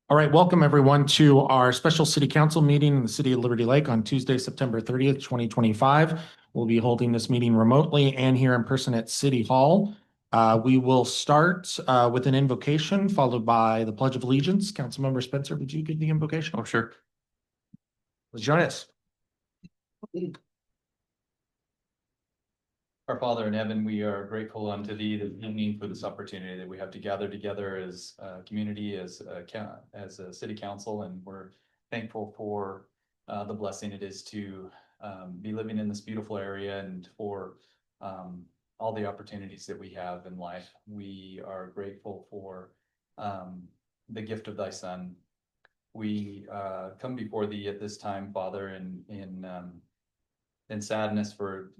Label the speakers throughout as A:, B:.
A: All right, welcome everyone to our special city council meeting in the city of Liberty Lake on Tuesday, September 30th, 2025. We'll be holding this meeting remotely and here in person at City Hall. We will start with an invocation followed by the Pledge of Allegiance. Councilmember Spencer, would you give the invocation?
B: Oh, sure.
A: Let's join us.
B: Our Father in heaven, we are grateful unto thee this evening for this opportunity that we have to gather together as a community, as a city council, and we're thankful for the blessing it is to be living in this beautiful area and for all the opportunities that we have in life. We are grateful for the gift of thy Son. We come before thee at this time, Father, and sadness for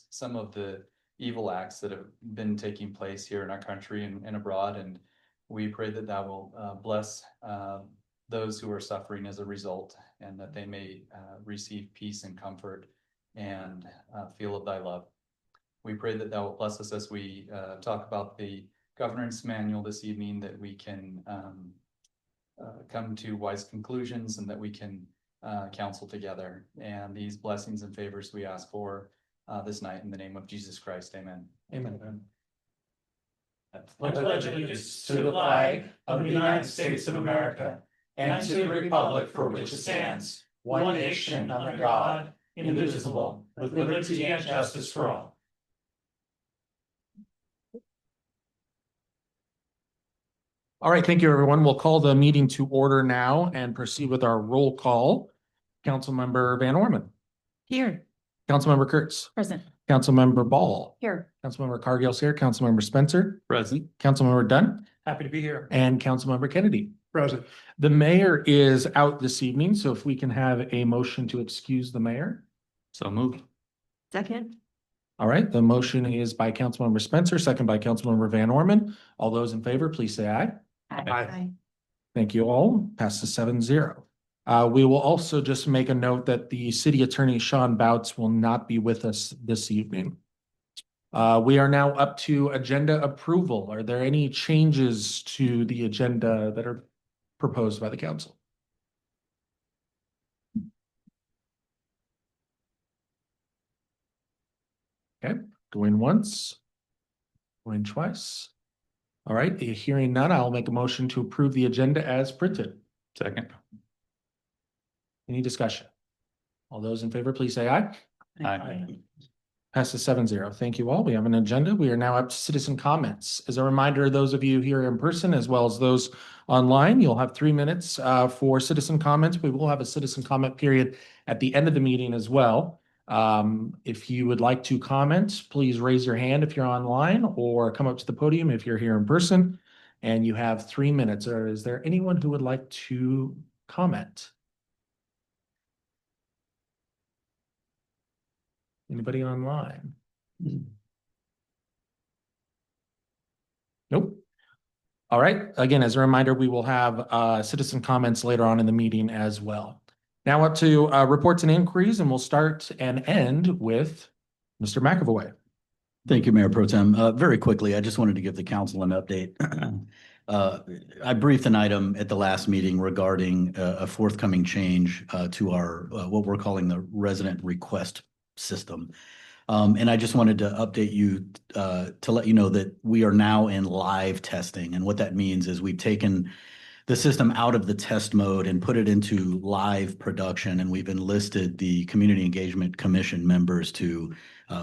B: some of the evil acts that have been taking place here in our country and abroad. And we pray that thou will bless those who are suffering as a result, and that they may receive peace and comfort and feel of thy love. We pray that thou will bless us as we talk about the governance manual this evening, that we can come to wise conclusions and that we can counsel together. And these blessings and favors we ask for this night in the name of Jesus Christ. Amen.
A: Amen.
C: I pledge allegiance to the flag of the United States of America and to the republic for which it stands, one nation under God, indivisible, with liberty and justice for all.
A: All right, thank you, everyone. We'll call the meeting to order now and proceed with our roll call. Councilmember Van Orman.
D: Here.
A: Councilmember Kurtz.
D: Present.
A: Councilmember Ball.
D: Here.
A: Councilmember Cargill's here. Councilmember Spencer.
B: Present.
A: Councilmember Dunn.
C: Happy to be here.
A: And Councilmember Kennedy.
C: Present.
A: The mayor is out this evening, so if we can have a motion to excuse the mayor.
B: So moved.
D: Second.
A: All right, the motion is by Councilmember Spencer, second by Councilmember Van Orman. All those in favor, please say aye.
D: Aye.
A: Thank you all. Passes 7-0. We will also just make a note that the city attorney, Sean Bouts, will not be with us this evening. We are now up to agenda approval. Are there any changes to the agenda that are proposed by the council? Okay, going once, going twice. All right, hearing none, I'll make a motion to approve the agenda as printed.
B: Second.
A: Any discussion? All those in favor, please say aye.
B: Aye.
A: Passes 7-0. Thank you all. We have an agenda. We are now up to citizen comments. As a reminder, those of you here in person, as well as those online, you'll have 3 minutes for citizen comments. We will have a citizen comment period at the end of the meeting as well. If you would like to comment, please raise your hand if you're online or come up to the podium if you're here in person, and you have 3 minutes. Or is there anyone who would like to comment? Anybody online? Nope. All right. Again, as a reminder, we will have citizen comments later on in the meeting as well. Now up to reports and inquiries, and we'll start and end with Mr. McAvoy.
E: Thank you, Mayor Pro Tem. Very quickly, I just wanted to give the council an update. I briefed an item at the last meeting regarding a forthcoming change to our what we're calling the resident request system. And I just wanted to update you to let you know that we are now in live testing. And what that means is we've taken the system out of the test mode and put it into live production. And we've enlisted the Community Engagement Commission members to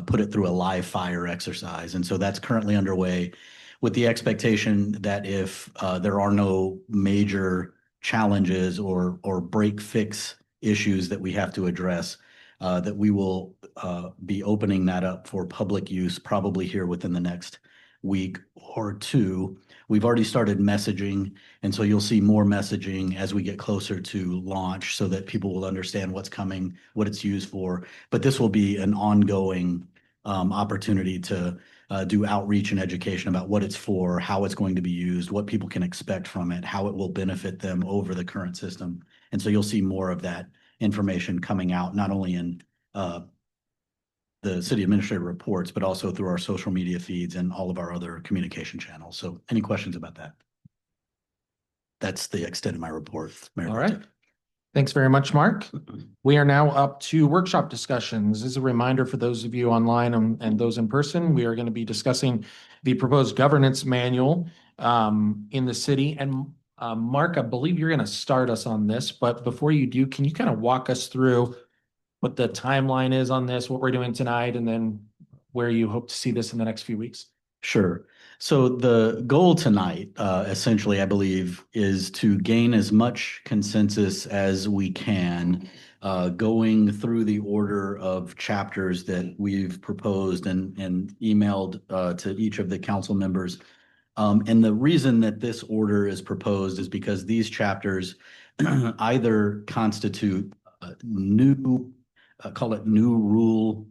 E: put it through a live fire exercise. And so that's currently underway with the expectation that if there are no major challenges or break fix issues that we have to address, that we will be opening that up for public use probably here within the next week or two. We've already started messaging, and so you'll see more messaging as we get closer to launch so that people will understand what's coming, what it's used for. But this will be an ongoing opportunity to do outreach and education about what it's for, how it's going to be used, what people can expect from it, how it will benefit them over the current system. And so you'll see more of that information coming out, not only in the city administrator reports, but also through our social media feeds and all of our other communication channels. So any questions about that? that's the extent of my report. Mayor
A: All
E: Pro
A: right.
E: Tem.
A: Thanks very much, Mark. We are now up to workshop discussions. As a reminder for those of you online and those in person, we are going to be discussing the proposed governance manual in the city. And Mark, I believe you're going to start us on this, but before you do, can you kind of walk us through what the timeline is on this, what we're doing tonight, and then where you hope to see this in the next few weeks?
E: Sure. So the goal tonight, essentially, I believe, is to gain as much consensus as we can, going through the order of chapters that we've proposed and emailed to each of the council members. And the reason that this order is proposed is because these chapters either constitute new, call it new rule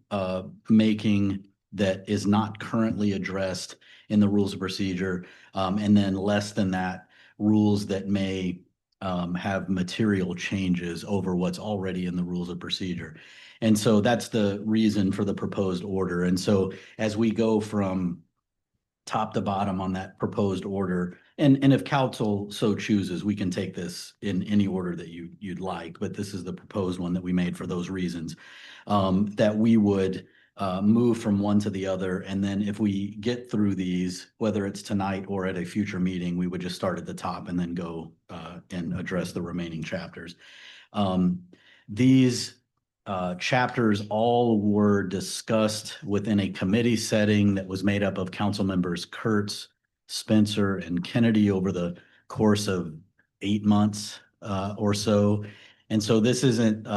E: making that is not currently addressed in the rules of procedure, and then less than that, rules that may have material changes over what's already in the rules of procedure. And so that's the reason for the proposed order. And so as we go from top to bottom on that proposed order, and if council so chooses, we can take this in any order that you'd like, but this is the proposed one that we made for those reasons, that we would move from one to the other. And then if we get through these, whether it's tonight or at a future meeting, we would just start at the top and then go and address the remaining chapters. These chapters all were discussed within a committee setting that was made up of council members Kurtz, Spencer, and Kennedy over the course of 8 months or so. And so this isn't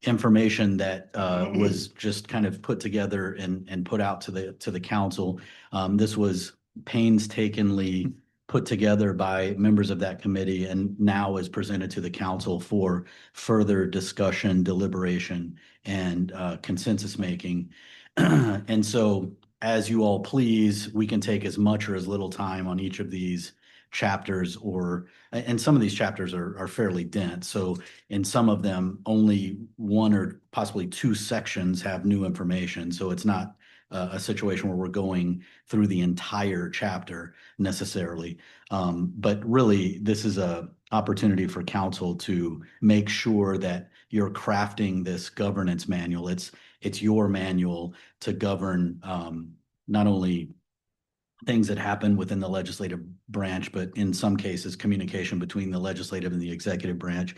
E: information that was just kind of put together and put out to the council. This was painstakingly put together by members of that committee and now is presented to the council for further discussion, deliberation, and consensus making. And so as you all please, we can take as much or as little time on each of these chapters, and some of these chapters are fairly dense. So in some of them, only one or possibly two sections have new information. So it's not a situation where we're going through the entire chapter necessarily. But really, this is a opportunity for council to make sure that you're crafting this governance manual. It's your manual to govern not only things that happen within the legislative branch, but in some cases, communication between the legislative and the executive branch.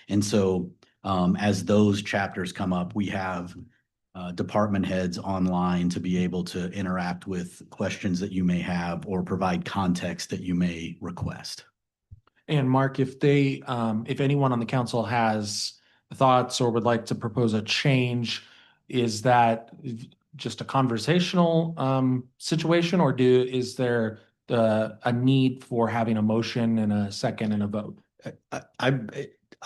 E: And so as those chapters come up, we have department heads online to be able to interact with questions that you may have or provide context that you may request.
A: And Mark, if anyone on the council has thoughts or would like to propose a change, is that just a conversational situation, or is there a need for having a motion and a second and a vote?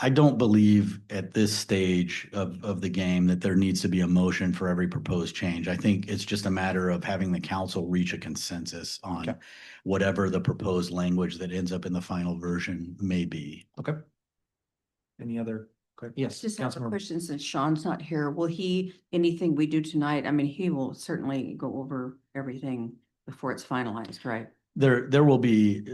E: I don't believe at this stage of the game that there needs to be a motion for every proposed change. I think it's just a matter of having the council reach a consensus on whatever the proposed language that ends up in the final version may be.
A: Okay. Any other? Yes.
F: Just have a
A: Councilmember.
F: question since Sean's not here. Will anything we do tonight, I mean, he will certainly go over everything before it's finalized, right?
E: There will be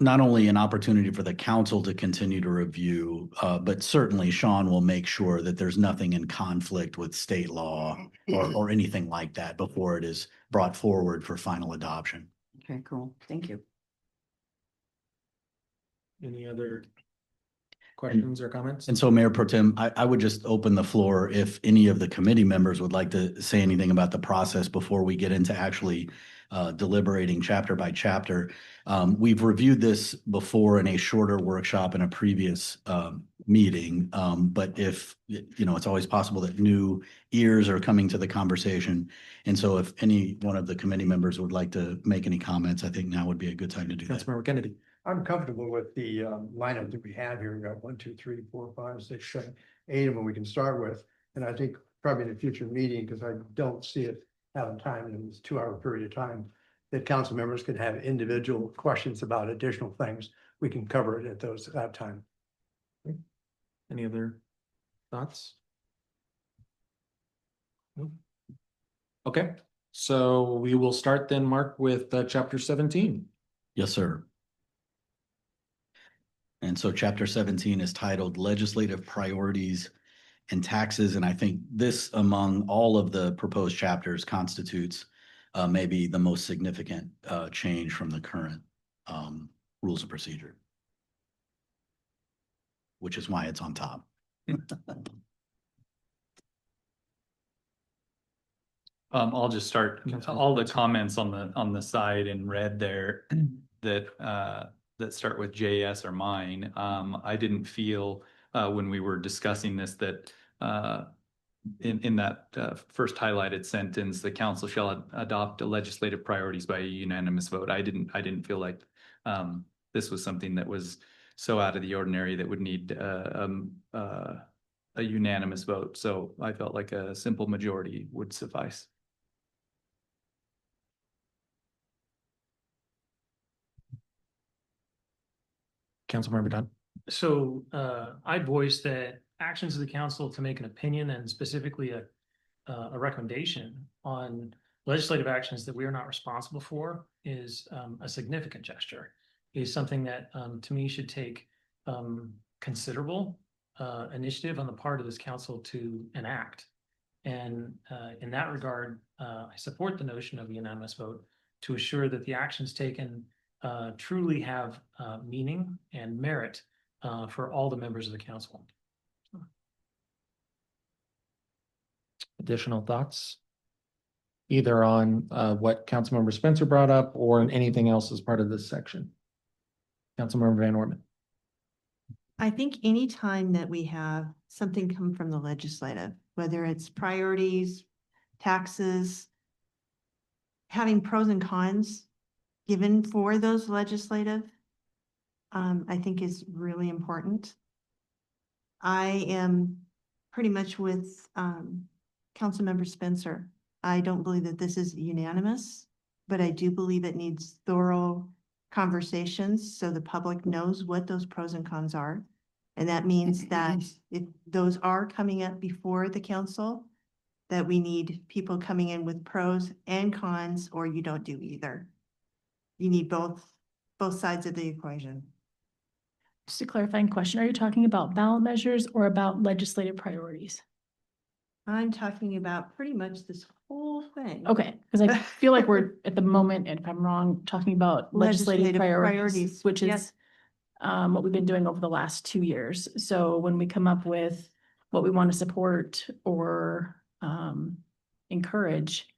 E: not only an opportunity for the council to continue to review, but certainly Sean will make sure that there's nothing in conflict with state law or anything like that before it is brought forward for final adoption.
F: Okay, cool. Thank you.
A: Any other questions or comments?
E: And so Mayor Pro Tem, I would just open the floor if any of the committee members would like to say anything about the process before we get into actually deliberating chapter by chapter. We've reviewed this before in a shorter workshop in a previous meeting, but if, it's always possible that new ears are coming to the conversation. And so if any one of the committee members would like to make any comments, I think now would be a good time to do that.
A: Councilmember Kennedy.
C: I'm comfortable with the lineup that we have here. We got 1, 2, 3, 4, 5, 6, 7, 8 of them we can start with. And I think probably in a future meeting, because I don't see it having time in this 2-hour period of time, that council members can have individual questions about additional things. We can cover it at that time.
A: Any other thoughts? No? Okay, so we will start then, Mark, with chapter 17.
E: Yes, sir. And so chapter 17 is titled Legislative Priorities and Taxes. And I think this, among all of the proposed chapters, constitutes maybe the most significant change from the current rules of procedure, which is why it's on top.
B: I'll just start, all the comments on the side in red there that start with JS are mine. I didn't feel when we were discussing this that in that first highlighted sentence, the council shall adopt legislative priorities by a unanimous vote. I didn't feel like this was something that was so out of the ordinary that would need a unanimous vote. So I felt like a simple majority would suffice.
A: Councilmember Dunn.
C: So I voiced that actions of the council to make an opinion and specifically a recommendation on legislative actions that we are not responsible for is a significant gesture, is something that to me should take considerable initiative on the part of this council to enact. And in that regard, I support the notion of a unanimous vote to assure that the actions taken truly have meaning and merit for all the members of the council.
A: Additional thoughts? Either on what Councilmember Spencer brought up or in anything else as part of this section? Councilmember Van Orman.
D: I think anytime that we have something come from the legislative, whether it's priorities, taxes, having pros and cons given for those legislative, I think is really important. I am pretty much with Councilmember Spencer. I don't believe that this is unanimous, but I do believe it needs thorough conversations so the public knows what those pros and cons are. And that means that if those are coming up before the council, that we need people coming in with pros and cons, or you don't do either. You need both sides of the equation.
G: Just a clarifying question, are you talking about ballot measures or about legislative priorities?
D: I'm talking about pretty much this whole thing.
G: Okay, because I feel like we're at the moment, and if I'm wrong, talking about legislative priorities, which is
D: Yes.
G: what we've been doing over the last 2 years. So when we come up with what we want to support or encourage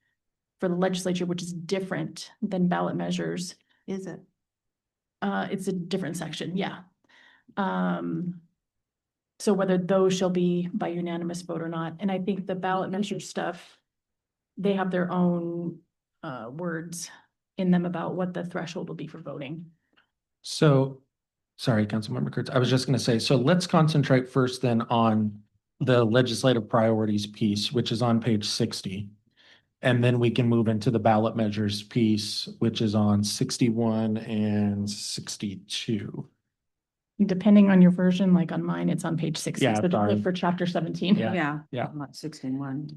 G: for the legislature, which is different than ballot measures,
D: Is it?
G: it's a different section, yeah. So whether those shall be by unanimous vote or not, and I think the ballot measure stuff, they have their own words in them about what the threshold will be for voting.
A: So, sorry, Councilmember Kurtz, I was just gonna say, so let's concentrate first then on the legislative priorities piece, which is on page 60. And then we can move into the ballot measures piece, which is on 61 and 62.
G: Depending on your version, like on mine, it's on page 60.
A: Yeah,
G: So just
A: sorry.
G: look for chapter 17.
A: Yeah.
F: Yeah. I'm at 61.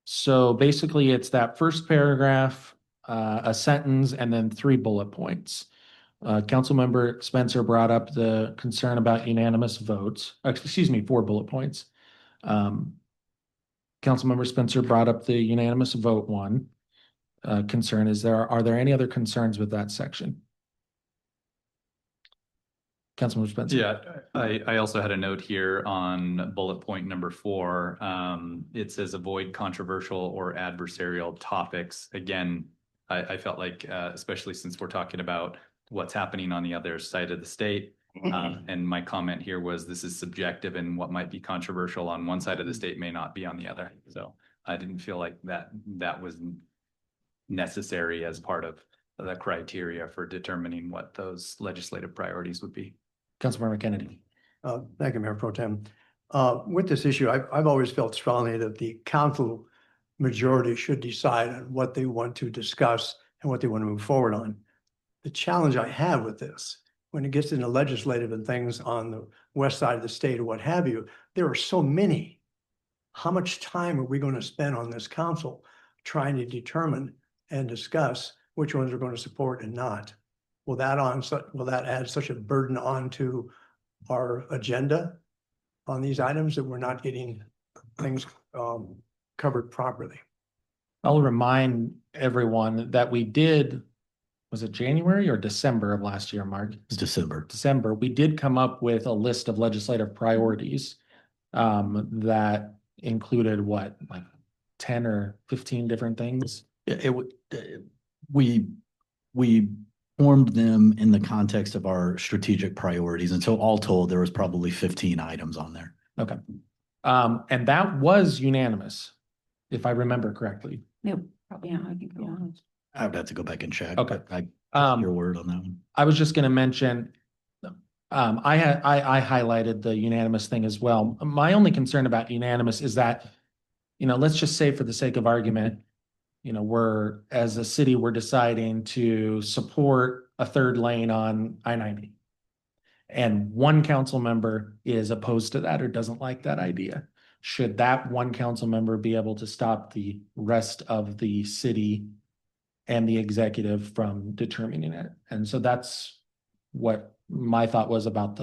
A: So basically it's that first paragraph, a sentence, and then 3 bullet points. Councilmember Spencer brought up the concern about unanimous votes, 4 bullet points. Councilmember Spencer brought up the unanimous vote one. Concern are there any other concerns with that section? Councilmember Spencer?
B: Yeah, I also had a note here on bullet point number 4. It says avoid controversial or adversarial topics. Again, I felt like, especially since we're talking about what's happening on the other side of the state. And my comment here was this is subjective, and what might be controversial on one side of the state may not be on the other. So I didn't feel like that was necessary as part of the criteria for determining what those legislative priorities would be.
A: Councilmember Kennedy.
H: Thank you, Mayor Pro Tem. With this issue, I've always felt strongly that the council majority should decide on what they want to discuss and what they want to move forward on. The challenge I have with this, when it gets into legislative and things on the west side of the state or what have you, there are so many. How much time are we going to spend on this council trying to determine and discuss which ones we're going to support and not? will that add such a burden onto our agenda on these items that we're not getting things covered properly?
A: I'll remind everyone that we did, was it January or December of last year, Mark?
E: It's December.
A: December, we did come up with a list of legislative priorities that included what, like 10 or 15 different things?
E: We formed them in the context of our strategic priorities. And so all told, there was probably 15 items on there.
A: Okay. And that was unanimous, if I remember correctly.
F: Yeah, probably, yeah, I can go on.
E: I would have to go back and check.
A: Okay.
E: But I
A: Um,
E: your word on that one.
A: I was just gonna mention, I highlighted the unanimous thing as well. My only concern about unanimous is that, let's just say for the sake of argument, as a city, we're deciding to support a third lane on I-90. And one council member is opposed to that or doesn't like that idea. Should that one council member be able to stop the rest of the city and the executive from determining it? And so that's what my thought was about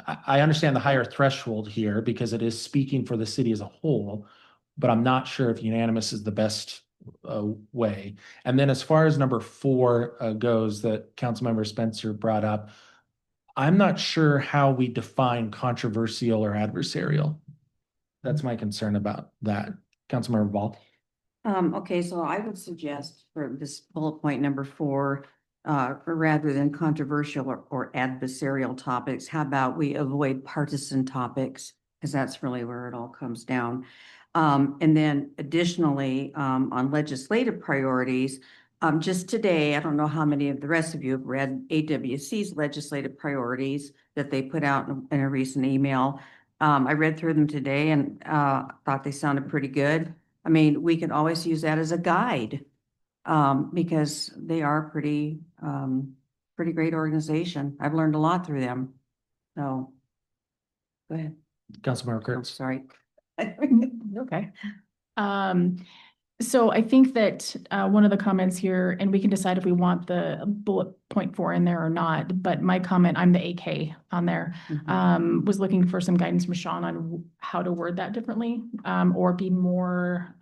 A: I understand the higher threshold here because it is speaking for the city as a whole, but I'm not sure if unanimous is the best way. And then as far as number 4 goes, that Councilmember Spencer brought up, I'm not sure how we define controversial or adversarial. That's my concern about that. Councilmember Ball.
F: Okay, so I would suggest for this bullet point number 4, rather than controversial or adversarial topics, how about we avoid partisan topics? Because that's really where it all comes down. And then additionally, on legislative priorities, just today, I don't know how many of the rest of you have read AWC's legislative priorities that they put out in a recent email. I read through them today and thought they sounded pretty good. I mean, we can always use that as a guide because they are pretty great organization. I've learned a lot through them. So, go ahead.
A: Councilmember
F: Oh,
A: Kurtz.
F: sorry.
G: Okay. So I think that one of the comments here, and we can decide if we want the bullet point 4 in there or not, but my comment, I'm the AK on there, was looking for some guidance from Sean on how to word that differently, or be more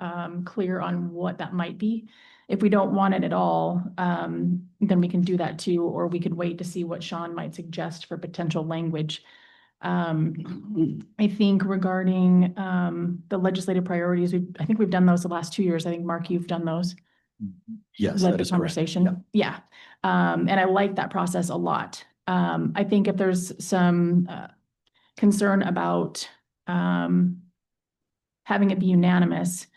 G: clear on what that might be. If we don't want it at all, then we can do that too, or we could wait to see what Sean might suggest for potential language. I think regarding the legislative priorities, I think we've done those the last 2 years. I think, Mark, you've done those.
E: Yes,
G: Led
E: that
G: the
E: is correct.
G: conversation. Yeah. And I like that process a lot. I think if there's some concern about having it be unanimous,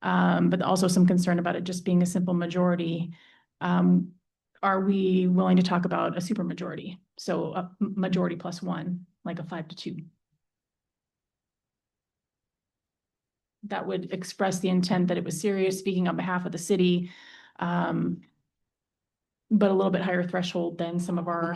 G: but also some concern about it just being a simple majority, are we willing to talk about a supermajority? So a majority plus 1, like a 5-2. That would express the intent that it was serious, speaking on behalf of the city, but a little bit higher threshold than some of our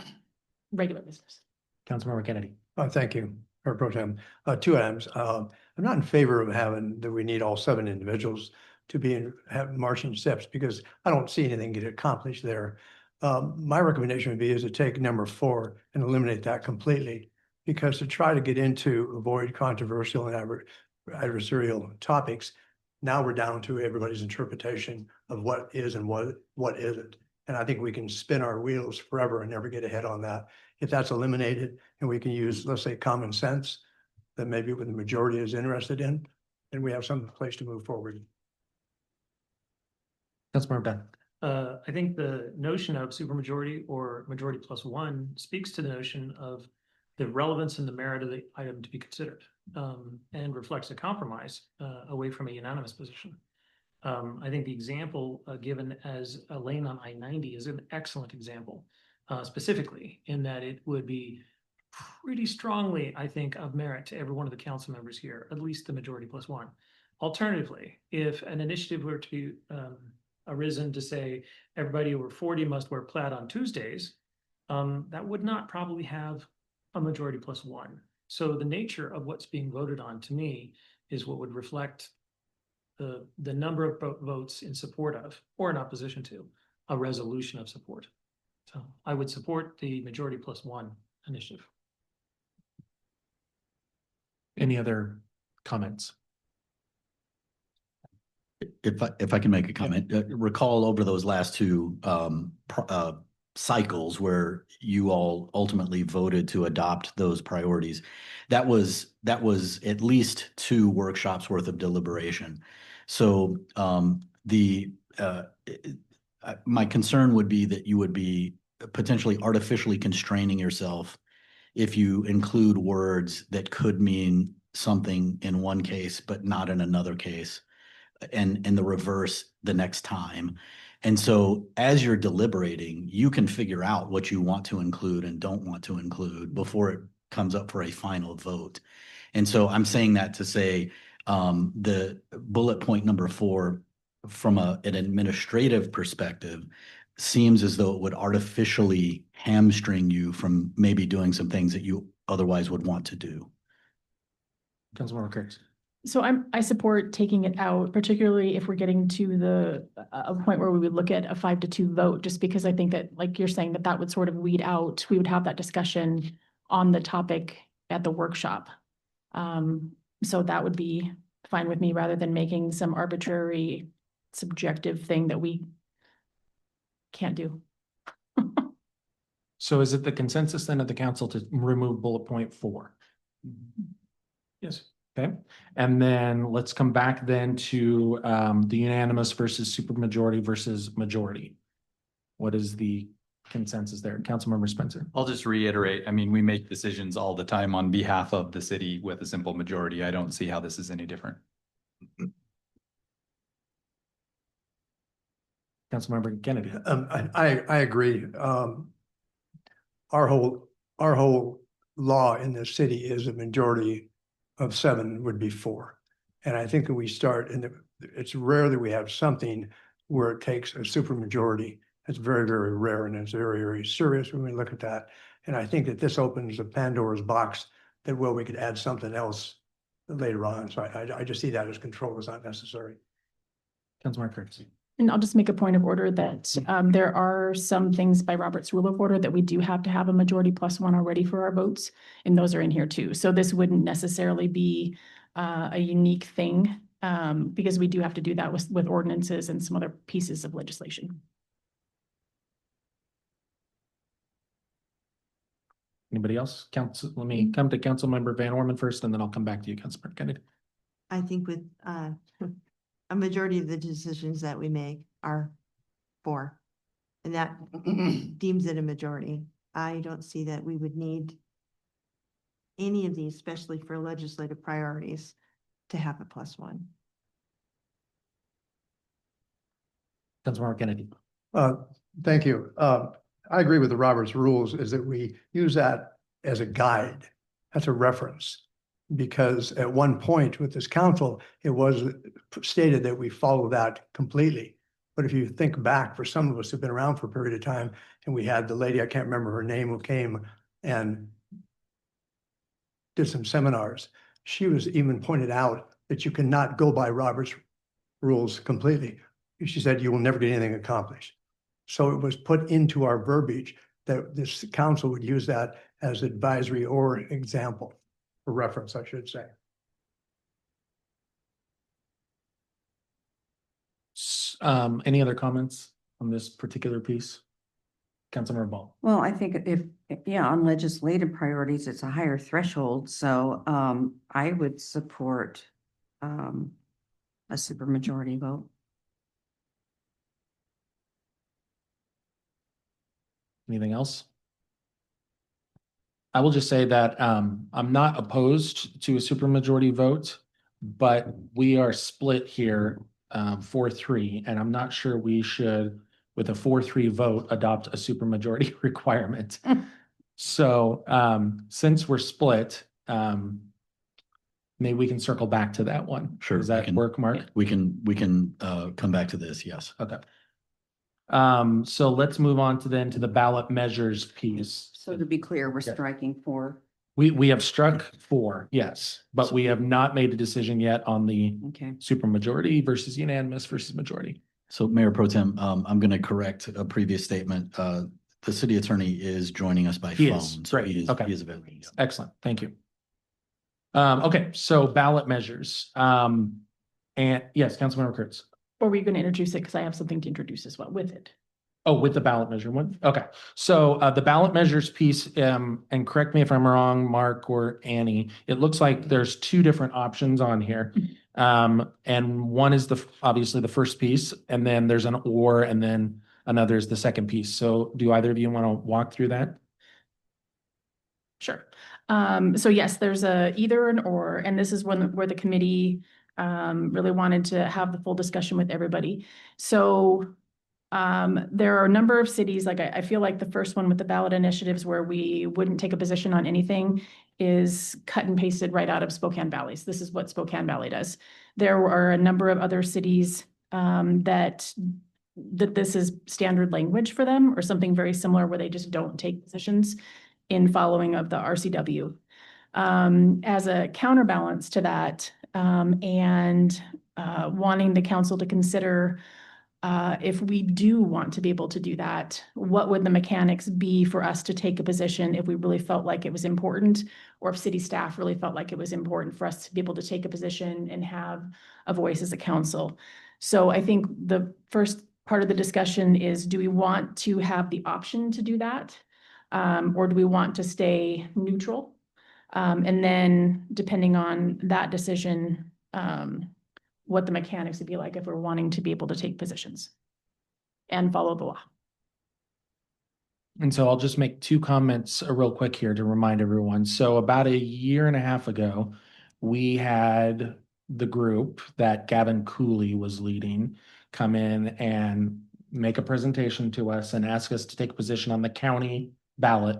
G: regular business.
A: Councilmember Kennedy.
H: Thank you, Mayor Pro Tem. 2 items. I'm not in favor of having that we need all 7 individuals to have marching steps because I don't see anything get accomplished there. My recommendation would be is to take number 4 and eliminate that completely, because to try to get into avoid controversial and adversarial topics, now we're down to everybody's interpretation of what is and what isn't. And I think we can spin our wheels forever and never get ahead on that. If that's eliminated and we can use, let's say, common sense that maybe what the majority is interested in, then we have some place to move forward.
A: Councilmember Dunn.
C: I think the notion of supermajority or majority plus 1 speaks to the notion of the relevance and the merit of the item to be considered, and reflects a compromise away from a unanimous position. I think the example given as a lane on I-90 is an excellent example, specifically in that it would be pretty strongly, I think, of merit to every one of the council members here, at least the majority plus 1. Alternatively, if an initiative were to be arisen to say everybody over 40 must wear plaid on Tuesdays, that would not probably have a majority plus 1. So the nature of what's being voted on to me is what would reflect the number of votes in support of or in opposition to a resolution of support. So I would support the majority plus one initiative.
A: Any other comments?
E: If I can make a comment, recall over those last two cycles where you all ultimately voted to adopt those priorities, that was at least 2 workshops worth of deliberation. So my concern would be that you would be potentially artificially constraining yourself if you include words that could mean something in one case but not in another case, and the reverse the next time. And so as you're deliberating, you can figure out what you want to include and don't want to include before it comes up for a final vote. And so I'm saying that to say the bullet point number 4, from an administrative perspective, seems as though it would artificially hamstring you from maybe doing some things that you otherwise would want to do.
A: Councilmember Kurtz.
G: So I support taking it out, particularly if we're getting to a point where we would look at a 5-2 vote, just because I think that, like you're saying, that would sort of weed out, we would have that discussion on the topic at the workshop. So that would be fine with me, rather than making some arbitrary subjective thing that we can't do.
A: So is it the consensus then of the council to remove bullet point 4?
C: Yes.
A: Okay, and then let's come back then to the unanimous versus supermajority versus majority. What is the consensus there? Councilmember Spencer.
B: I'll just reiterate, I mean, we make decisions all the time on behalf of the city with a simple majority. I don't see how this is any different.
A: Councilmember Kennedy.
H: I agree. Our whole law in this city is a majority of 7 would be 4. And I think that we start, and it's rare that we have something where it takes a supermajority. It's very, very rare, and it's very, very serious when we look at that. And I think that this opens a Pandora's box that, well, we could add something else later on. So I just see that as control is not necessary.
A: Councilmember Kurtz.
G: And I'll just make a point of order that there are some things by Robert's Rule of Order that we do have to have a majority plus 1 already for our votes, and those are in here too. So this wouldn't necessarily be a unique thing, because we do have to do that with ordinances and some other pieces of legislation.
A: Anybody else? Council, let me come to Councilmember Van Orman first, and then I'll come back to you, Councilmember Kennedy.
D: I think with a majority of the decisions that we make are 4, and that deems it a majority. I don't see that we would need any of these, especially for legislative priorities, to have a +1.
A: Councilmember Kennedy.
H: Thank you. I agree with the Roberts rules is that we use that as a guide. That's a reference. Because at one point with this council, it was stated that we follow that completely. But if you think back, for some of us who've been around for a period of time, and we had the lady, I can't remember her name, who came and did some seminars. She was even pointed out that you cannot go by Robert's rules completely. She said, you will never get anything accomplished. So it was put into our verbiage that this council would use that as advisory or example. For reference, I should say.
A: Any other comments on this particular piece? Councilmember Ball.
F: Well, I think on legislative priorities, it's a higher threshold. So I would support a supermajority vote.
A: Anything else? I will just say that I'm not opposed to a supermajority vote, but we are split here 4-3, and I'm not sure we should, with a 4-3 vote, adopt a supermajority requirement. So since we're split, maybe we can circle back to that one.
E: Sure.
A: Does that work, Mark?
E: We can come back to this, yes.
A: Okay. So let's move on to the ballot measures piece.
F: So to be clear, we're
A: Yeah.
F: striking 4.
A: We have struck 4, yes, but we have not made a decision yet on the
F: Okay.
A: supermajority versus unanimous versus majority.
E: So Mayor Pro Tem, I'm going to correct a previous statement. The city attorney is joining us by
A: He
E: phone.
A: is.
E: so
A: Great.
E: he is-
A: Okay.
E: He is available.
A: Excellent. Thank you. Okay, so ballot measures. And yes, Councilmember Kurtz.
G: Or were you going to introduce it? Because I have something to introduce as well with it.
A: Oh, with the ballot measure one? Okay, so the ballot measures piece, and correct me if I'm wrong, Mark or Annie, it looks like there's two different options on here. And one is obviously the first piece, and then there's an or, and then another is the second piece. So do either of you want to walk through that?
G: Sure. So yes, there's a either an or, and this is where the committee really wanted to have the full discussion with everybody. So there are a number of cities, like I feel like the first one with the ballot initiatives where we wouldn't take a position on anything is cut and pasted right out of Spokane Valley's. This is what Spokane Valley does. There are a number of other cities that this is standard language for them, or something very similar where they just don't take positions in following of the RCW. As a counterbalance to that, and wanting the council to consider if we do want to be able to do that, what would the mechanics be for us to take a position if we really felt like it was important, or if city staff really felt like it was important for us to be able to take a position and have a voice as a council. So I think the first part of the discussion is, do we want to have the option to do that? Or do we want to stay neutral? And then depending on that decision, what the mechanics would be like if we're wanting to be able to take positions and follow the law.
A: And so I'll just make two comments real quick here to remind everyone. So about a year and a half ago, we had the group that Gavin Cooley was leading come in and make a presentation to us and ask us to take a position on the county ballot,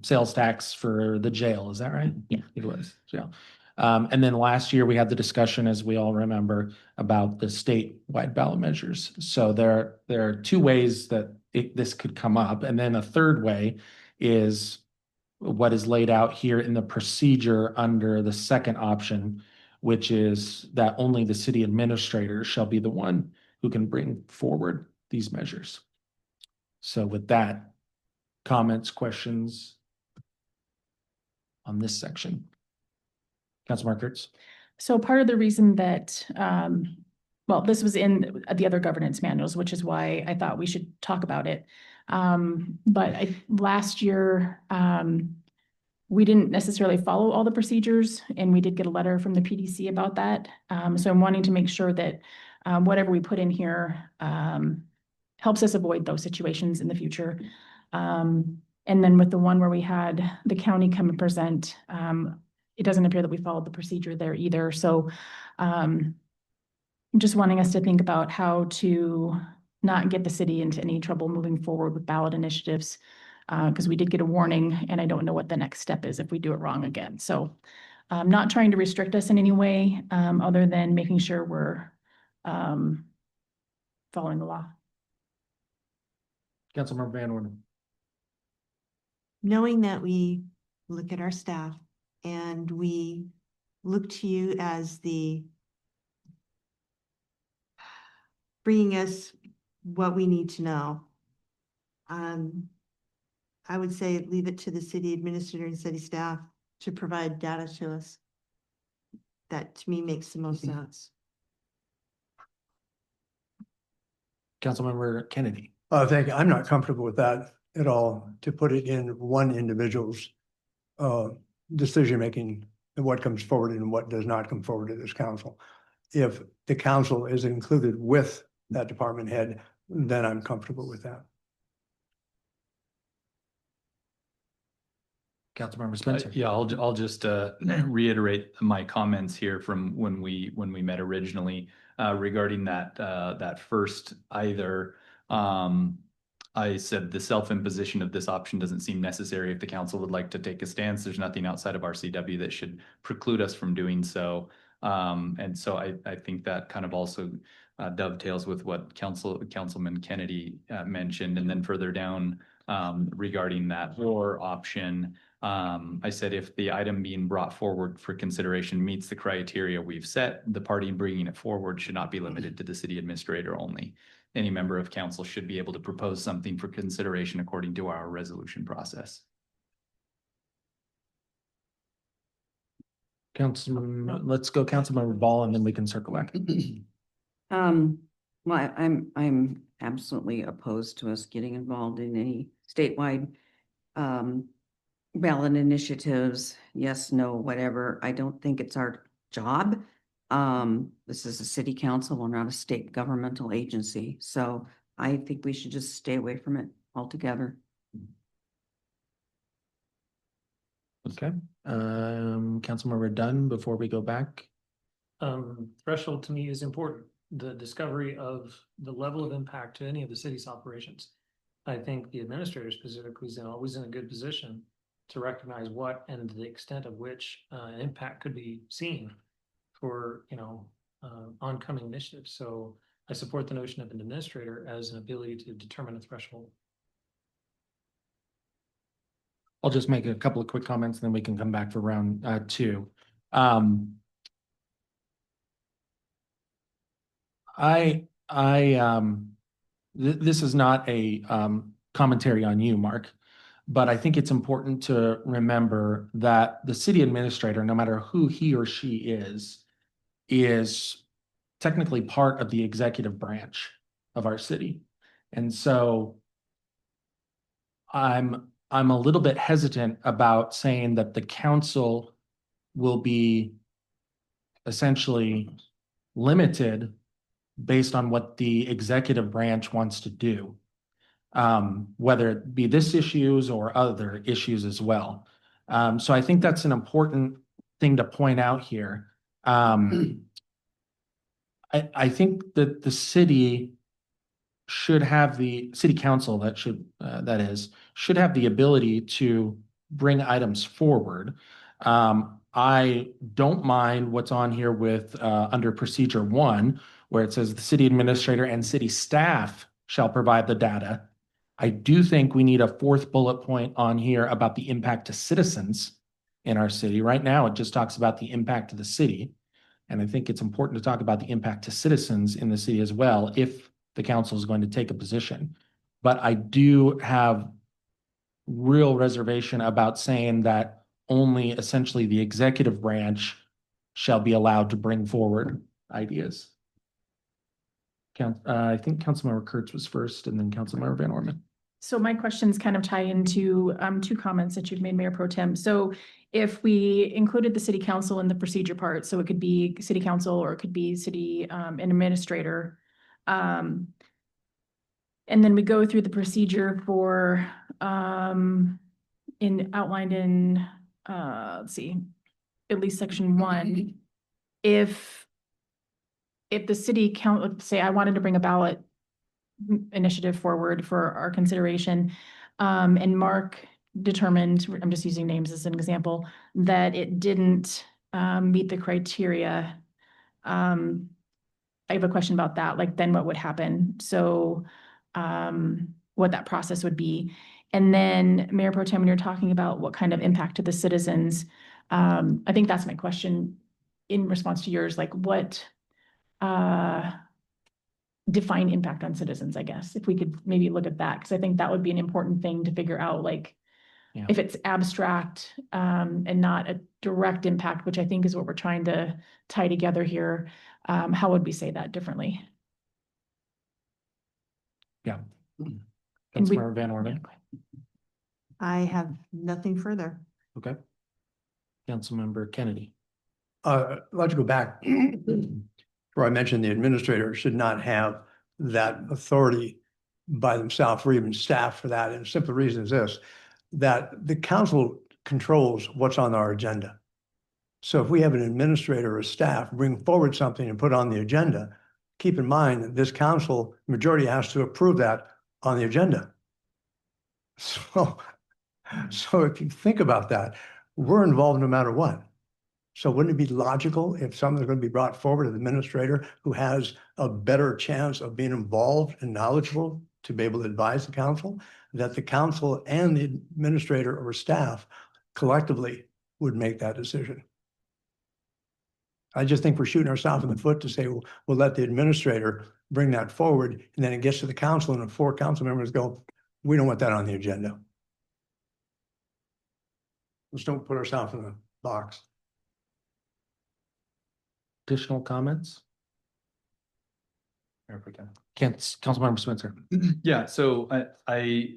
A: sales tax for the jail. Is that right?
G: Yeah.
A: It was jail. And then last year we had the discussion, as we all remember, about the statewide ballot measures. So there are two ways that this could come up. And then a third way is what is laid out here in the procedure under the second option, which is that only the city administrator shall be the one who can bring forward these measures. So with that, comments, questions on this section? Councilmember Kurtz.
G: So part of the reason that, well, this was in the other governance manuals, which is why I thought we should talk about it. But last year, we didn't necessarily follow all the procedures, and we did get a letter from the PDC about that. So I'm wanting to make sure that whatever we put in here helps us avoid those situations in the future. And then with the one where we had the county come and present, it doesn't appear that we followed the procedure there either. So just wanting us to think about how to not get the city into any trouble moving forward with ballot initiatives, because we did get a warning, and I don't know what the next step is if we do it wrong again. So I'm not trying to restrict us in any way, other than making sure we're following the law.
A: Councilmember Van Orden.
D: Knowing that we look at our staff and we look to you as the bringing us what we need to know. I would say leave it to the city administrator and city staff to provide data to us. That to me makes the most sense.
A: Councilmember Kennedy.
H: Thank you. I'm not comfortable with that at all, to put it in one individual's decision-making and what comes forward and what does not come forward to this council. If the council is included with that department head, then I'm comfortable with that.
A: Councilmember Spencer.
B: Yeah, I'll just reiterate my comments here from when we met originally regarding that first either. I said the self-imposition of this option doesn't seem necessary if the council would like to take a stance. There's nothing outside of RCW that should preclude us from doing so. And so I think that kind of also dovetails with what Councilman Kennedy mentioned. And then further down regarding that or option, I said if the item being brought forward for consideration meets the criteria we've set, the party bringing it forward should not be limited to the city administrator only. any member of council should be able to propose something for consideration according to our resolution process.
A: Let's go Councilmember Ball and then we can circle back.
F: Well, I'm absolutely opposed to us getting involved in any statewide ballot initiatives. Yes, no, whatever. I don't think it's our job. This is a city council. We're not a state governmental agency. So I think we should just stay away from it altogether.
A: Okay, Councilmember Dunn, before we go back.
C: Threshold to me is important. The discovery of the level of impact to any of the city's operations. I think the administrator specifically is always in a good position to recognize what and the extent of which an impact could be seen for, oncoming initiatives. So I support the notion of an administrator as an ability to determine a threshold.
A: I'll just make a couple of quick comments and then we can come back for round two. This is not a commentary on you, Mark, but I think it's important to remember that the city administrator, no matter who he or she is technically part of the executive branch of our city. And so I'm a little bit hesitant about saying that the council will be essentially limited based on what the executive branch wants to do, whether it be this issues or other issues as well. So I think that's an important thing to point out here. I think that the city should have the city council should have the ability to bring items forward. I don't mind what's on here with under procedure 1, where it says the city administrator and city staff shall provide the data. I do think we need a 4th bullet point on here about the impact to citizens in our city. Right now, it just talks about the impact to the city. And I think it's important to talk about the impact to citizens in the city as well, if the council is going to take a position. But I do have real reservation about saying that only essentially the executive branch shall be allowed to bring forward ideas. I think Councilmember Kurtz was first and then Councilmember Van Orman.
G: So my questions kind of tie into 2 comments that you've made, Mayor Pro Tem. So if we included the city council in the procedure part, so it could be city council or it could be city administrator. And then we go through the procedure for outlined in let's see, at least section 1. If the city let's say I wanted to bring a ballot initiative forward for our consideration, and Mark determined, I'm just using names as an example, that it didn't meet the criteria. I have a question about that, like then what would happen? So what that process would be. And then Mayor Pro Tem, when you're talking about what kind of impact to the citizens, I think that's my question in response to yours, like what define impact on citizens, I guess, if we could maybe look at that, because I think that would be an important thing to figure out, like if it's abstract and not a direct impact, which I think is what we're trying to tie together here. How would we say that differently?
A: Yeah. Councilmember Van Orman.
D: I have nothing further.
A: Okay. Councilmember Kennedy.
H: I'd like to go back where I mentioned the administrator should not have that authority by themselves or even staff for that. And the simple reason is this, that the council controls what's on our agenda. So if we have an administrator or staff bring forward something and put on the agenda, keep in mind that this council majority has to approve that on the agenda. So if you think about that, we're involved no matter what. So wouldn't it be logical if something's going to be brought forward, an administrator who has a better chance of being involved and knowledgeable to be able to advise the council, that the council and the administrator or staff collectively would make that decision? I just think we're shooting ourselves in the foot to say, we'll let the administrator bring that forward, and then it gets to the council and the 4 council members go, we don't want that on the agenda. Let's don't put ourselves in a box.
A: Additional comments?
B: Mayor Pro Tem.
A: Councilmember Spencer.
B: Yeah, so I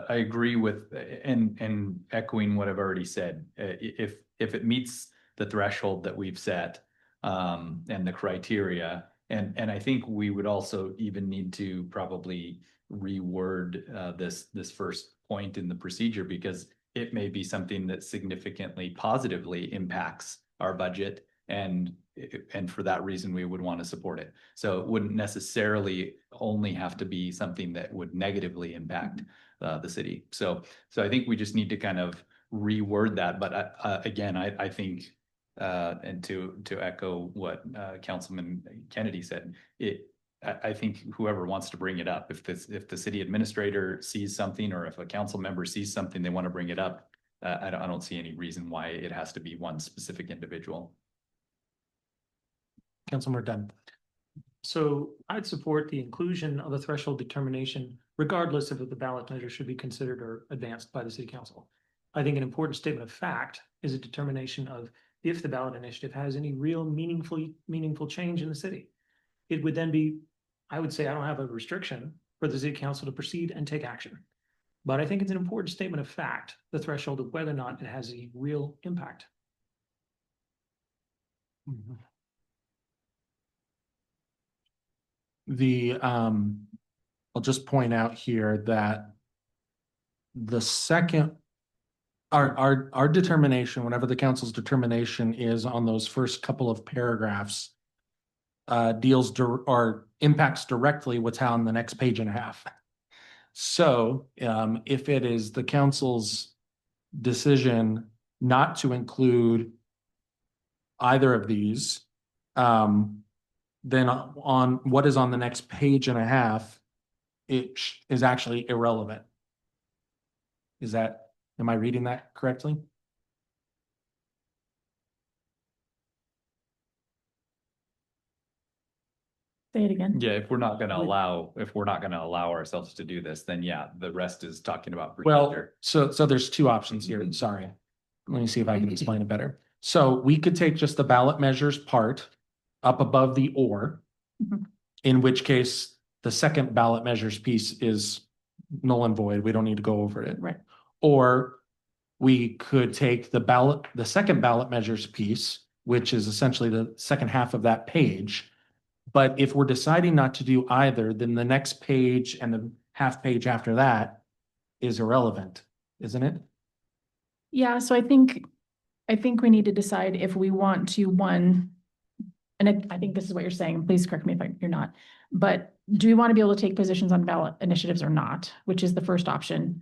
B: agree with and echoing what I've already said. If it meets the threshold that we've set and the criteria, and I think we would also even need to probably reword this first point in the procedure, because it may be something that significantly positively impacts our budget, and for that reason, we would want to support it. So it wouldn't necessarily only have to be something that would negatively impact the city. So I think we just need to kind of reword that. But again, I think, and to echo what Councilman Kennedy said, I think whoever wants to bring it up, if the city administrator sees something, or if a council member sees something, they want to bring it up, I don't see any reason why it has to be one specific individual.
A: Councilmember Dunn.
C: So I'd support the inclusion of a threshold determination, regardless of if the ballot measure should be considered or advanced by the city council. I think an important statement of fact is a determination of if the ballot initiative has any real meaningful change in the city. It would then be, I would say, I don't have a restriction for the city council to proceed and take action. But I think it's an important statement of fact, the threshold of whether or not it has a real impact.
A: I'll just point out here that the second, our determination, whatever the council's determination is on those first couple of paragraphs, deals or impacts directly what's on the next page and a half. So if it is the council's decision not to include either of these, then on what is on the next page and a half, it is actually irrelevant. Am I reading that correctly?
G: Say it again.
B: Yeah, if we're not going to allow ourselves to do this, then yeah, the rest is talking about
A: Well,
B: procedure.
A: so there's two options here. Sorry. Let me see if I can explain it better. So we could take just the ballot measures part up above the or, in which case the second ballot measures piece is null and void. We don't need to go over it.
G: Right.
A: Or we could take the second ballot measures piece, which is essentially the second half of that page. But if we're deciding not to do either, then the next page and the half page after that is irrelevant, isn't it?
G: Yeah, so I think we need to decide if we want to, and I think this is what you're saying, please correct me if you're not, but do we want to be able to take positions on ballot initiatives or not, which is the first option?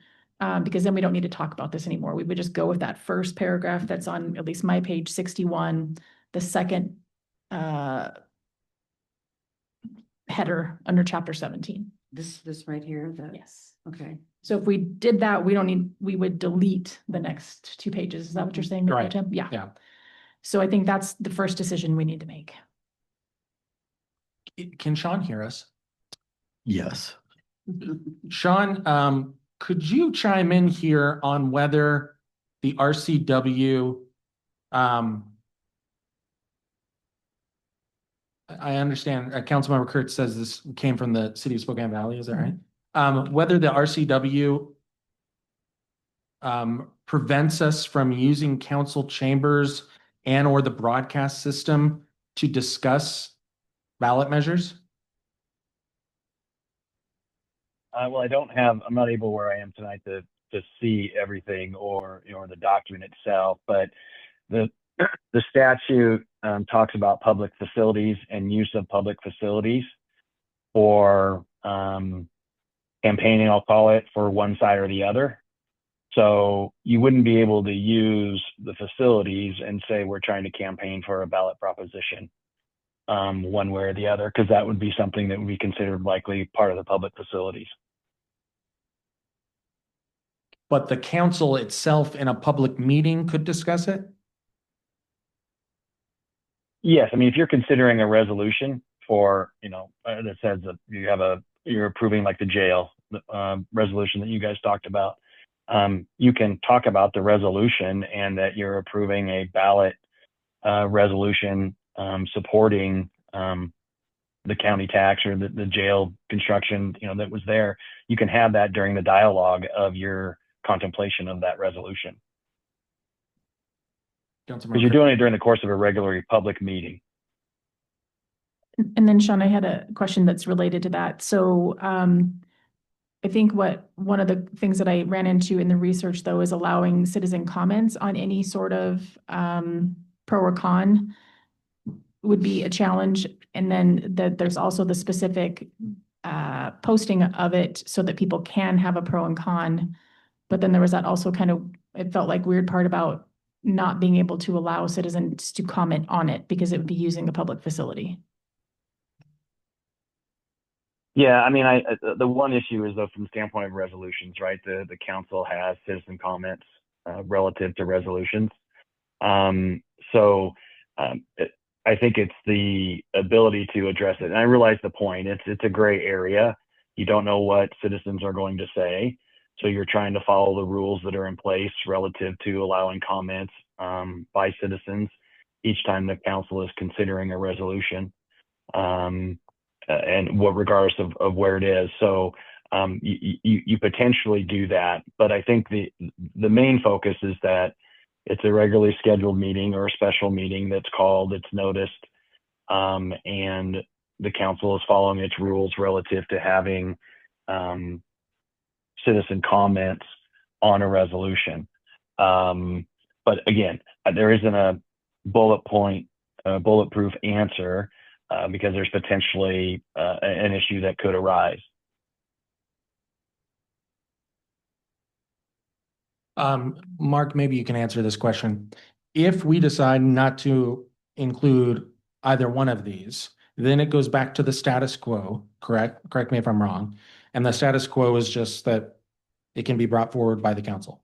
G: Because then we don't need to talk about this anymore. We would just go with that first paragraph that's on at least my page 61, the second header under chapter 17.
F: This right here,
G: Yes.
F: okay.
G: So if we did that, we would delete the next 2 pages. Is that what you're saying? Mayor Pro
A: Right.
G: Tem? Yeah.
A: Yeah.
G: So I think that's the first decision we need to make.
A: Can Sean hear us?
E: Yes.
A: Sean, could you chime in here on whether the RCW, I understand Councilmember Kurtz says this came from the city of Spokane Valley, is that right? Whether the RCW prevents us from using council chambers and or the broadcast system to discuss ballot measures?
I: Well, I'm not able where I am tonight to see everything or the document itself, but the statute talks about public facilities and use of public facilities for campaigning, I'll call it, for one side or the other. So you wouldn't be able to use the facilities and say we're trying to campaign for a ballot proposition one way or the other, because that would be something that would be considered likely part of the public facilities.
A: But the council itself in a public meeting could discuss it?
I: Yes, I mean, if you're considering a resolution for, that says that you're approving like the jail resolution that you guys talked about. You can talk about the resolution and that you're approving a ballot resolution supporting the county tax or the jail construction, that was there. You can have that during the dialogue of your contemplation of that resolution. Because you're doing it during the course of a regular public meeting.
G: And then Sean, I had a question that's related to that. So I think one of the things that I ran into in the research though is allowing citizen comments on any sort of pro or con would be a challenge. And then there's also the specific posting of it so that people can have a pro and con. But then there was that also it felt like weird part about not being able to allow citizens to comment on it because it would be using a public facility.
I: Yeah, I mean, the one issue is though, from the standpoint of resolutions, right? The council has citizen comments relative to resolutions. I think it's the ability to address it. And I realize the point. It's a gray area. You don't know what citizens are going to say. So you're trying to follow the rules that are in place relative to allowing comments by citizens each time the council is considering a resolution. And regardless of where it is. So you potentially do that. But I think the main focus is that it's a regularly scheduled meeting or a special meeting that's called, it's noticed, and the council is following its rules relative to having citizen comments on a resolution. But again, there isn't a bulletproof answer because there's potentially an issue that could arise.
A: Mark, maybe you can answer this question. If we decide not to include either one of these, then it goes back to the status quo, correct? Correct me if I'm wrong. And the status quo is just that it can be brought forward by the council.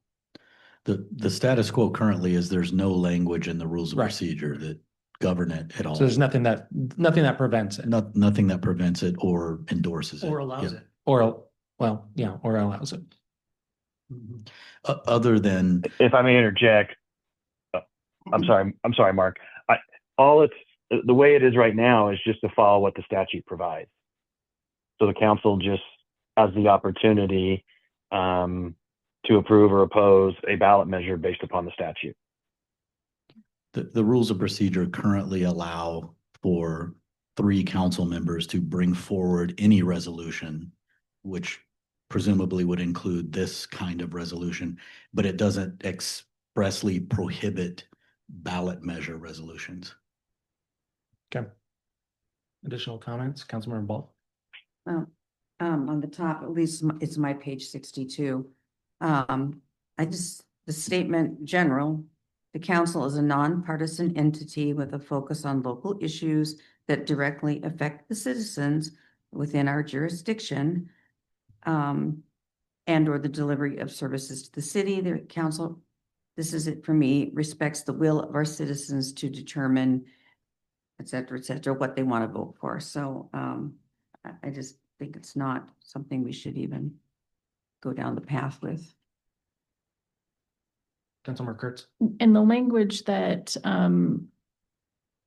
E: The status quo currently is there's no language in the rules of
A: Right.
E: procedure that govern it at all.
A: So there's nothing that prevents it.
E: Nothing that prevents it or endorses it.
H: Or allows
E: Yeah.
H: it.
A: Or allows it.
E: Other than,
I: If I may interject, I'm sorry, Mark. The way it is right now is just to follow what the statute provides. So the council just has the opportunity to approve or oppose a ballot measure based upon the statute.
E: the rules of procedure currently allow for 3 council members to bring forward any resolution, which presumably would include this kind of resolution, but it doesn't expressly prohibit ballot measure resolutions.
A: Okay. Additional comments, Councilmember Ball?
F: On the top, at least it's my page 62. The statement general, the council is a nonpartisan entity with a focus on local issues that directly affect the citizens within our jurisdiction, and or the delivery of services to the city. The council, this is it for me, respects the will of our citizens to determine, et cetera, what they want to vote for. So I just think it's not something we should even go down the path with.
A: Councilmember Kurtz?
G: And the language that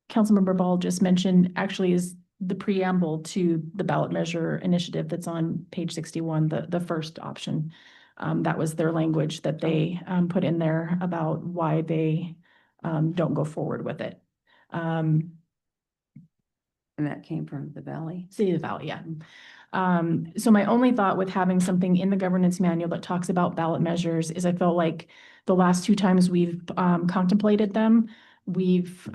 G: Councilmember Ball just mentioned actually is the preamble to the ballot measure initiative that's on page 61, the first option. That was their language that they put in there about why they don't go forward with it.
F: And that came from the Valley.
G: City of the Valley, yeah. So my only thought with having something in the governance manual that talks about ballot measures is I felt like the last 2 times we've contemplated them, we've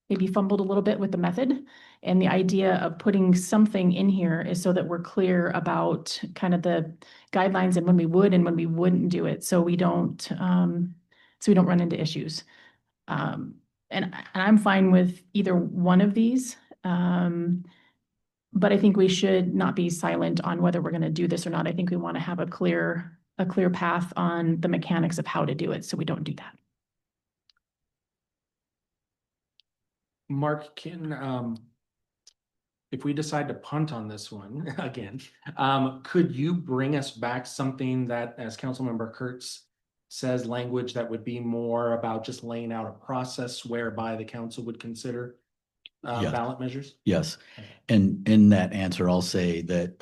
G: maybe fumbled a little bit with the method. And the idea of putting something in here is so that we're clear about kind of the guidelines and when we would and when we wouldn't do it. So we don't run into issues. And I'm fine with either one of these. But I think we should not be silent on whether we're going to do this or not. I think we want to have a clear path on the mechanics of how to do it, so we don't do that.
A: Mark, can if we decide to punt on this one again, could you bring us back something that, as Councilmember Kurtz says, language that would be more about just laying out a process whereby the council would consider
E: Yes.
A: ballot measures?
E: Yes. And in that answer, I'll say that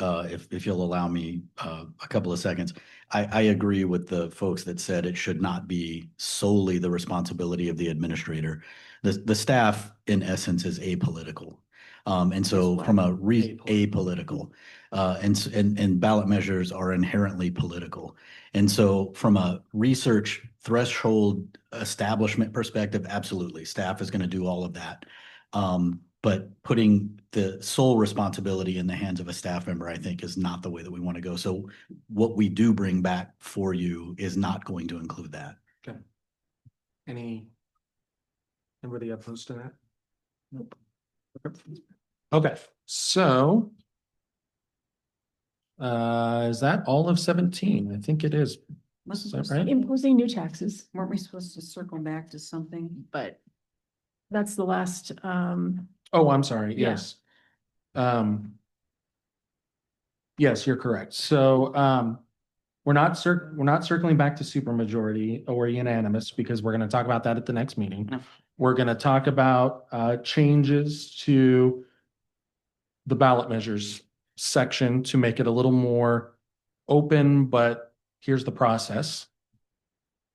E: if you'll allow me a couple of seconds, I agree with the folks that said it should not be solely the responsibility of the administrator. The staff, in essence, is apolitical. And so from a apolitical, and ballot measures are inherently political. And so from a research threshold establishment perspective, absolutely, staff is going to do all of that. But putting the sole responsibility in the hands of a staff member, I think, is not the way that we want to go. So what we do bring back for you is not going to include that.
A: Okay. Anybody opposed to that? Nope. Okay, so is that all of 17? I think it is. Is that right?
G: Imposing new taxes,
F: Weren't we supposed to circle back to something?
G: but that's the last,
A: Oh, I'm sorry.
G: Yeah.
A: Yes. Yes, you're correct. So we're not circling back to supermajority or unanimous because we're going to talk about that at the next meeting.
F: No.
A: We're going to talk about changes to the ballot measures section to make it a little more open, but here's the process.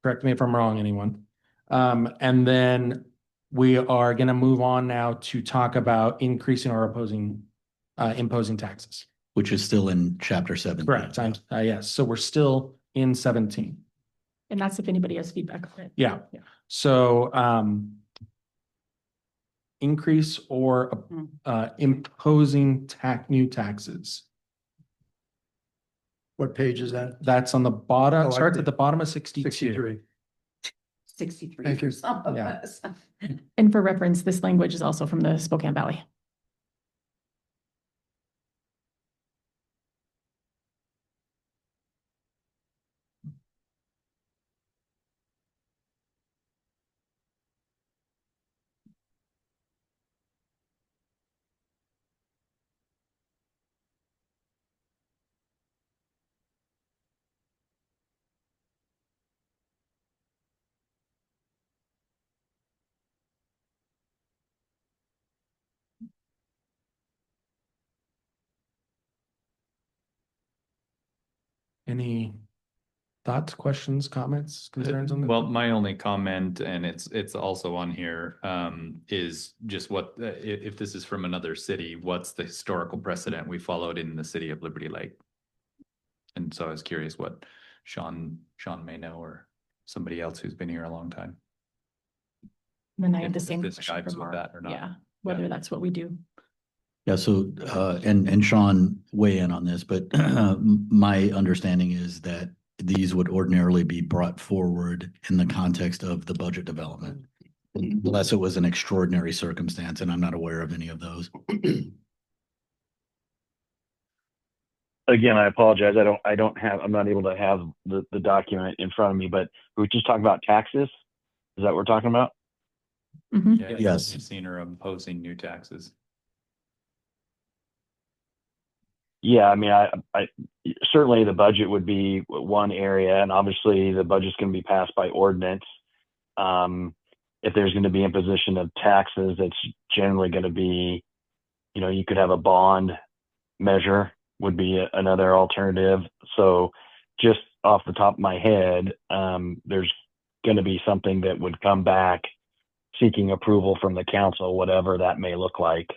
A: Correct me if I'm wrong, anyone. And then we are going to move on now to talk about increasing or imposing taxes.
E: Which is still in chapter 7.
A: Correct. Yes. So we're still in 17.
G: and that's if anybody has feedback on it.
A: Yeah.
G: Yeah.
A: So increase or imposing new taxes.
H: What page is that?
A: That's on the bottom,
H: Oh, I
A: starts
H: see.
A: at the bottom of 62.
H: 63.
F: 63
H: Thank
F: for
H: you.
F: some of
A: Yeah.
F: us.
G: And for reference, this language is also from the Spokane Valley.
A: Any thoughts, questions, comments, concerns on that?
B: Well, my only comment, and it's also on here, is just what, if this is from another city, what's the historical precedent we followed in the city of Liberty Lake? And so I was curious what Sean may know, or somebody else who's been here a long time.
G: And then I have
B: If
G: the same
B: this
G: question
B: jives
G: for
B: with
G: Mark.
B: that or not.
G: Yeah, whether that's what we do.
E: Yeah, so, and Sean weigh in on this, but my understanding is that these would ordinarily be brought forward in the context of the budget development. Unless it was an extraordinary circumstance, and I'm not aware of any of those.
I: Again, I apologize. I'm not able to have the document in front of me, but we just talking about taxes. Is that what we're talking about?
G: Mhm.
B: Yeah,
E: Yes.
B: I've seen her imposing new taxes.
I: Yeah, I mean, I certainly the budget would be one area, and obviously the budget's going to be passed by ordinance. If there's going to be imposition of taxes, that's generally going to be, you could have a bond measure would be another alternative. So just off the top of my head, there's going to be something that would come back seeking approval from the council, whatever that may look like.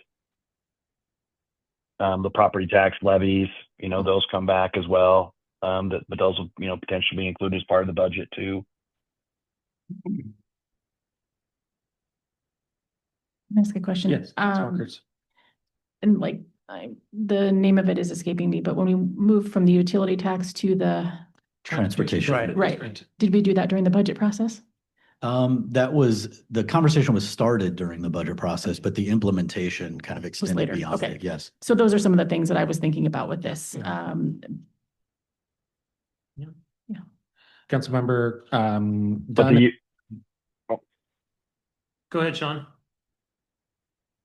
I: The property tax levies, those come back as well. But those will, potentially be included as part of the budget too.
G: Can I ask a question?
A: Yes. Markers.
G: And like, the name of it is escaping me, but when we moved from the utility tax to the,
E: Transportation.
G: right, did we do that during the budget process?
E: The conversation was started during the budget process, but the implementation kind of extended
G: later,
E: beyond
G: okay.
E: it. Yes.
G: So those are some of the things that I was thinking about with this.
A: Yeah. Councilmember
I: But
A: Dunn.
C: Go ahead, Sean.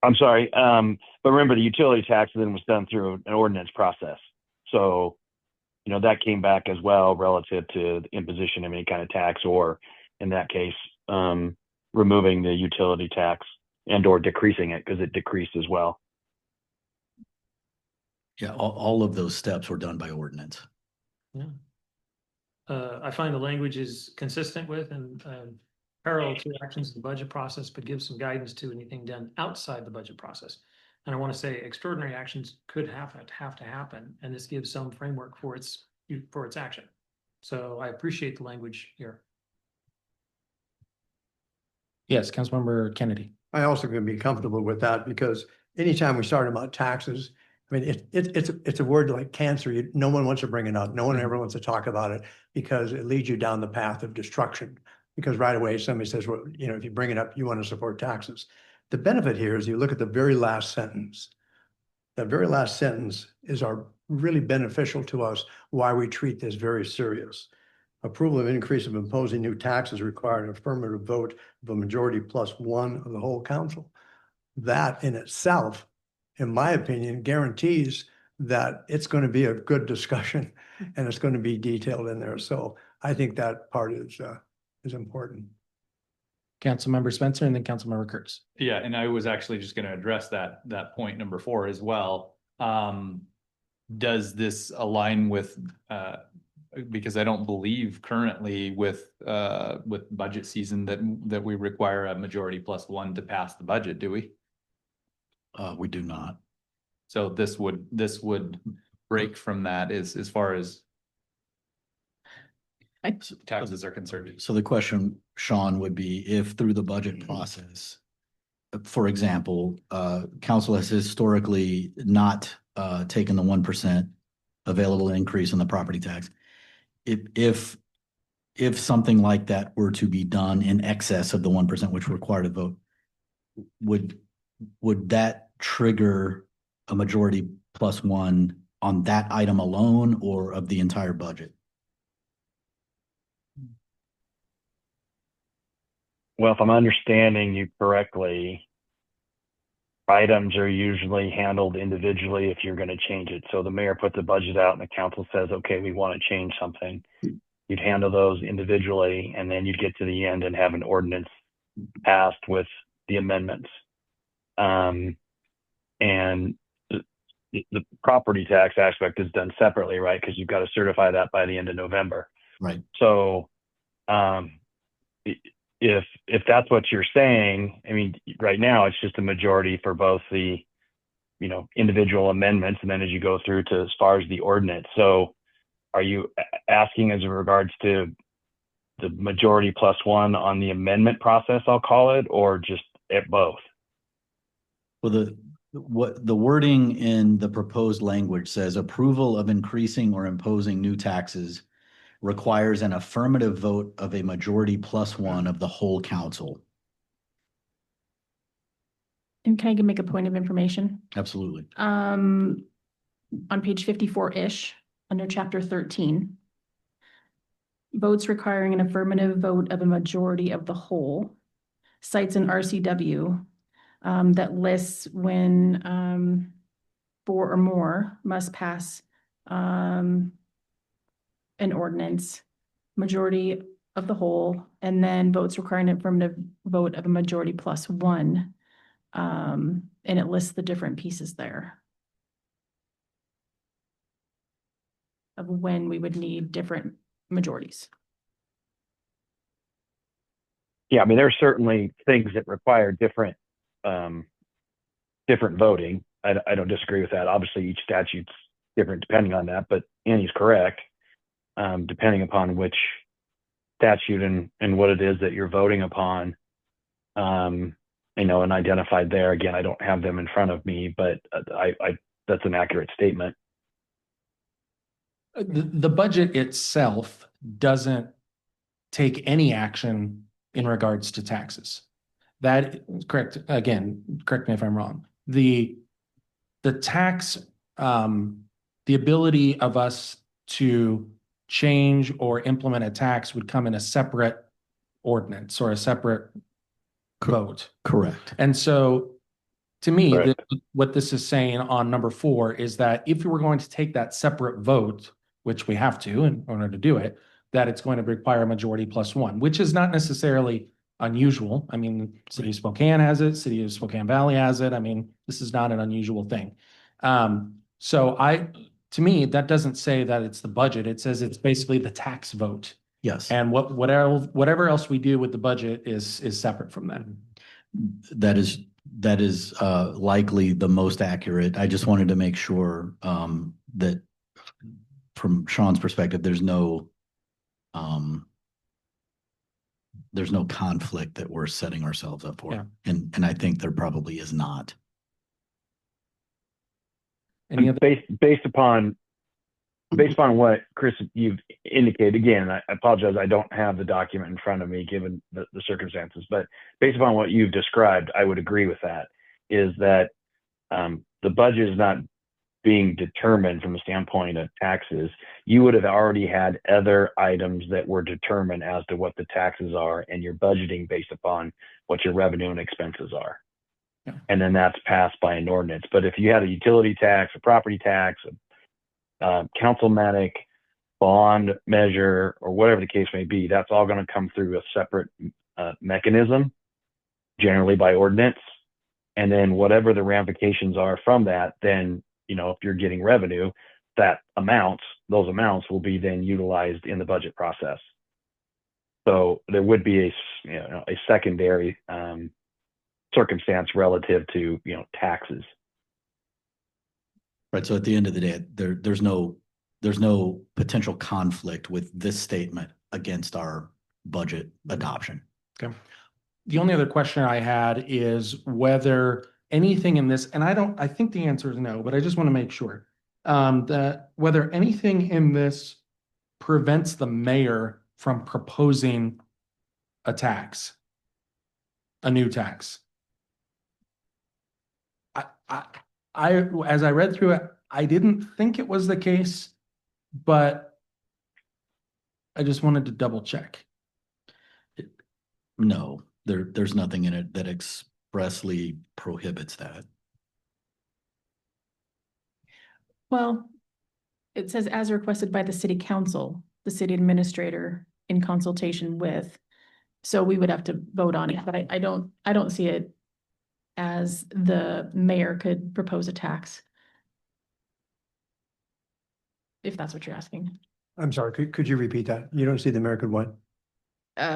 I: I'm sorry. But remember the utility tax then was done through an ordinance process. So, that came back as well relative to the imposition of any kind of tax, or in that case, removing the utility tax and or decreasing it because it decreased as well.
E: Yeah, all of those steps were done by ordinance.
C: I find the language is consistent with and parallel to actions in the budget process, but gives some guidance to anything done outside the budget process. And I want to say extraordinary actions could have to happen, and this gives some framework for its action. So I appreciate the language here.
A: Yes, Councilmember Kennedy.
H: I also can be comfortable with that because anytime we start about taxes, I mean, it's a word like cancer. No one wants to bring it up. No one ever wants to talk about it because it leads you down the path of destruction. Because right away somebody says, well, if you bring it up, you want to support taxes. The benefit here is you look at the very last sentence. That very last sentence is really beneficial to us, why we treat this very serious. Approval of increase of imposing new taxes required an affirmative vote of a majority plus one of the whole council. That in itself, in my opinion, guarantees that it's going to be a good discussion and it's going to be detailed in there. So I think that part is important.
A: Councilmember Spencer and then Councilmember Kurtz.
B: Yeah, and I was actually just going to address that point number 4 as well. Does this align with because I don't believe currently with budget season that we require a majority plus one to pass the budget, do we?
E: We do not.
B: So this would break from that as far as taxes are concerned.
E: So the question, Sean, would be if through the budget process, for example, council has historically not taken the 1% available increase in the property tax. If something like that were to be done in excess of the 1%, which required a vote, would that trigger a majority plus one on that item alone or of the entire budget?
I: Well, if I'm understanding you correctly, items are usually handled individually if you're going to change it. So the mayor puts the budget out and the council says, okay, we want to change something. You'd handle those individually, and then you'd get to the end and have an ordinance passed with the amendments. And the property tax aspect is done separately, right? Because you've got to certify that by the end of November.
E: Right.
I: So if that's what you're saying, I mean, right now it's just a majority for both the, individual amendments, and then as you go through to as far as the ordinance. So are you asking as regards to the majority plus one on the amendment process, I'll call it, or just at both?
E: Well, the wording in the proposed language says approval of increasing or imposing new taxes requires an affirmative vote of a majority plus one of the whole council.
G: And can I make a point of information?
E: Absolutely.
G: On page 54-ish, under chapter 13, votes requiring an affirmative vote of a majority of the whole cites an RCW that lists when 4 or more must pass an ordinance, majority of the whole, and then votes requiring an affirmative vote of a majority plus one. And it lists the different pieces there of when we would need different majorities.
I: Yeah, I mean, there are certainly things that require different voting. I don't disagree with that. Obviously, each statute's different depending on that, but Annie's correct. Depending upon which statute and what it is that you're voting upon, and identified there. Again, I don't have them in front of me, but that's an accurate statement.
A: The budget itself doesn't take any action in regards to taxes. That is correct. Again, correct me if I'm wrong. The tax, the ability of us to change or implement a tax would come in a separate ordinance or a separate vote.
E: Correct.
A: And so To me,
I: Right.
A: what this is saying on number 4 is that if you were going to take that separate vote, which we have to in order to do it, that it's going to require a majority plus 1, which is not necessarily unusual. I mean, City of Spokane has it, City of Spokane Valley has it. I mean, this is not an unusual thing. So to me, that doesn't say that it's the budget. It says it's basically the tax vote.
E: Yes,
A: And whatever else we do with the budget is separate from that.
E: that is likely the most accurate. I just wanted to make sure that from Sean's perspective, there's no conflict that we're setting ourselves up for.
A: Yeah.
E: And I think there probably is not.
A: Any other?
I: Based upon what, Chris, you've indicated, again, I apologize, I don't have the document in front of me given the circumstances, but based upon what you've described, I would agree with that, is that the budget is not being determined from the standpoint of taxes. You would have already had other items that were determined as to what the taxes are, and you're budgeting based upon what your revenue and expenses are.
A: Yeah.
I: And then that's passed by an ordinance. But if you had a utility tax, a property tax, a councilmatic bond measure, or whatever the case may be, that's all going to come through a separate mechanism, generally by ordinance. And then whatever the ramifications are from that, then, if you're getting revenue, those amounts will be then utilized in the budget process. So there would be a secondary circumstance relative to, taxes.
E: Right. So at the end of the day, there's no potential conflict with this statement against our budget adoption.
A: Okay. The only other question I had is whether anything in this, and I think the answer is no, but I just want to make sure that whether anything in this prevents the mayor from proposing a new tax. As I read through it, I didn't think it was the case, but I just wanted to double check.
E: No, there's nothing in it that expressly prohibits that.
G: Well, it says as requested by the city council, the city administrator in consultation with. So we would have to vote on it, but I don't see it as the mayor could propose a tax. If that's what you're asking.
H: I'm sorry, could you repeat that? You don't see the mayor could what?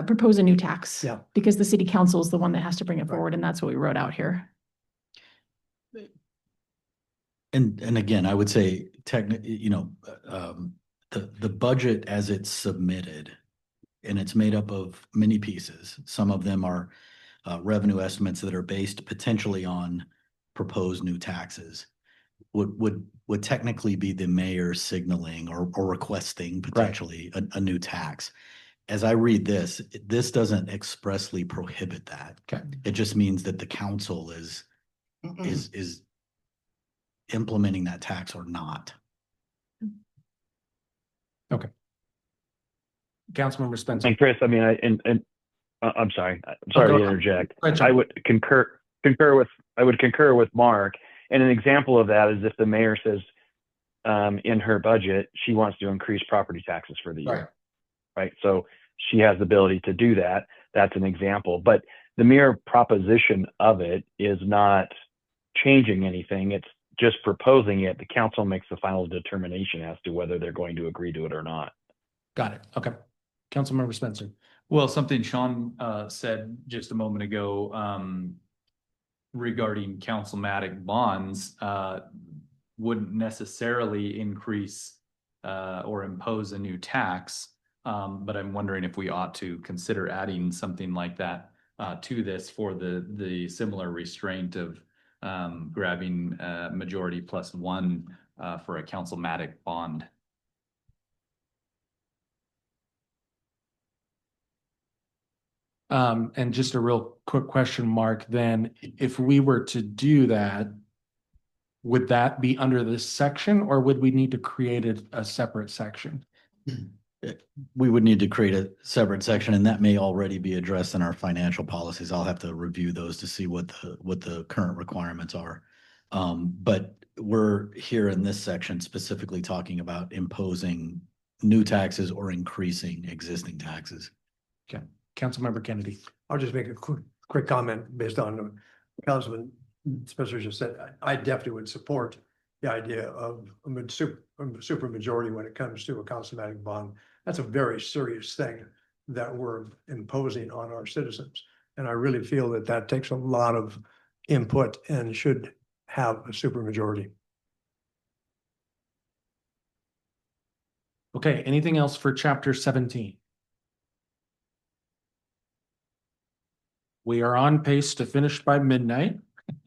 G: Propose a new tax.
H: Yeah.
G: Because the city council is the one that has to bring it
H: Right.
G: forward, and that's what we wrote out here.
E: And again, I would say the budget as it's submitted, and it's made up of many pieces. Some of them are revenue estimates that are based potentially on proposed new taxes. Would technically be the mayor signaling or requesting potentially a new tax. As I read this doesn't expressly prohibit that.
A: Okay.
E: It just means that the council is implementing that tax or not.
A: Okay. Councilmember Spencer.
I: And Chris, I mean, I'm sorry
A: go
I: to
A: ahead.
I: interject.
A: Go ahead, John.
I: I would concur with Mark. And an example of that is if the mayor says in her budget, she wants to increase property taxes for the year. Right. So she has the ability to do that. That's an example. But the mere proposition of it is not changing anything. It's just proposing it. The council makes the final determination as to whether they're going to agree to it or not.
A: Got it. Okay. Councilmember Spencer.
B: Well, something Sean said just a moment ago regarding councilmatic bonds wouldn't necessarily increase or impose a new tax. But I'm wondering if we ought to consider adding something like that to this for the similar restraint of grabbing majority plus 1 for a councilmatic bond.
A: And just a real quick question, Mark, then if we were to do that, would that be under this section or would we need to create a separate section?
E: we would need to create a separate section, and that may already be addressed in our financial policies. I'll have to review those to see what the current requirements are. But we're here in this section specifically talking about imposing new taxes or increasing existing taxes.
A: Okay, Councilmember Kennedy.
H: I'll just make a quick comment based on what Councilman Spencer just said. I definitely would support the idea of a super majority when it comes to a councilmatic bond. That's a very serious thing that we're imposing on our citizens. And I really feel that that takes a lot of input and should have a super majority.
A: Okay, anything else for chapter 17? We are on pace to finish by midnight.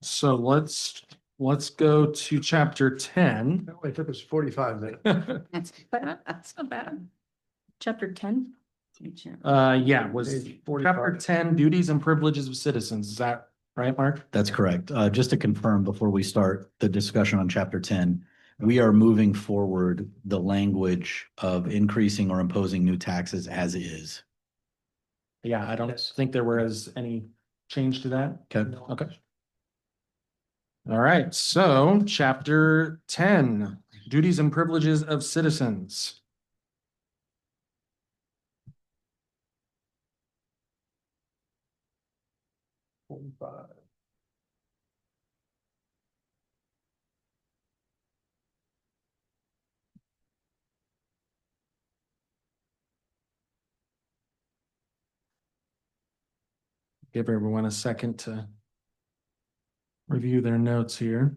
A: So let's go to chapter 10.
H: That way it took us 45 minutes.
G: That's not bad. Chapter 10?
A: Yeah, was
H: Page
A: chapter
H: 45.
A: 10, duties and privileges of citizens. Is that right, Mark?
E: That's correct. Just to confirm before we start the discussion on chapter 10, we are moving forward the language of increasing or imposing new taxes as is.
A: Yeah, I don't
H: Yes.
A: think there was any change to that.
E: Okay.
A: Okay. All right, so chapter 10, duties and privileges of citizens. Give everyone a second to review their notes here.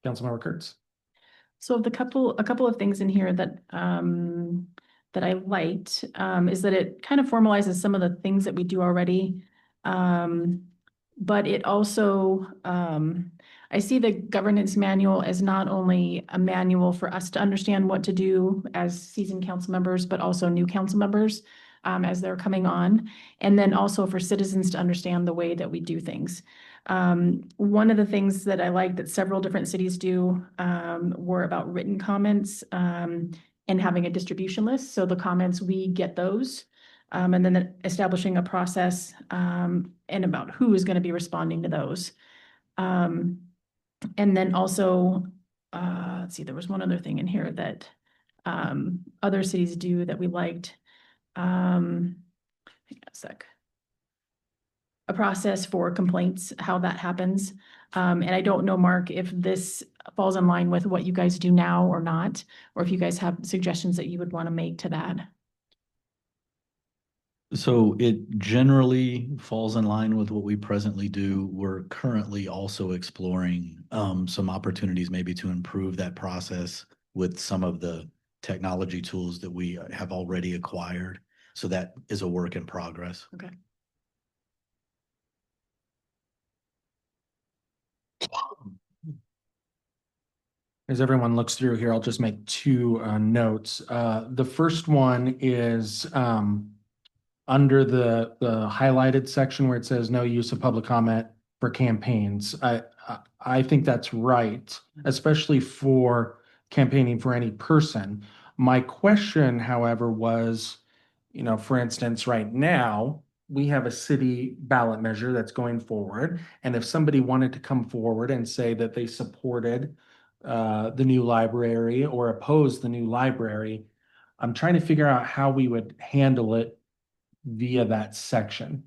A: Councilmember Kurtz.
G: So a couple of things in here that that I liked is that it kind of formalizes some of the things that we do already. But it also I see the governance manual as not only a manual for us to understand what to do as seasoned council members, but also new council members as they're coming on, and then also for citizens to understand the way that we do things. One of the things that I like that several different cities do were about written comments and having a distribution list. So the comments, we get those. And then establishing a process and about who is going to be responding to those. And then also, let's see, there was one other thing in here that other cities do that we liked. Hang on a sec. A process for complaints, how that happens. And I don't know, Mark, if this falls in line with what you guys do now or not, or if you guys have suggestions that you would want to make to that.
E: So it generally falls in line with what we presently do. We're currently also exploring some opportunities maybe to improve that process with some of the technology tools that we have already acquired. So that is a work in progress.
G: Okay.
A: As everyone looks through here, I'll just make two notes. The first one is under the highlighted section where it says no use of public comment for campaigns. I think that's right, especially for campaigning for any person. My question, however, was, for instance, right now, we have a city ballot measure that's going forward. And if somebody wanted to come forward and say that they supported the new library or opposed the new library, I'm trying to figure out how we would handle it via that section.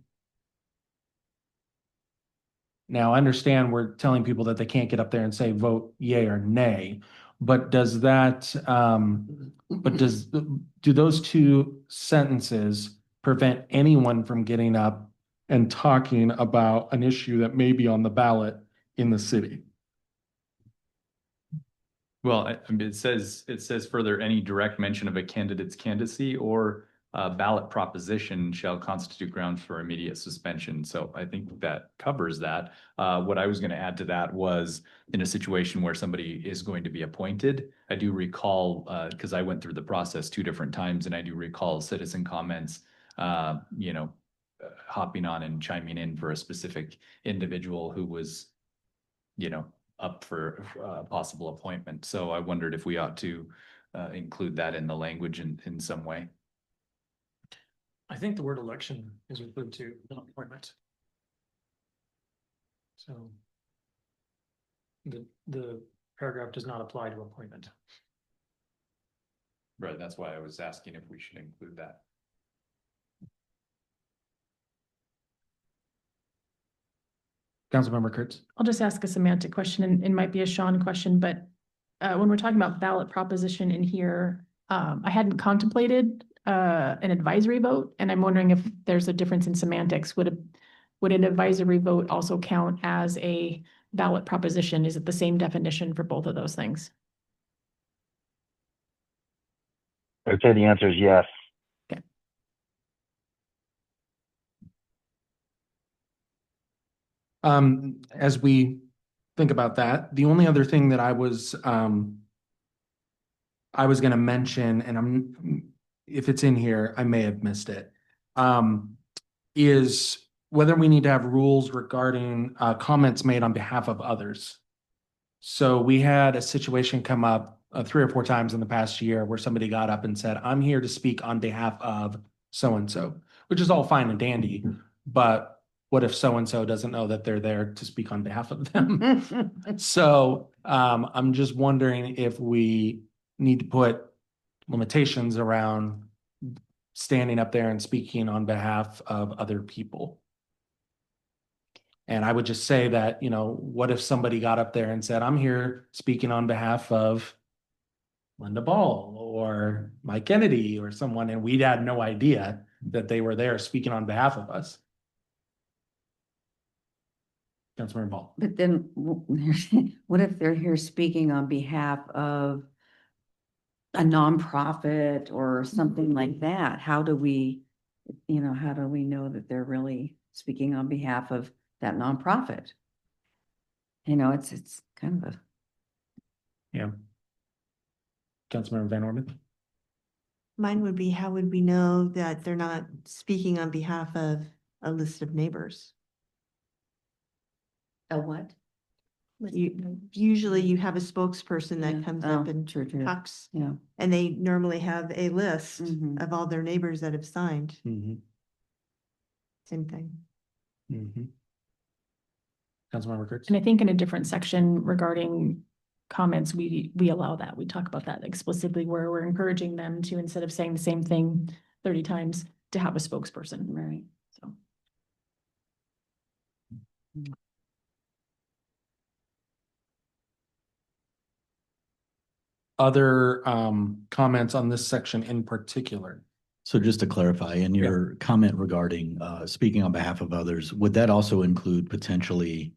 A: Now, I understand we're telling people that they can't get up there and say vote yay or nay, but does that, do those two sentences prevent anyone from getting up and talking about an issue that may be on the ballot in the city.
B: Well, I mean, it says further, any direct mention of a candidate's candidacy or ballot proposition shall constitute grounds for immediate suspension. So I think that covers that. What I was going to add to that was in a situation where somebody is going to be appointed. I do recall, because I went through the process 2 different times, and I do recall citizen comments, hopping on and chiming in for a specific individual who was, up for possible appointment. So I wondered if we ought to include that in the language in some way.
C: I think the word election is referred to an appointment. So the paragraph does not apply to appointment.
B: Right, that's why I was asking if we should include that.
A: Councilmember Kurtz.
G: I'll just ask a semantic question, and it might be a Sean question, but when we're talking about ballot proposition in here, I hadn't contemplated an advisory vote, and I'm wondering if there's a difference in semantics. Would an advisory vote also count as a ballot proposition? Is it the same definition for both of those things?
I: I would say the answer is yes.
A: As we think about that, the only other thing that I was going to mention, and if it's in here, I may have missed it, is whether we need to have rules regarding comments made on behalf of others. So we had a situation come up 3 or 4 times in the past year where somebody got up and said, "I'm here to speak on behalf of so-and-so," which is all fine and dandy, but what if so-and-so doesn't know that they're there to speak on behalf of them? So I'm just wondering if we need to put limitations around standing up there and speaking on behalf of other people. And I would just say that, what if somebody got up there and said, "I'm here speaking on behalf of Linda Ball or Mike Kennedy or someone," and we'd had no idea that they were there speaking on behalf of us. Councilmember Ball.
F: But then what if they're here speaking on behalf of a nonprofit or something like that? How do we know that they're really speaking on behalf of that nonprofit? It's kind of a.
A: Yeah. Councilmember Van Orman.
D: Mine would be, how would we know that they're not speaking on behalf of a list of neighbors?
F: A what?
D: Usually you have a spokesperson
F: Yeah.
D: that comes up
F: Oh,
D: and
F: true.
D: talks,
F: Yeah.
D: and they normally have a list
F: Mhm.
D: of all their neighbors that have signed.
A: Mm-hmm.
D: Same thing.
A: Mm-hmm. Councilmember Kurtz.
G: And I think in a different section regarding comments, we allow that. We talk about that explicitly, where we're encouraging them to, instead of saying the same thing 30 times, to have a spokesperson.
F: Right.
G: So.
A: Other comments on this section in particular?
E: So just to clarify, in your comment regarding speaking on behalf of others, would that also include potentially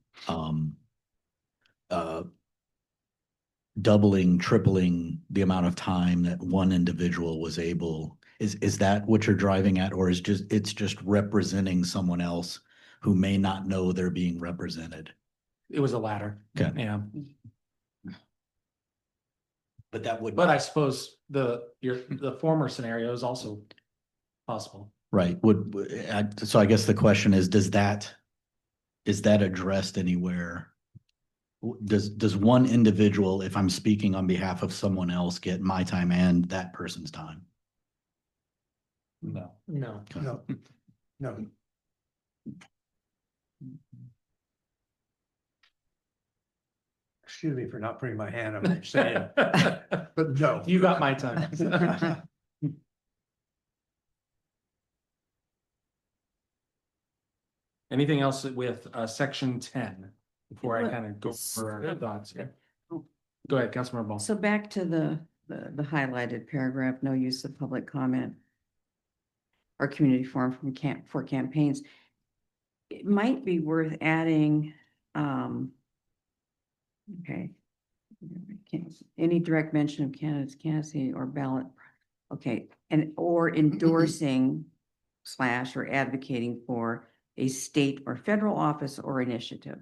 E: doubling, tripling the amount of time that one individual was able? Is that what you're driving at, or it's just representing someone else who may not know they're being represented?
A: It was the latter.
E: Okay.
A: Yeah.
E: But that would.
A: But I suppose the former scenario is also possible.
E: Right. So I guess the question is that addressed anywhere? Does one individual, if I'm speaking on behalf of someone else, get my time and that person's time?
A: No.
H: No. Excuse me for not putting my hand up and saying, but no.
A: You got my time. Anything else with section 10 before I kind of go for our thoughts? Yeah. Go ahead, Councilmember Ball.
F: So back to the highlighted paragraph, no use of public comment. or community forum for campaigns. It might be worth adding, okay. Any direct mention of candidates, candidacy or ballot, okay, and or endorsing / or advocating for a state or federal office or initiative.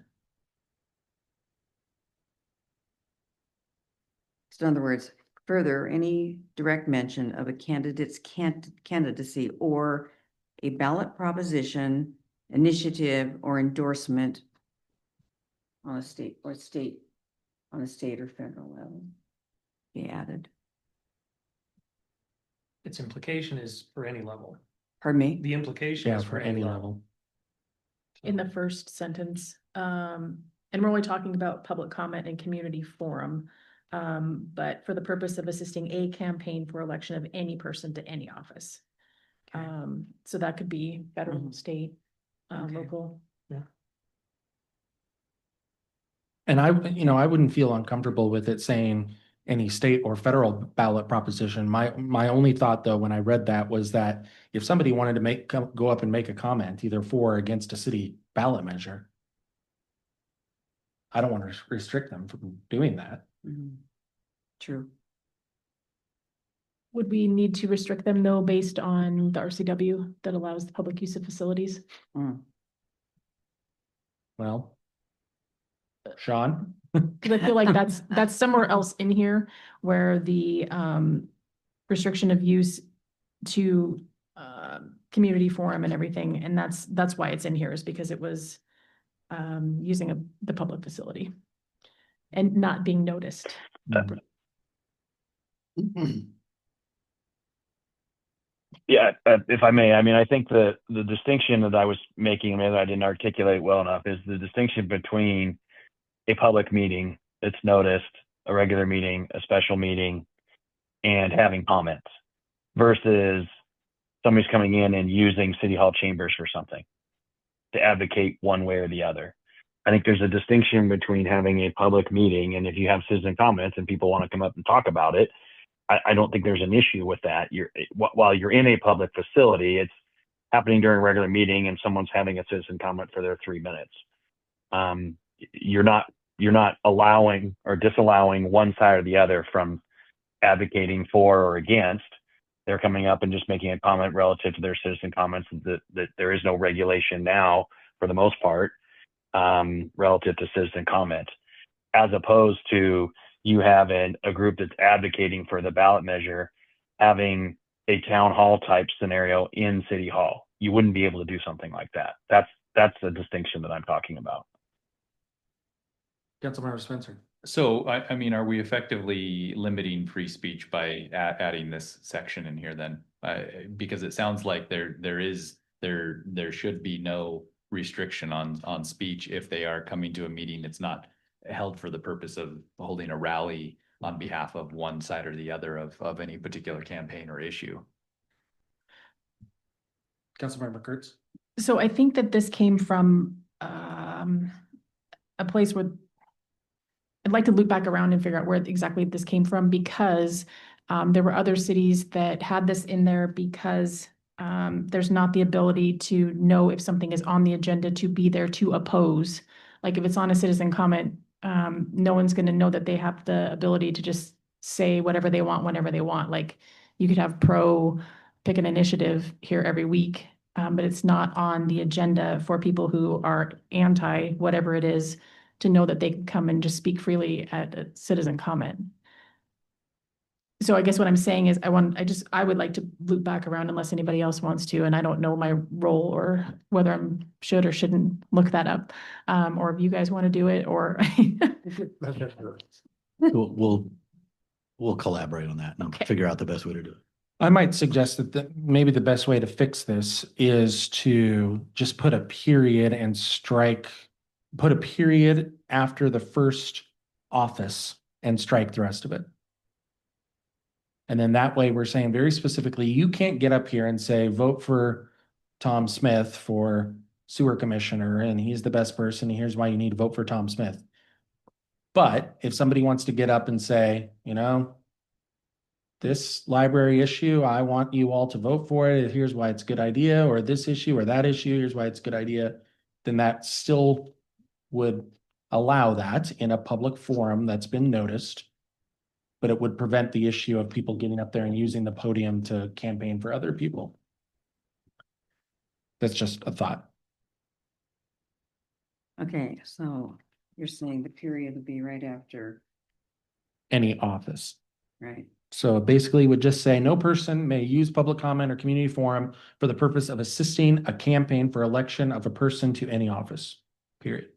F: So in other words, further, any direct mention of a candidate's candidacy or a ballot proposition, initiative, or endorsement on a state or federal level be added.
C: Its implication is for any level.
F: Pardon me?
C: The implication
A: Yeah,
C: is
A: for any level.
G: In the first sentence, and we're only talking about public comment and community forum. But for the purpose of assisting a campaign for election of any person to any office. So that could be federal,
F: Mhm.
G: state,
F: Okay.
G: local.
A: And I wouldn't feel uncomfortable with it saying any state or federal ballot proposition. My only thought though, when I read that was that if somebody wanted to go up and make a comment either for or against a city ballot measure, I don't want to restrict them from doing that.
F: Mhm. True.
G: Would we need to restrict them though, based on the RCW that allows the public use of facilities?
F: Mm.
A: Well, Sean?
G: Cause I feel like that's somewhere else in here where the restriction of use to community forum and everything, and that's why it's in here, is because it was using the public facility and not being noticed.
I: Yeah, if I may, I mean, I think the distinction that I was making, maybe I didn't articulate well enough, is the distinction between a public meeting that's noticed, a regular meeting, a special meeting, and having comments versus somebody's coming in and using City Hall chambers for something to advocate one way or the other. I think there's a distinction between having a public meeting, and if you have citizen comments and people want to come up and talk about it, I don't think there's an issue with that. While you're in a public facility, it's happening during a regular meeting and someone's having a citizen comment for their 3 minutes. You're not allowing or disallowing one side or the other from advocating for or against. They're coming up and just making a comment relative to their citizen comments that there is no regulation now, for the most part, relative to citizen comment, as opposed to you have a group that's advocating for the ballot measure, having a town hall type scenario in City Hall. You wouldn't be able to do something like that. That's the distinction that I'm talking about.
A: Councilmember Spencer.
B: So, I mean, are we effectively limiting free speech by adding this section in here then? Because it sounds like there should be no restriction on speech if they are coming to a meeting that's not held for the purpose of holding a rally on behalf of one side or the other of any particular campaign or issue.
A: Councilmember Kurtz.
G: So I think that this came from a place where I'd like to loop back around and figure out where exactly this came from, because there were other cities that had this in there because there's not the ability to know if something is on the agenda to be there to oppose. Like if it's on a citizen comment, no one's going to know that they have the ability to just say whatever they want whenever they want. Like you could have pick an initiative here every week, but it's not on the agenda for people who are anti whatever it is to know that they can come and just speak freely at a citizen comment. So I guess what I'm saying is I would like to loop back around unless anybody else wants to, and I don't know my role or whether I should or shouldn't look that up. Or if you guys want to do it, or
E: We'll collaborate on that and
G: Okay.
E: figure out the best way to do it.
A: I might suggest that maybe the best way to fix this is to just put a period and put a period after the first office and strike the rest of it. And then that way we're saying very specifically, you can't get up here and say, vote for Tom Smith for sewer commissioner, and he's the best person. Here's why you need to vote for Tom Smith. But if somebody wants to get up and say, this library issue, I want you all to vote for it. Here's why it's a good idea, or this issue or that issue, here's why it's a good idea. Then that still would allow that in a public forum that's been noticed. But it would prevent the issue of people getting up there and using the podium to campaign for other people. That's just a thought.
F: Okay, so you're saying the period would be right after,
A: Any office.
F: right?
A: So basically would just say no person may use public comment or community forum for the purpose of assisting a campaign for election of a person to any office, period.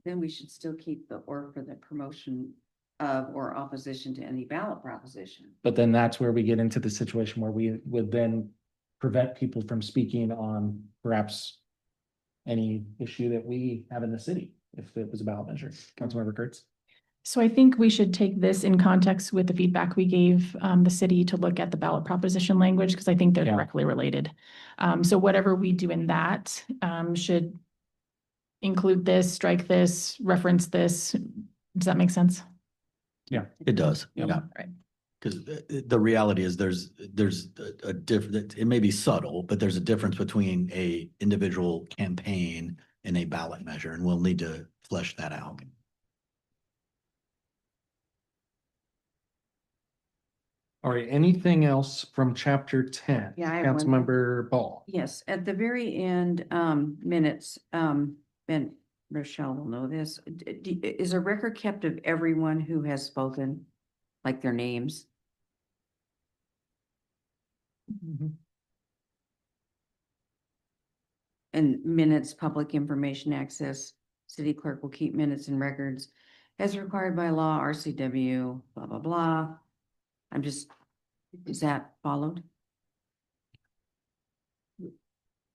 F: Then we should still keep the or for the promotion of or opposition to any ballot proposition.
A: But then that's where we get into the situation where we would then prevent people from speaking on perhaps any issue that we have in the city, if it was a ballot measure. Councilmember Kurtz?
G: So I think we should take this in context with the feedback we gave the city to look at the ballot proposition language, because I think they're
A: Yeah.
G: directly related. So whatever we do in that should include this, strike this, reference this. Does that make sense?
E: It does.
A: Yep.
E: Yeah.
G: Right.
E: Because the reality is there's a different, it may be subtle, but there's a difference between a individual campaign and a ballot measure, and we'll need to flesh that out.
A: All right, anything else from chapter 10?
F: Yeah, I have one.
A: Councilmember Ball.
F: Yes, at the very end, minutes, Ben, Rochelle will know this. Is a record kept of everyone who has spoken, like their names? And minutes, public information access, city clerk will keep minutes and records as required by law, RCW, blah, blah, blah. I'm just, is that followed?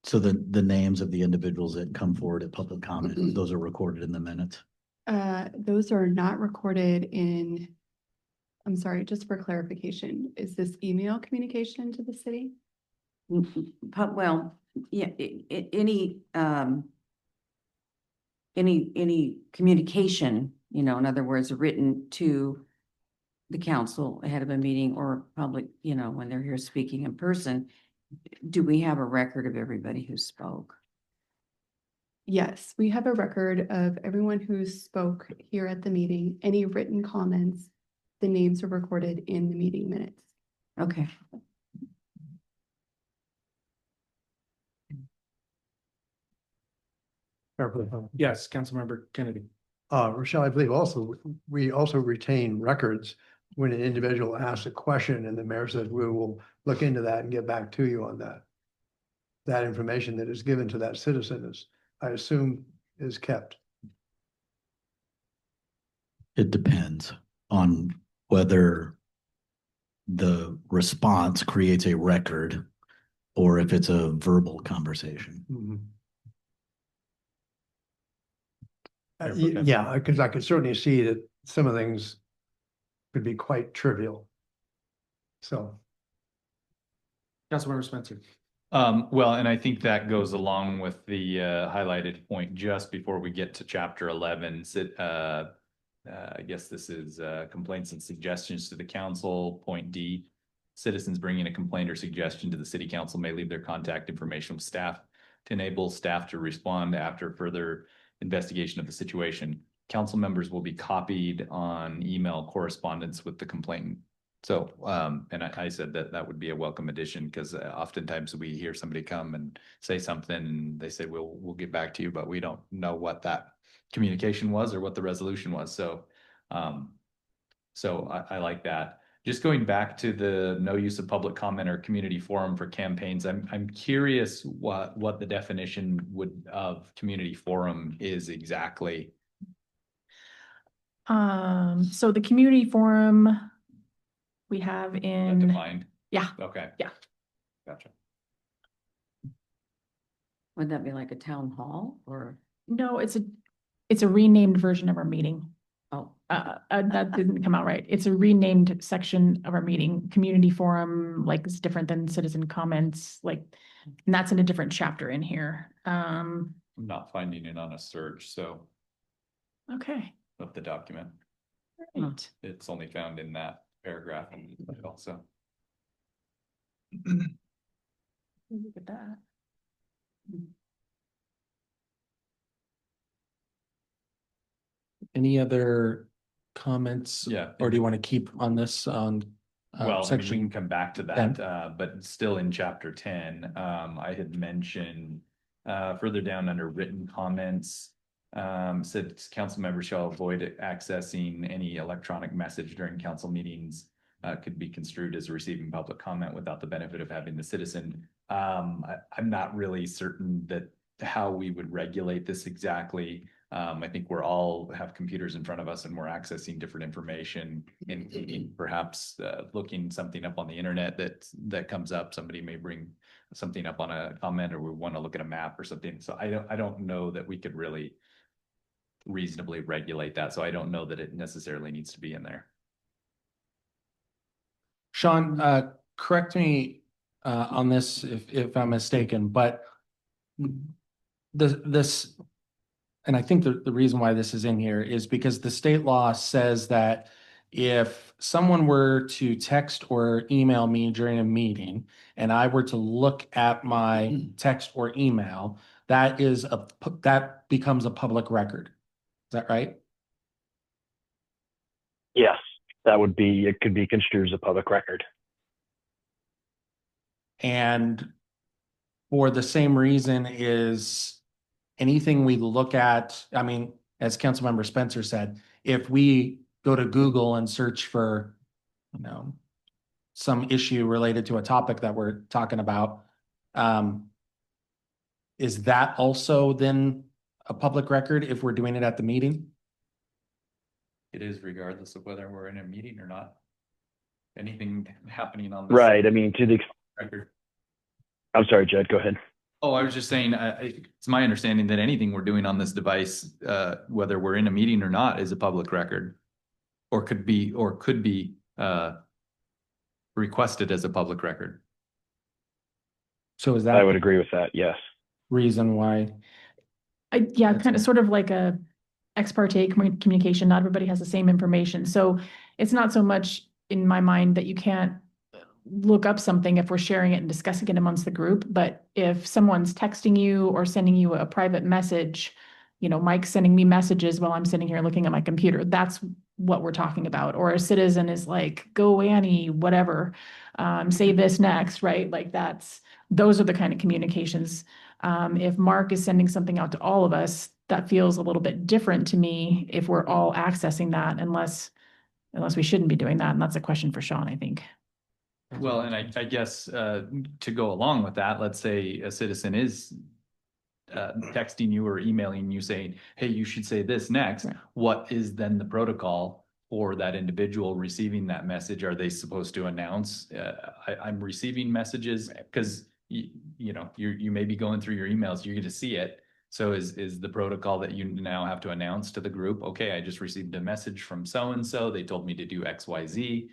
E: So the names of the individuals that come forward at public comment, those are recorded in the minutes.
J: Those are not recorded in, I'm sorry, just for clarification, is this email communication to the city?
F: Well, yeah, any communication, you know, in other words, written to the council ahead of a meeting or public, you know, when they're here speaking in person, do we have a record of everybody who spoke?
J: Yes, we have a record of everyone who spoke here at the meeting. Any written comments, the names are recorded in the meeting minutes.
F: Okay.
A: Yes, Councilmember Kennedy.
H: Rochelle, I believe we also retain records when an individual asks a question and the mayor says, we will look into that and get back to you on that. That information that is given to that citizen is, I assume, is kept.
E: It depends on whether the response creates a record or if it's a verbal conversation.
H: Yeah, because I could certainly see that some of the things could be quite trivial. So.
A: Councilmember Spencer.
B: Well, and I think that goes along with the highlighted point just before we get to chapter 11. I guess this is complaints and suggestions to the council. Point D, citizens bringing a complaint or suggestion to the city council may leave their contact information with staff to enable staff to respond after further investigation of the situation. Council members will be copied on email correspondence with the complainant. So, and I said that would be a welcome addition because oftentimes we hear somebody come and say something and they say, we'll get back to you, but we don't know what that communication was or what the resolution was. So, I like that. Just going back to the no use of public comment or community forum for campaigns, I'm curious what the definition of community forum is exactly.
G: So the community forum we have in,
B: Defined.
G: yeah.
B: Okay.
G: Yeah.
B: Gotcha.
F: Would that be like a town hall or?
G: No, it's a renamed version of our meeting.
F: Oh,
G: That didn't come out right. It's a renamed section of our meeting. Community forum, like, it's different than citizen comments, like, and that's in a different chapter in here.
B: I'm not finding it on a search, so.
G: Okay.
B: of the document.
G: Right.
B: It's only found in that paragraph and also.
G: Look at that.
A: Any other comments?
B: Yeah.
A: Or do you want to keep on this on?
B: Well, I mean, we
A: section
B: can come back to
A: 10.
B: that, but still in chapter 10, I had mentioned further down under written comments, said council members shall avoid accessing any electronic message during council meetings, could be construed as receiving public comment without the benefit of having the citizen. I'm not really certain that how we would regulate this exactly. I think we're all have computers in front of us and we're accessing different information, including perhaps looking something up on the internet that comes up. Somebody may bring something up on a comment, or we want to look at a map or something. So I don't know that we could really reasonably regulate that. So I don't know that it necessarily needs to be in there.
A: Sean, correct me on this if I'm mistaken, but this, and I think the reason why this is in here is because the state law says that if someone were to text or email me during a meeting and I were to look at my text or email, that becomes a public record. Is that right?
I: Yes, it could be construed as a public record.
A: And for the same reason is anything we look at, I mean, as Councilmember Spencer said, if we go to Google and search for, some issue related to a topic that we're talking about, is that also then a public record if we're doing it at the meeting?
B: It is regardless of whether we're in a meeting or not. Anything happening on this
I: Right. I mean, to the
B: record.
I: I'm sorry, Jed, go ahead.
B: Oh, I was just saying, it's my understanding that anything we're doing on this device, whether we're in a meeting or not, is a public record. Or could be requested as a public record.
A: So is that
I: I would agree with that. Yes.
A: reason why?
G: Yeah, kind of sort of like a ex parte communication. Not everybody has the same information. So it's not so much in my mind that you can't look up something if we're sharing it and discussing it amongst the group. But if someone's texting you or sending you a private message, Mike's sending me messages while I'm sitting here looking at my computer, that's what we're talking about. Or a citizen is like, go Annie, whatever, say this next, right? Like those are the kind of communications. If Mark is sending something out to all of us, that feels a little bit different to me if we're all accessing that, unless we shouldn't be doing that. And that's a question for Sean, I think.
B: Well, and I guess to go along with that, let's say a citizen is texting you or emailing you saying, hey, you should say this next.
G: Right.
B: What is then the protocol for that individual receiving that message? Are they supposed to announce I'm receiving messages? Because you may be going through your emails, you're going to see it. So is the protocol that you now have to announce to the group, okay, I just received a message from so-and-so, they told me to do XYZ.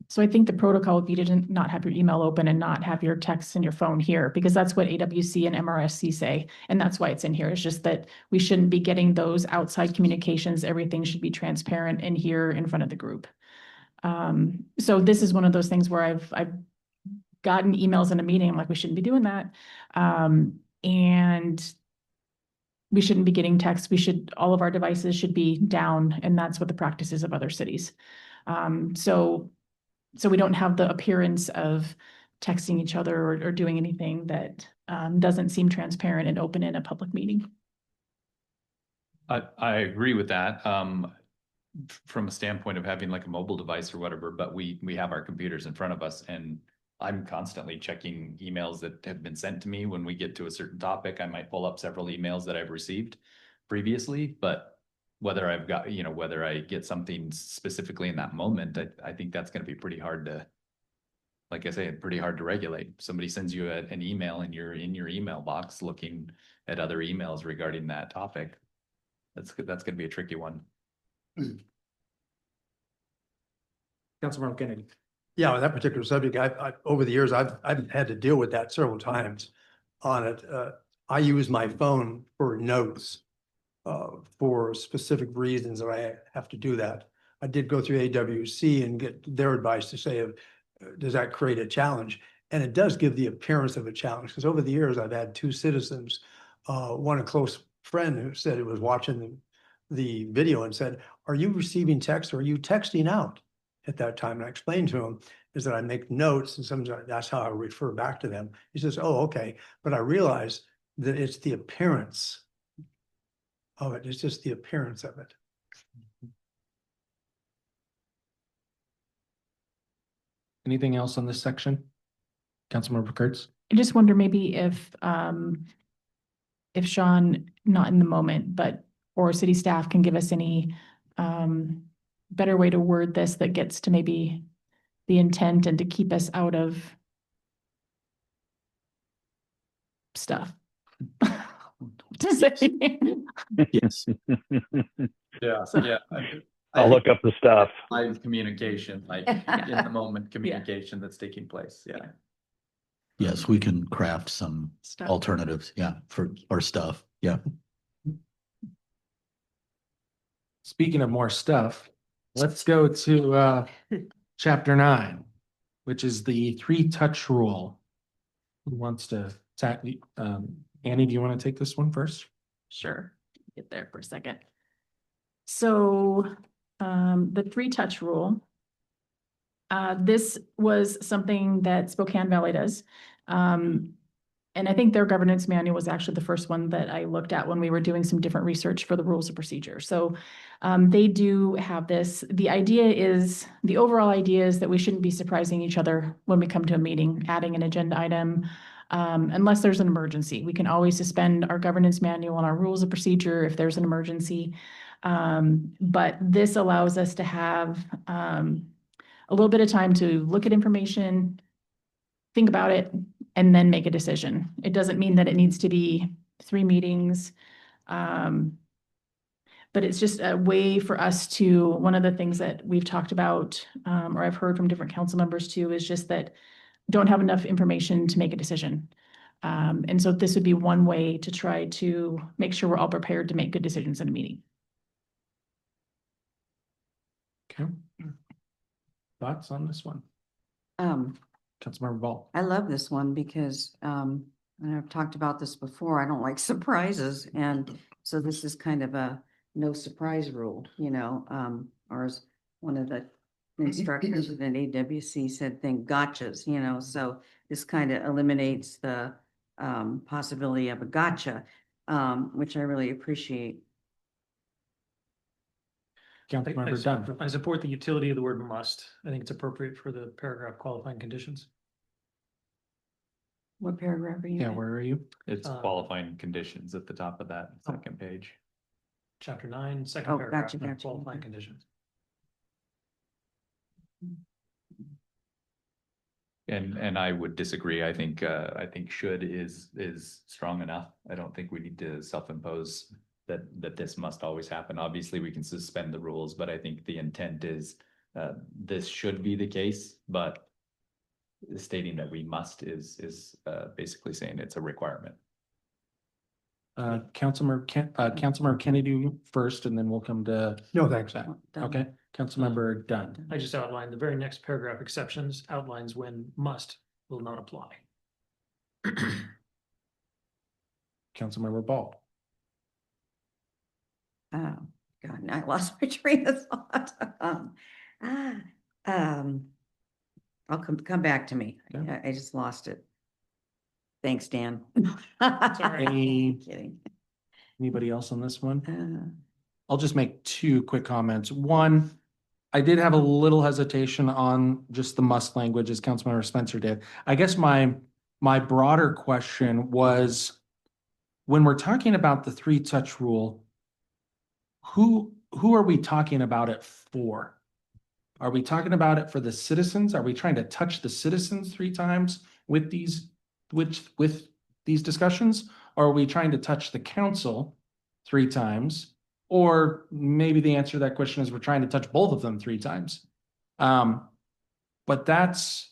G: So I think the protocol would be to not have your email open and not have your texts in your phone here, because that's what AWC and MRSC say. And that's why it's in here. It's just that we shouldn't be getting those outside communications. Everything should be transparent in here in front of the group. So this is one of those things where I've gotten emails in a meeting. I'm like, we shouldn't be doing that. And we shouldn't be getting texts. All of our devices should be down. And that's what the practice is of other cities. So we don't have the appearance of texting each other or doing anything that doesn't seem transparent and open in a public meeting.
B: I agree with that from a standpoint of having like a mobile device or whatever, but we have our computers in front of us, and I'm constantly checking emails that have been sent to me. When we get to a certain topic, I might pull up several emails that I've received previously, but whether I've got, whether I get something specifically in that moment, I think that's going to be pretty hard to, like I say, pretty hard to regulate. Somebody sends you an email and you're in your email box looking at other emails regarding that topic. That's going to be a tricky one.
A: Councilmember Kennedy.
H: Yeah, on that particular subject, over the years, I've had to deal with that several times on it. I use my phone for notes for specific reasons that I have to do that. I did go through AWC and get their advice to say, does that create a challenge? And it does give the appearance of a challenge, because over the years, I've had two citizens, one a close friend who said it was watching the video and said, are you receiving text or are you texting out at that time? And I explained to him is that I make notes and sometimes that's how I refer back to them. He says, oh, okay. But I realize that it's the appearance of it. It's just the appearance of it.
A: Anything else on this section? Councilmember Kurtz?
G: I just wonder maybe if Sean, not in the moment, but, or city staff can give us any, better way to word this that gets to maybe the intent and to keep us out of stuff. To say.
E: Yes.
B: Yeah,
G: So-
B: yeah.
I: I'll look up the stuff.
B: Live communication, like in the moment communication that's taking place, yeah.
E: Yes, we can craft some
D: Stuff.
E: alternatives, yeah, for our stuff, yeah.
A: Speaking of more stuff, let's go to chapter 9, which is the 3-touch rule. Who wants to tackle? Annie, do you want to take this one first?
G: Sure, get there for a second. So, the 3-touch rule. This was something that Spokane Valley does. And I think their governance manual was actually the first one that I looked at when we were doing some different research for the rules of procedure. So, they do have this. The overall idea is that we shouldn't be surprising each other when we come to a meeting, adding an agenda item. Unless there's an emergency, we can always suspend our governance manual and our rules of procedure if there's an emergency. But this allows us to have a little bit of time to look at information, think about it, and then make a decision. It doesn't mean that it needs to be 3 meetings. But it's just a way for us to, one of the things that we've talked about, or I've heard from different council members too, is just that don't have enough information to make a decision. And so this would be one way to try to make sure we're all prepared to make good decisions in a meeting.
A: Okay. Thoughts on this one? Councilmember Ball?
F: I love this one because, and I've talked about this before, I don't like surprises, and so this is kind of a no surprise rule, or as one of the instructors within AWC said, think gotchas, so this kind of eliminates the possibility of a gotcha, which I really appreciate.
A: Councilmember Dunn?
C: I support the utility of the word must. I think it's appropriate for the paragraph qualifying conditions.
F: What paragraph are you
A: Yeah,
F: in?
A: where are you?
B: It's qualifying conditions at the top of that second page.
C: Chapter 9, second
F: Oh,
C: paragraph,
F: gotcha.
C: qualifying conditions.
B: And I would disagree. I think should is strong enough. I don't think we need to self-impose that this must always happen. Obviously, we can suspend the rules, but I think the intent is this should be the case, but stating that we must is basically saying it's a requirement.
A: Councilmember Kennedy first, and then we'll come to
H: No, thanks.
A: that.
F: Done.
A: Okay, Councilmember Dunn.
C: I just outlined the very next paragraph, exceptions outlines when must will not apply.
A: Councilmember Ball.
F: Oh, God, now I lost my train of thought. I'll come back to me.
A: Okay.
F: I just lost it. Thanks, Dan.
A: Any-
F: Kidding.
A: Anybody else on this one?
F: Uh,
A: I'll just make 2 quick comments. One, I did have a little hesitation on just the must language, as Councilmember Spencer did. I guess my broader question was, when we're talking about the 3-touch rule, who are we talking about it for? Are we talking about it for the citizens? Are we trying to touch the citizens 3 times with these discussions? Or are we trying to touch the council 3 times? Or maybe the answer to that question is we're trying to touch both of them 3 times. But that's,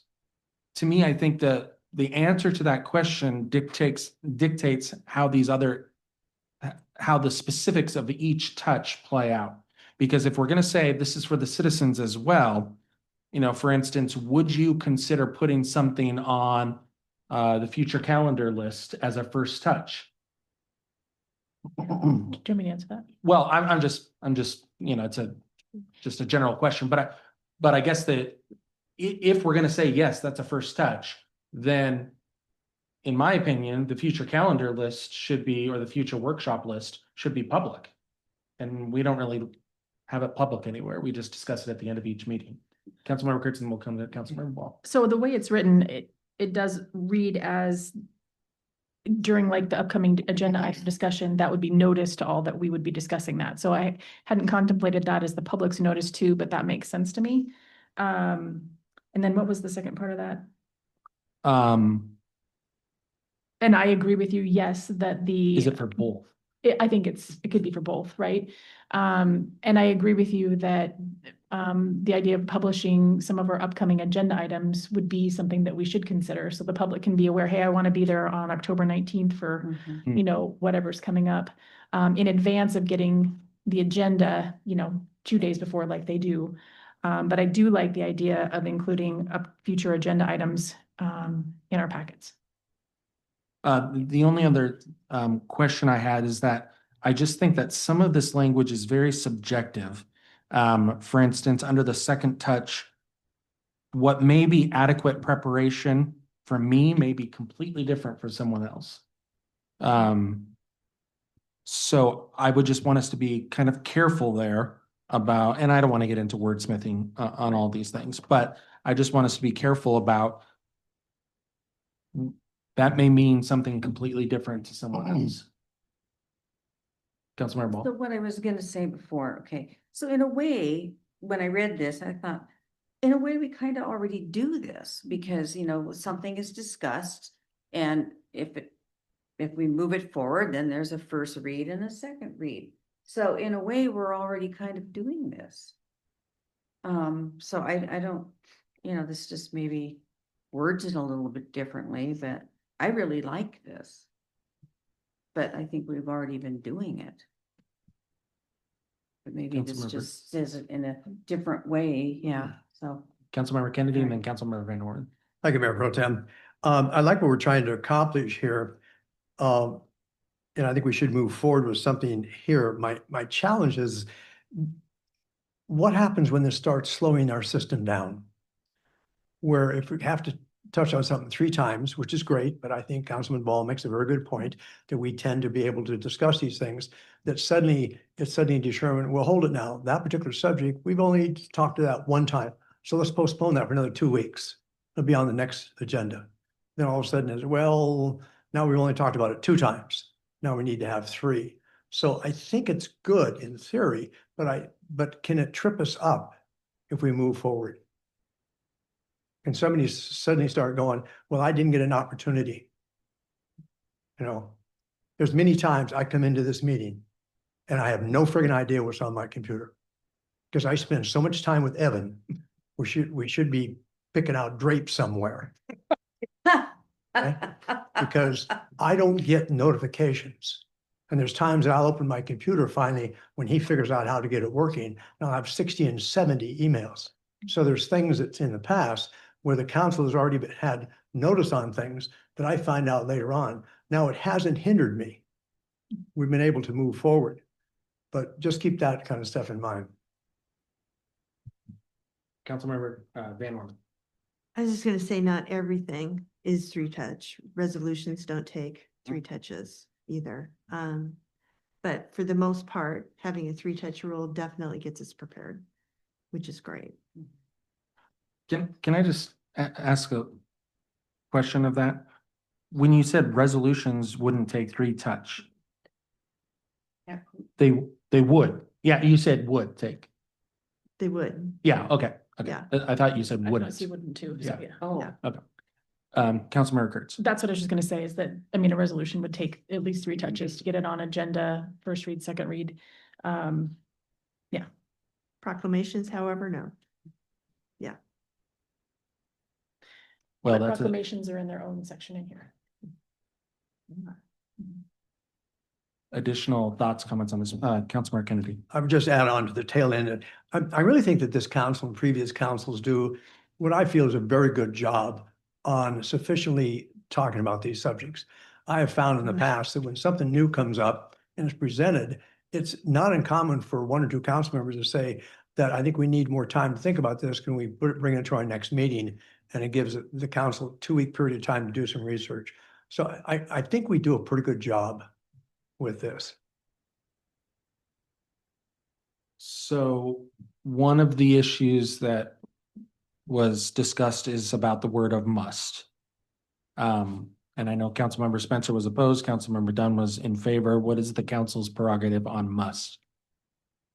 A: to me, I think that the answer to that question dictates how these other how the specifics of each touch play out. Because if we're going to say this is for the citizens as well, you know, for instance, would you consider putting something on the future calendar list as a first touch?
G: Do you want me to answer that?
A: Well, I'm just, you know, it's just a general question, but I guess that if we're gonna say, yes, that's a first touch, then in my opinion, the future calendar list should be, or the future workshop list should be public. And we don't really have it public anywhere. We just discuss it at the end of each meeting. Councilmember Kurtzen will come to Councilmember Ball.
G: So the way it's written, it does read as during like the upcoming agenda item discussion, that would be notice to all that we would be discussing that. So I hadn't contemplated that as the public's notice too, but that makes sense to me. And then what was the second part of that? And I agree with you, yes, that
A: Is it for both?
G: I think it could be for both, right? And I agree with you that the idea of publishing some of our upcoming agenda items would be something that we should consider. So the public can be aware, hey, I want to be there on October 19th for,
F: Mhm.
G: you know, whatever's coming up, in advance of getting the agenda, you know, 2 days before like they do. But I do like the idea of including future agenda items in our packets.
A: The only other question I had is that I just think that some of this language is very subjective. For instance, under the second touch, what may be adequate preparation for me may be completely different for someone else. So I would just want us to be kind of careful there about, and I don't want to get into wordsmithing on all these things, but I just want us to be careful about that may mean something completely different to someone else. Councilmember
F: So
A: Ball.
F: what I was gonna say before, okay, so in a way, when I read this, I thought, in a way, we kind of already do this because, you know, something is discussed. And if we move it forward, then there's a first read and a second read. So in a way, we're already kind of doing this. So I don't, you know, this just maybe words it a little bit differently, but I really like this. But I think we've already been doing it. But maybe this
A: Councilmember.
F: just says it in a different way, yeah, so.
A: Councilmember Kennedy and then Councilmember Van Orden.
H: Thank you, Mayor Pro Tem. I like what we're trying to accomplish here. And I think we should move forward with something here. My challenge is what happens when this starts slowing our system down? Where if we have to touch on something 3 times, which is great, but I think Councilman Ball makes a very good point that we tend to be able to discuss these things, that it's suddenly determined, we'll hold it now. That particular subject, we've only talked to that 1 time. So let's postpone that for another 2 weeks. It'll be on the next agenda. Then all of a sudden it's, well, now we've only talked about it 2 times. Now we need to have 3. So I think it's good in theory, but can it trip us up if we move forward? And somebody suddenly start going, well, I didn't get an opportunity. You know, there's many times I come into this meeting and I have no friggin' idea what's on my computer. Because I spend so much time with Evan, we should be picking out drapes somewhere. Because I don't get notifications. And there's times that I'll open my computer finally when he figures out how to get it working. And I'll have 60 and 70 emails. So there's things that's in the past where the council has already had notice on things that I find out later on. Now, it hasn't hindered me. We've been able to move forward, but just keep that kind of stuff in mind.
A: Councilmember Van Orden.
D: I was just gonna say, not everything is 3 touch. Resolutions don't take 3 touches either. But for the most part, having a 3 touch rule definitely gets us prepared, which is great.
A: Can I just ask a question of that? When you said resolutions wouldn't take 3 touch,
F: Yeah.
A: they would. Yeah, you said would take.
D: They would.
A: Yeah, okay. Okay.
D: Yeah.
A: I thought you said
G: I
A: wouldn't.
G: see wouldn't too, so
A: Yeah.
G: yeah.
F: Oh,
D: Yeah.
A: Councilmember Kurtz.
G: That's what I was just gonna say is that, I mean, a resolution would take at least 3 touches to get it on agenda, first read, second read.
D: Proclamations, however, no.
A: Well,
G: But
A: that's it.
G: proclamations are in their own section in here.
A: additional thoughts, comments on this? Councilmember Kennedy.
H: I would just add on to the tail end. I really think that this council and previous councils do what I feel is a very good job on sufficiently talking about these subjects. I have found in the past that when something new comes up and is presented, it's not uncommon for one or two council members to say that I think we need more time to think about this. Can we bring it to our next meeting? And it gives the council a 2-week period of time to do some research. So I think we do a pretty good job with this.
A: So one of the issues that was discussed is about the word of must. And I know Councilmember Spencer was opposed, Councilmember Dunn was in favor. What is the council's prerogative on must?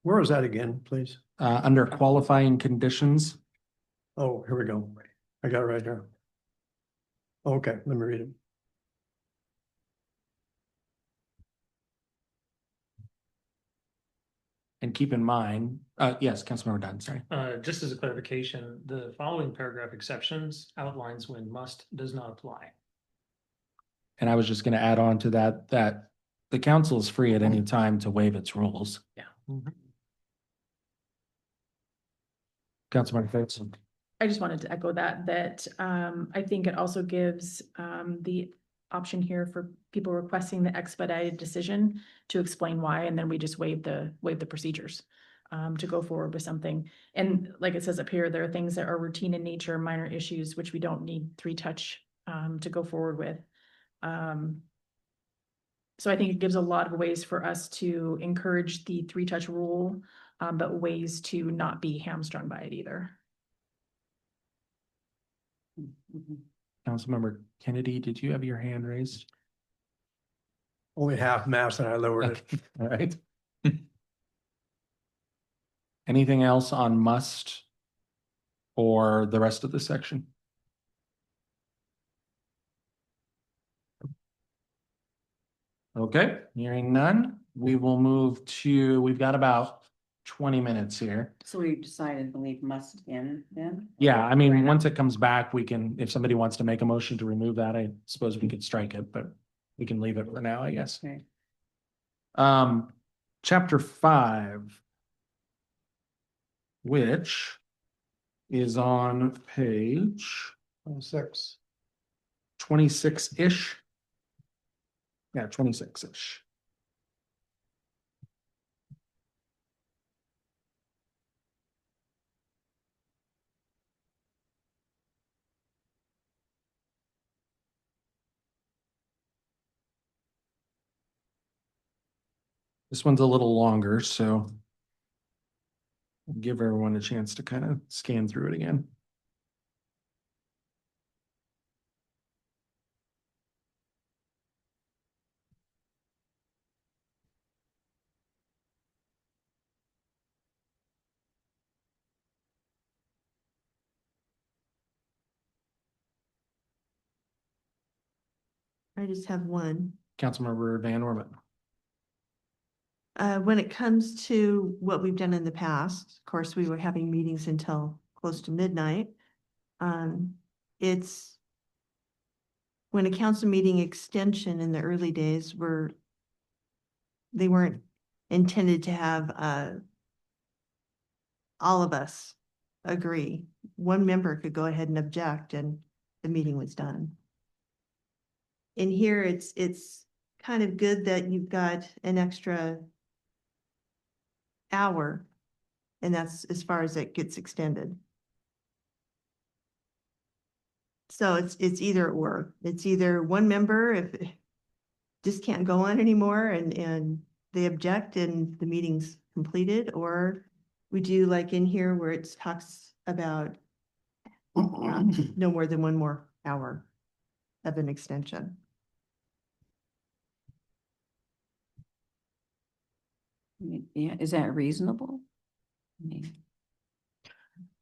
H: Where is that again, please?
A: Under qualifying conditions.
H: Oh, here we go. I got it right here. Okay, let me read it.
A: And keep in mind, yes, Councilmember Dunn, sorry.
C: Just as a clarification, the following paragraph exceptions outlines when must does not apply.
A: And I was just going to add on to that, that the council is free at any time to waive its rules.
C: Yeah.
A: Councilmember Fitz.
G: I just wanted to echo that I think it also gives the option here for people requesting the expedited decision to explain why, and then we just waive the procedures to go forward with something. And like it says up here, there are things that are routine in nature, minor issues, which we don't need 3-touch to go forward with. So I think it gives a lot of ways for us to encourage the 3-touch rule, but ways to not be hamstrung by it either.
A: Councilmember Kennedy, did you have your hand raised?
H: Only half mast and I lowered it.
A: All right. Anything else on must or the rest of the section? Okay, hearing none, we will move to, we've got about 20 minutes here.
F: So we decided to leave must in then?
A: Yeah, I mean, once it comes back, we can, if somebody wants to make a motion to remove that, I suppose we could strike it, but we can leave it for now, I guess.
F: Okay.
A: Chapter 5, which is on page 26-ish. Yeah, 26-ish. This one's a little longer, so I'll give everyone a chance to kind of scan through it again.
D: I just have one.
A: Councilmember Van Orman.
D: When it comes to what we've done in the past, of course, we were having meetings until close to midnight. It's when a council meeting extension in the early days they weren't intended to have all of us agree. One member could go ahead and object and the meeting was done. In here, it's kind of good that you've got an extra hour, and that's as far as it gets extended. So it's either or. It's either one member if just can't go on anymore and they object and the meeting's completed, or we do like in here where it talks about no more than one more hour of an extension.
F: Yeah, is that reasonable? I mean,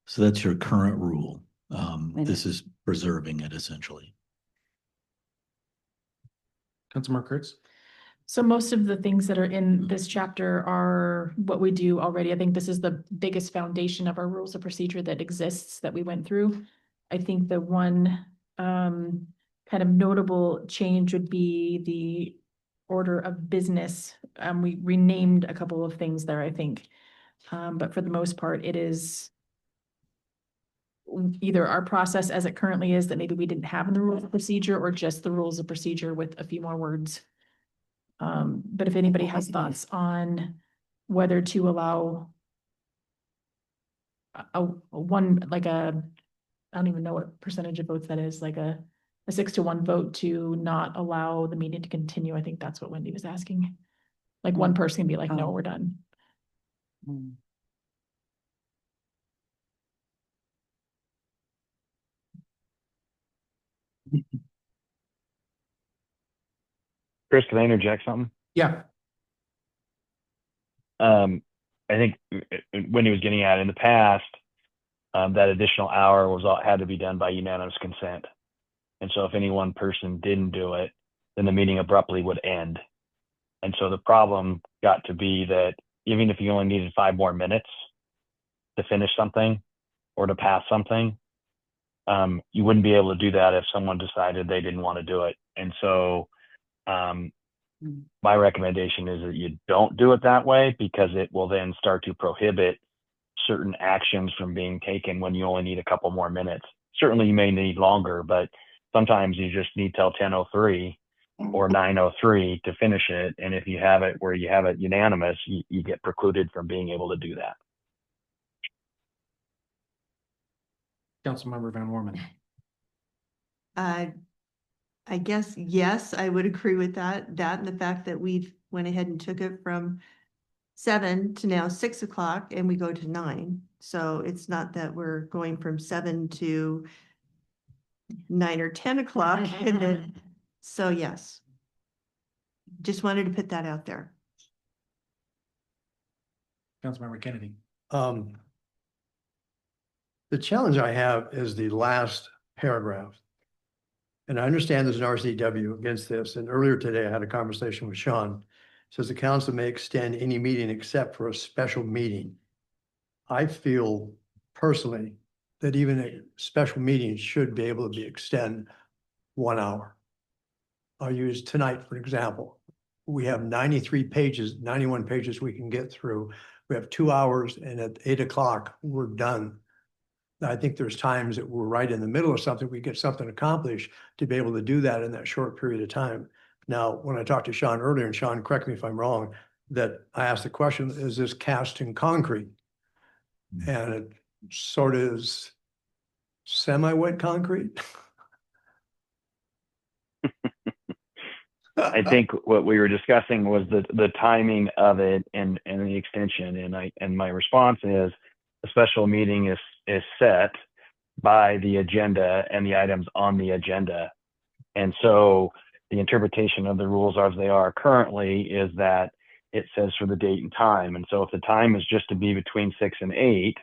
E: So that's your current rule.
F: And-
E: This is preserving it essentially.
A: Councilmember Kurtz.
G: So most of the things that are in this chapter are what we do already. I think this is the biggest foundation of our rules of procedure that exists that we went through. I think the one kind of notable change would be the order of business. We renamed a couple of things there, I think. But for the most part, it is either our process as it currently is that maybe we didn't have in the rules of procedure, or just the rules of procedure with a few more words. But if anybody has thoughts on whether to allow a one, like a, I don't even know what percentage of votes that is, like a 6-1 vote to not allow the meeting to continue. I think that's what Wendy was asking. Like one person can be like, no,
F: Oh.
G: we're done.
F: Mm.
I: Chris, can I interject something?
A: Yeah,
I: I think Wendy was getting at in the past, that additional hour had to be done by unanimous consent. And so if any one person didn't do it, then the meeting abruptly would end. And so the problem got to be that even if you only needed 5 more minutes to finish something or to pass something, you wouldn't be able to do that if someone decided they didn't want to do it. And so my recommendation is that you don't do it that way, because it will then start to prohibit certain actions from being taken when you only need a couple more minutes. Certainly you may need longer, but sometimes you just need till 10:03 or 9:03 to finish it. And if you have it where you have it unanimous, you get precluded from being able to do that.
A: Councilmember Van Wormen.
D: I guess, yes, I would agree with that. That and the fact that we've went ahead and took it from 7 to now 6 o'clock, and we go to 9. So it's not that we're going from 7 to 9 or 10 o'clock. And then, so yes. Just wanted to put that out there.
A: Councilmember Kennedy.
H: The challenge I have is the last paragraph. And I understand there's an RCW against this. And earlier today, I had a conversation with Sean. It says the council may extend any meeting except for a special meeting. I feel personally that even a special meeting should be able to be extend 1 hour. I'll use tonight, for example. We have 93 pages, 91 pages we can get through. We have 2 hours, and at 8 o'clock, we're done. I think there's times that we're right in the middle of something, we get something accomplished to be able to do that in that short period of time. Now, when I talked to Sean earlier, and Sean, correct me if I'm wrong, that I asked the question, is this cast in concrete? And it sort of is semi-wet concrete.
I: I think what we were discussing was the timing of it and the extension. And my response is, a special meeting is set by the agenda and the items on the agenda. And so the interpretation of the rules as they are currently is that it says for the date and time. And so if the time is just to be between 6 and 8,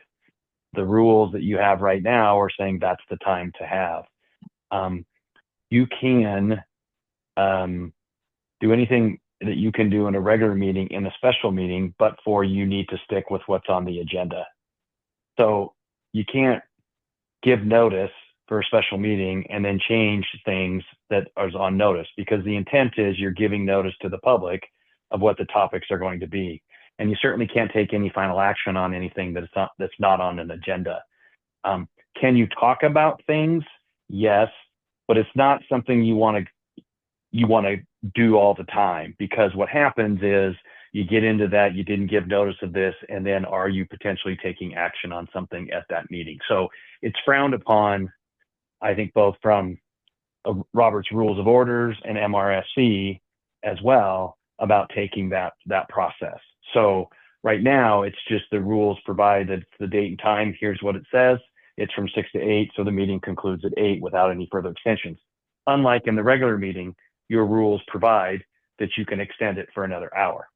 I: the rules that you have right now are saying that's the time to have. You can do anything that you can do in a regular meeting in a special meeting, but you need to stick with what's on the agenda. So you can't give notice for a special meeting and then change things that are on notice, because the intent is you're giving notice to the public of what the topics are going to be. And you certainly can't take any final action on anything that's not on an agenda. Can you talk about things? Yes, but it's not something you want to do all the time, because what happens is you get into that, you didn't give notice of this, and then are you potentially taking action on something at that meeting? So it's frowned upon, I think, both from Robert's Rules of Orders and MRSC as well, about taking that process. So right now, it's just the rules provide that the date and time, here's what it says. It's from 6 to 8, so the meeting concludes at 8 without any further extensions. Unlike in the regular meeting, your rules provide that you can extend it for another hour.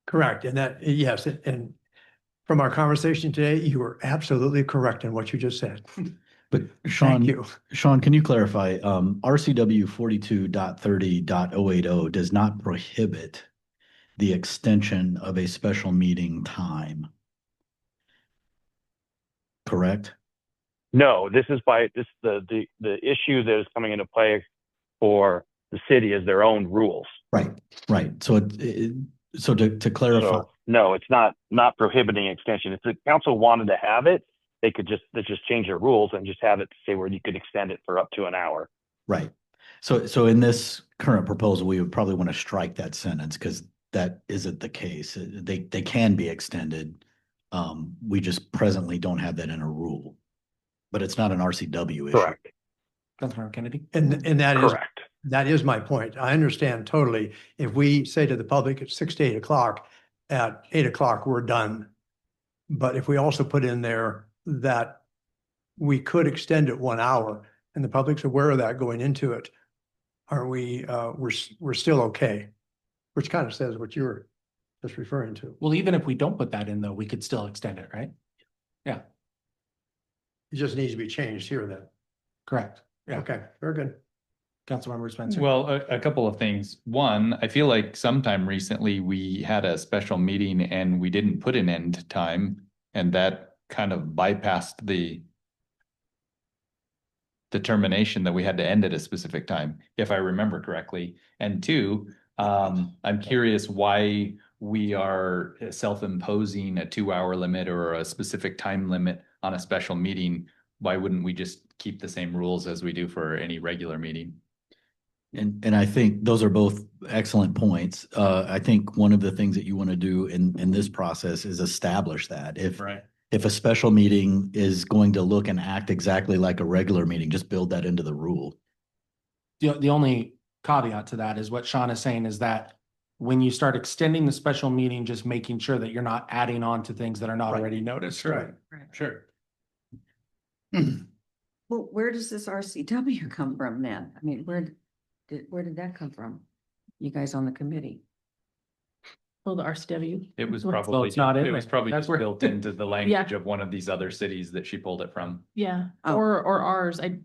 H: Correct. And that, yes, and from our conversation today, you were absolutely correct in what you just said.
E: But Sean,
H: Thank you.
E: Sean, can you clarify, RCW 42.30.080 does not prohibit the extension of a special meeting time, correct?
I: No, this is the issue that is coming into play for the city has their own rules.
E: Right, right. So so to clarify,
I: So no, it's not prohibiting extension. If the council wanted to have it, they just change their rules and just have it say where you could extend it for up to an hour.
E: right. So in this current proposal, we would probably want to strike that sentence because that isn't the case. They can be extended. We just presently don't have that in a rule. But it's not an RCW issue.
I: Correct.
A: Councilmember Kennedy?
H: And that is,
I: Correct.
H: that is my point. I understand totally. If we say to the public at 6 to 8 o'clock, at 8 o'clock, we're done. But if we also put in there that we could extend it 1 hour and the public's aware of that going into it, are we, we're still okay? Which kind of says what you were just referring to.
A: Well, even if we don't put that in though, we could still extend it, right? Yeah,
H: It just needs to be changed here then.
A: correct. Yeah.
H: Okay, very good.
A: Councilmember Spencer?
B: Well, a couple of things. One, I feel like sometime recently we had a special meeting and we didn't put an end time, and that kind of bypassed the determination that we had to end at a specific time, if I remember correctly. And two, I'm curious why we are self-imposing a 2-hour limit or a specific time limit on a special meeting. Why wouldn't we just keep the same rules as we do for any regular meeting?
E: And I think those are both excellent points. I think one of the things that you want to do in this process is establish that. If a special meeting is going to look and act exactly like a regular meeting, just build that into the rule.
A: The only caveat to that is what Sean is saying is that when you start extending the special meeting, just making sure that you're not adding on to things that are not
H: Right.
A: already noticed.
H: Right.
A: Sure.
F: Well, where does this RCW come from then? I mean, where did that come from? You guys on the committee?
G: Well, the RCW.
B: It was
G: Well,
B: probably,
A: it's not in
B: it was
A: there.
B: probably
A: That's
B: just
A: where-
B: built into the language of one of these other cities that she pulled it from.
G: Yeah,
F: Oh.
G: or ours. I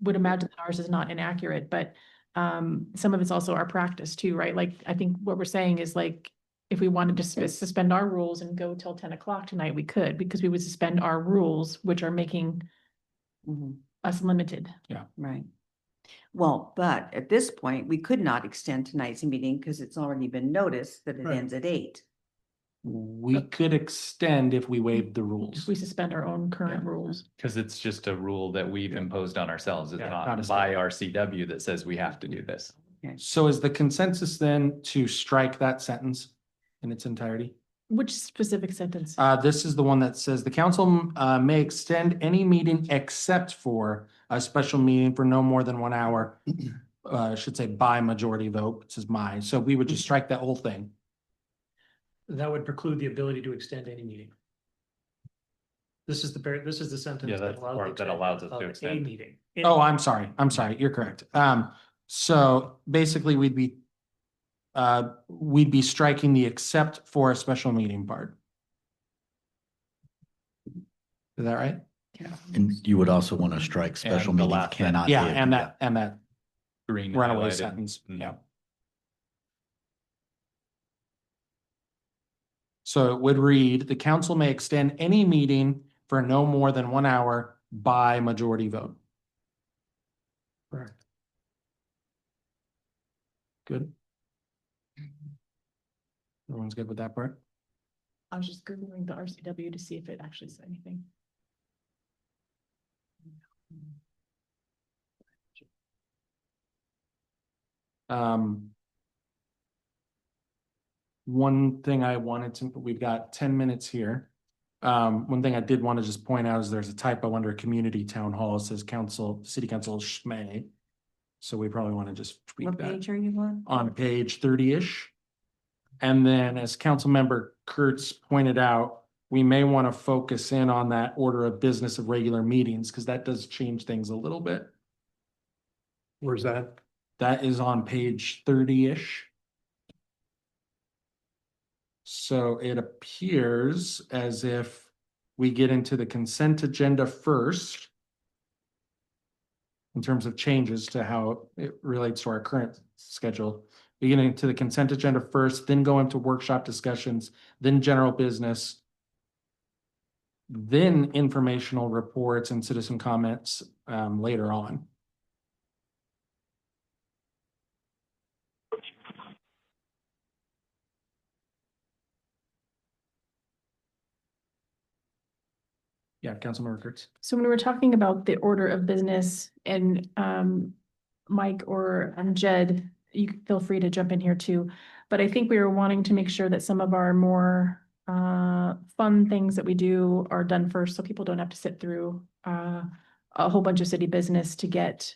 G: would imagine that ours is not inaccurate, but some of it's also our practice too, right? Like, I think what we're saying is like, if we wanted to suspend our rules and go till 10 o'clock tonight, we could, because we would suspend our rules, which are making
F: Mhm.
G: us limited.
F: Right. Well, but at this point, we could not extend tonight's meeting because it's already been noticed that it
H: Right.
F: ends at 8.
A: We could extend if we waived the
G: If
A: rules.
G: we suspend our own current
F: Yeah.
G: rules.
B: Because it's just a rule that we've imposed on ourselves. It's
A: Yeah,
B: not
A: not a
B: by
A: state.
B: RCW that says we have to do this.
A: So is the consensus then to strike that sentence in its entirety?
G: Which specific sentence?
A: This is the one that says the council may extend any meeting except for a special meeting for no more than 1 hour. Should say by majority vote. It says my, so we would just strike that whole thing.
C: That would preclude the ability to extend any meeting. This is the sentence.
B: Yeah, that's the part that allows us to
C: of a
B: extend.
C: meeting.
A: Oh, I'm sorry. You're correct. So basically we'd be striking the except for a special meeting part. Is that right?
E: And you would also want to strike special
B: And the
E: meetings
B: last
E: cannot.
A: Yeah,
E: be-
A: and that
B: Green
A: runaway
B: highlighted.
A: sentence,
B: Mhm.
A: yeah. So it would read, the council may extend any meeting for no more than 1 hour by majority vote.
H: Correct.
A: Good. Everyone's good with that part?
G: I was just Googling the RCW to see if it actually said anything.
A: One thing I wanted to, we've got 10 minutes here. One thing I did want to just point out is there's a typo under community town hall. It says city council Schmay. So we probably want to just tweak
F: What
A: that
F: page are you on?
A: page 30-ish. And then as Councilmember Kurtz pointed out, we may want to focus in on that order of business of regular meetings because that does change things a little bit.
H: Where's that?
A: That is on page 30-ish. So it appears as if we get into the consent agenda first in terms of changes to how it relates to our current schedule. We get into the consent agenda first, then go into workshop discussions, then general business, then informational reports and citizen comments later on. Yeah, Councilmember Kurtz.
G: So when we were talking about the order of business and Mike or Jed, you can feel free to jump in here too. But I think we were wanting to make sure that some of our more fun things that we do are done first, so people don't have to sit through a whole bunch of city business to get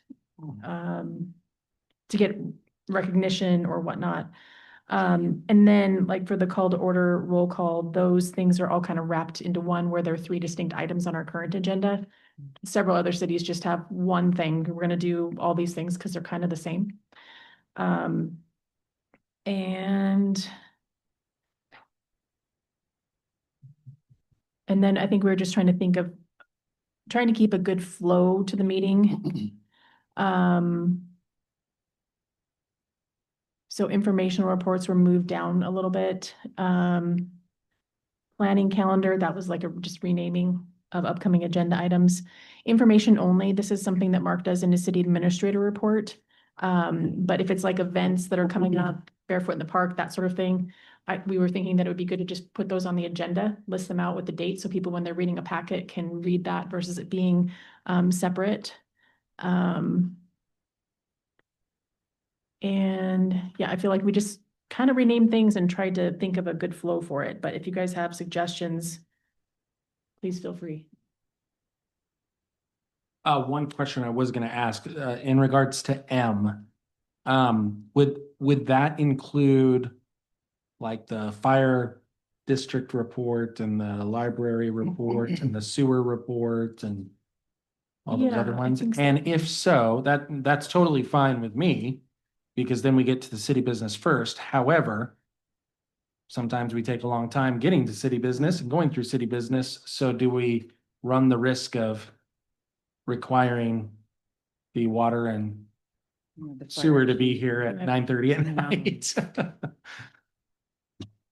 G: recognition or whatnot. And then like for the call to order, roll call, those things are all kind of wrapped into one where there are 3 distinct items on our current agenda. Several other cities just have one thing. We're gonna do all these things because they're kind of the same. And then I think we were just trying to keep a good flow to the meeting. So informational reports were moved down a little bit. Planning calendar, that was like just renaming of upcoming agenda items. Information only, this is something that Mark does in his city administrator report. But if it's like events that are coming up, Barefoot in the Park, that sort of thing, we were thinking that it would be good to just put those on the agenda, list them out with the date, so people, when they're reading a packet, can read that versus it being separate. And yeah, I feel like we just kind of renamed things and tried to think of a good flow for it. But if you guys have suggestions, please feel free.
A: One question I was gonna ask, in regards to M, would that include like the fire district report and the library report and the sewer report and all those other
G: Yeah, I
A: ones?
G: think so.
A: And if so, that's totally fine with me, because then we get to the city business first. However, sometimes we take a long time getting to city business and going through city business. So do we run the risk of requiring the water and sewer to be here at
G: Right.
A: 9:30 at
F: No.
A: night?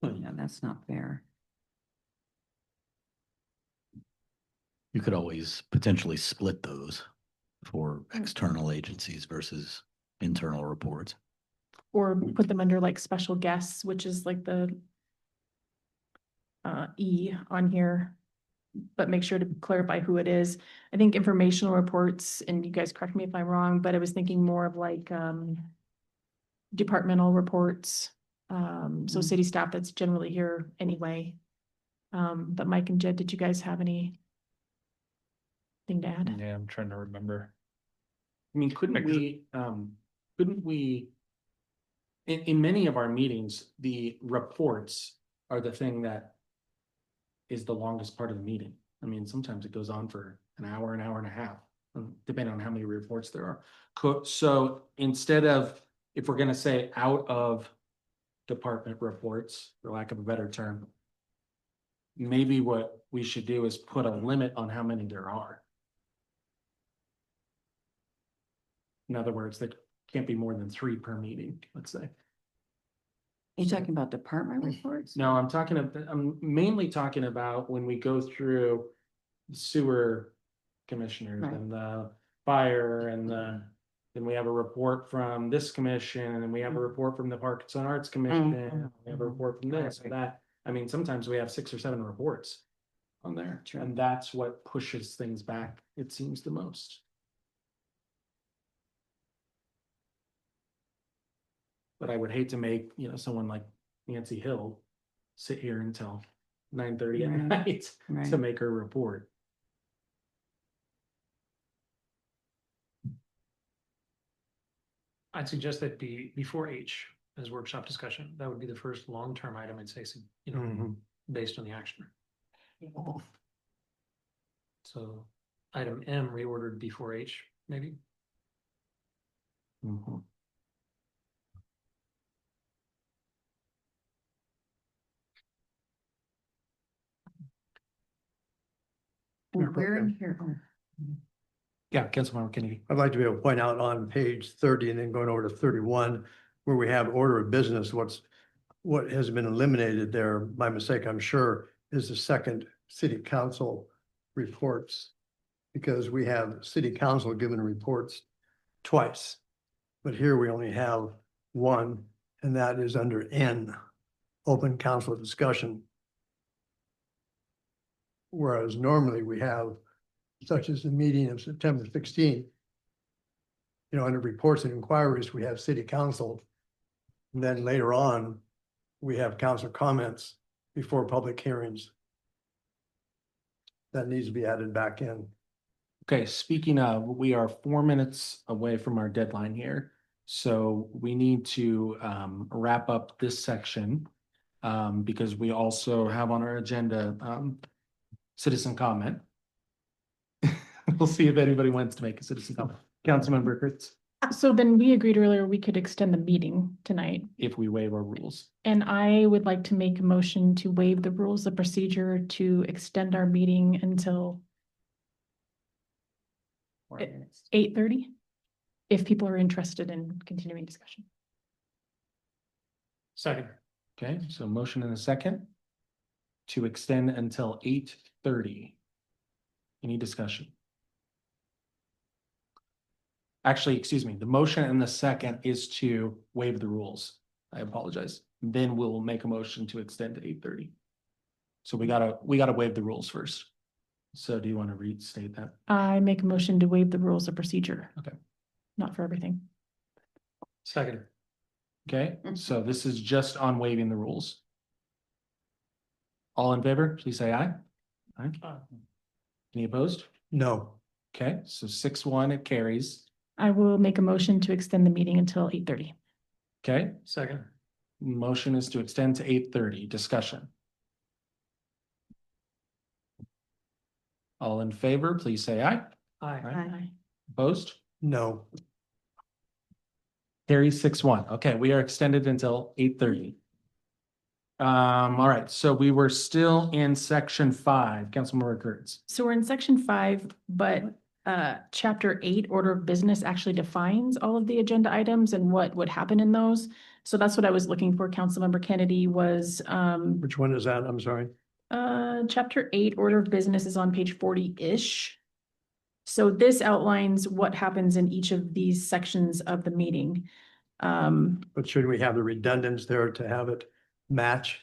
F: Yeah, that's not fair.
E: You could always potentially split those for external agencies versus internal reports.
G: Or put them under like special guests, which is like the E on here, but make sure to clarify who it is. I think informational reports, and you guys correct me if I'm wrong, but I was thinking more of like departmental reports. So city staff that's generally here anyway. But Mike and Jed, did you guys have any thing to add?
B: Yeah, I'm trying to remember.
A: I mean, couldn't we, in many of our meetings, the reports are the thing that is the longest part of the meeting. I mean, sometimes it goes on for an hour and a half, depending on how many reports there are. So instead of, if we're gonna say out of department reports, for lack of a better term, maybe what we should do is put a limit on how many there are. In other words, there can't be more than 3 per meeting, let's say.
F: You talking about department reports?
A: No, I'm mainly talking about when we go through the sewer commissioners
F: Right.
A: and the fire and then we have a report from this commission, and then we have a report from the Parks and Arts Commission, we have a report from this and that. I mean, sometimes we have 6 or 7 reports on there,
F: True.
A: and that's what pushes things back, it seems, the most. But I would hate to make, someone like Nancy Hill sit here until 9:30 at
F: Right.
A: night
F: Right.
A: to make her report.
C: I'd suggest that be before H as workshop discussion. That would be the first long-term item, I'd say, based on the action. So item M reordered before H, maybe.
F: We're in here.
A: Yeah, Councilmember Kennedy.
H: I'd like to be able to point out on page 30 and then going over to 31, where we have order of business, what has been eliminated there, by mistake, I'm sure, is the second city council reports. Because we have city council given reports twice. But here we only have one, and that is under N, open council discussion. Whereas normally we have, such as the meeting of September 16th. You know, under reports and inquiries, we have city council. And then later on, we have council comments before public hearings. That needs to be added back in.
A: Okay, speaking of, we are 4 minutes away from our deadline here. So we need to wrap up this section. Because we also have on our agenda citizen comment. We'll see if anybody wants to make a citizen comment. Councilmember Kurtz,
G: So then we agreed earlier we could extend the meeting tonight.
A: if we waive our rules.
G: And I would like to make a motion to waive the rules of procedure to extend our meeting until 8:30. If people are interested in continuing discussion.
H: Second.
A: Okay, so motion in a second to extend until 8:30. Any discussion? Actually, excuse me, the motion in the second is to waive the rules. I apologize. Then we'll make a motion to extend to 8:30. So we gotta waive the rules first. So do you want to restate that?
G: I make a motion to waive the rules of procedure.
A: Okay.
G: Not for everything.
H: Second.
A: Okay, so this is just on waiving the rules. All in favor, please say aye. Aye. Any opposed?
H: No.
A: Okay, so 6-1, it carries.
G: I will make a motion to extend the meeting until 8:30.
A: Okay,
H: Second.
A: motion is to extend to 8:30. Discussion. All in favor, please say aye.
G: Aye.
A: Opposed?
H: No.
A: Carries 6-1. Okay, we are extended until 8:30. All right, so we were still in section 5, Councilmember Kurtz.
G: So we're in section 5, but chapter 8, order of business actually defines all of the agenda items and what would happen in those. So that's what I was looking for, Councilmember Kennedy, was
H: Which one is that? I'm sorry.
G: chapter 8, order of business is on page 40-ish. So this outlines what happens in each of these sections of the meeting.
H: But should we have the redundance there to have it match?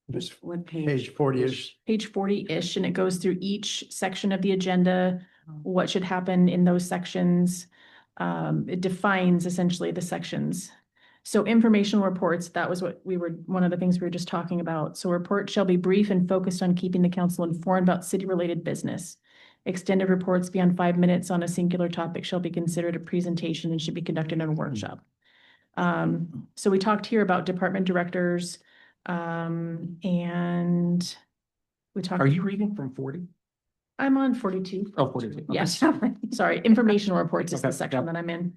H: This
F: What
H: page 40-ish.
G: Page 40-ish, and it goes through each section of the agenda, what should happen in those sections. It defines essentially the sections. So informational reports, that was one of the things we were just talking about. So report shall be brief and focused on keeping the council informed about city-related business. Extended reports beyond 5 minutes on a singular topic shall be considered a presentation and should be conducted in a workshop. So we talked here about department directors, and we talked.
A: Are you reading from 40?
G: I'm on 42.
A: Oh, 42. Okay.
G: Yes, sorry, informational reports is the
A: Okay,
G: section
A: yep.
G: that I'm in.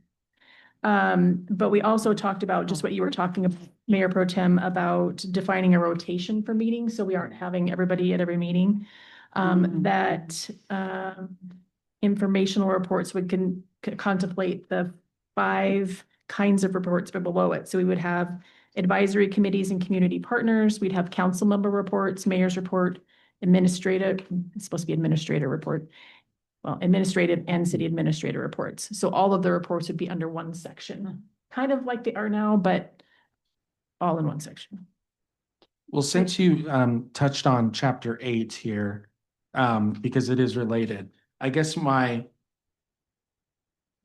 G: But we also talked about just what you were talking about, Mayor Pro Tem, about defining a rotation for meetings, so we aren't having everybody at every meeting. That informational reports would contemplate the 5 kinds of reports, but below it. So we would have advisory committees and community partners. We'd have council member reports, mayor's report, administrative, it's supposed to be administrator report. Well, administrative and city administrator reports. So all of the reports would be under one section, kind of like they are now, but all in one section.
A: Well, since you touched on chapter 8 here, because it is related, I guess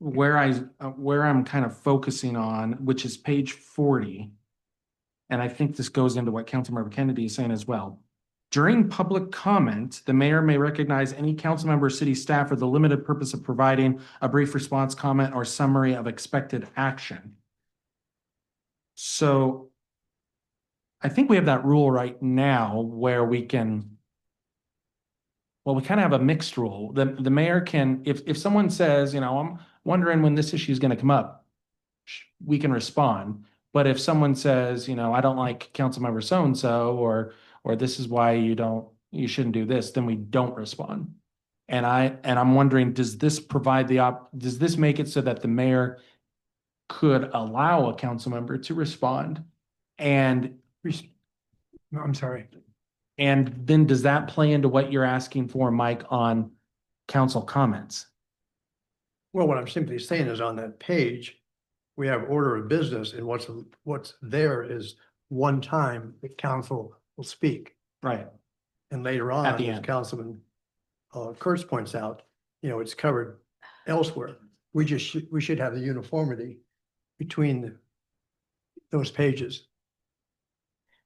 A: where I'm kind of focusing on, which is page 40, and I think this goes into what Councilmember Kennedy is saying as well. During public comment, the mayor may recognize any council member, city staff for the limited purpose of providing a brief response, comment, or summary of expected action. So I think we have that rule right now where we can, well, we kind of have a mixed rule. The mayor can, if someone says, I'm wondering when this issue is going to come up, we can respond. But if someone says, I don't like council member so-and-so, or this is why you shouldn't do this, then we don't respond. And I'm wondering, does this does this make it so that the mayor could allow a council member to respond? And
H: No, I'm sorry.
A: And then does that play into what you're asking for, Mike, on council comments?
H: Well, what I'm simply saying is on that page, we have order of business, and what's there is one time the council will speak.
A: Right.
H: And later
A: At
H: on,
A: the
H: as
A: end.
H: Councilman Kurtz points out, it's covered elsewhere. We should have the uniformity between those pages.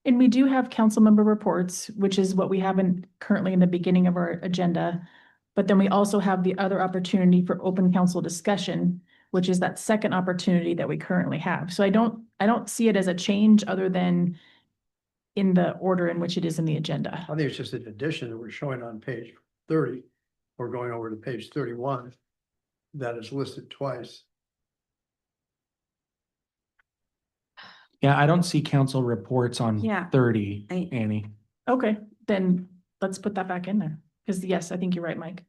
G: And we do have council member reports, which is what we have currently in the beginning of our agenda. But then we also have the other opportunity for open council discussion, which is that second opportunity that we currently have. So I don't see it as a change other than in the order in which it is in the agenda.
H: I think it's just an addition that we're showing on page 30. We're going over to page 31. That is listed twice.
A: Yeah, I don't see council reports on
F: Yeah.
A: 30,
F: I-
A: Annie.
G: Okay, then let's put that back in there. Because yes, I think you're right, Mike.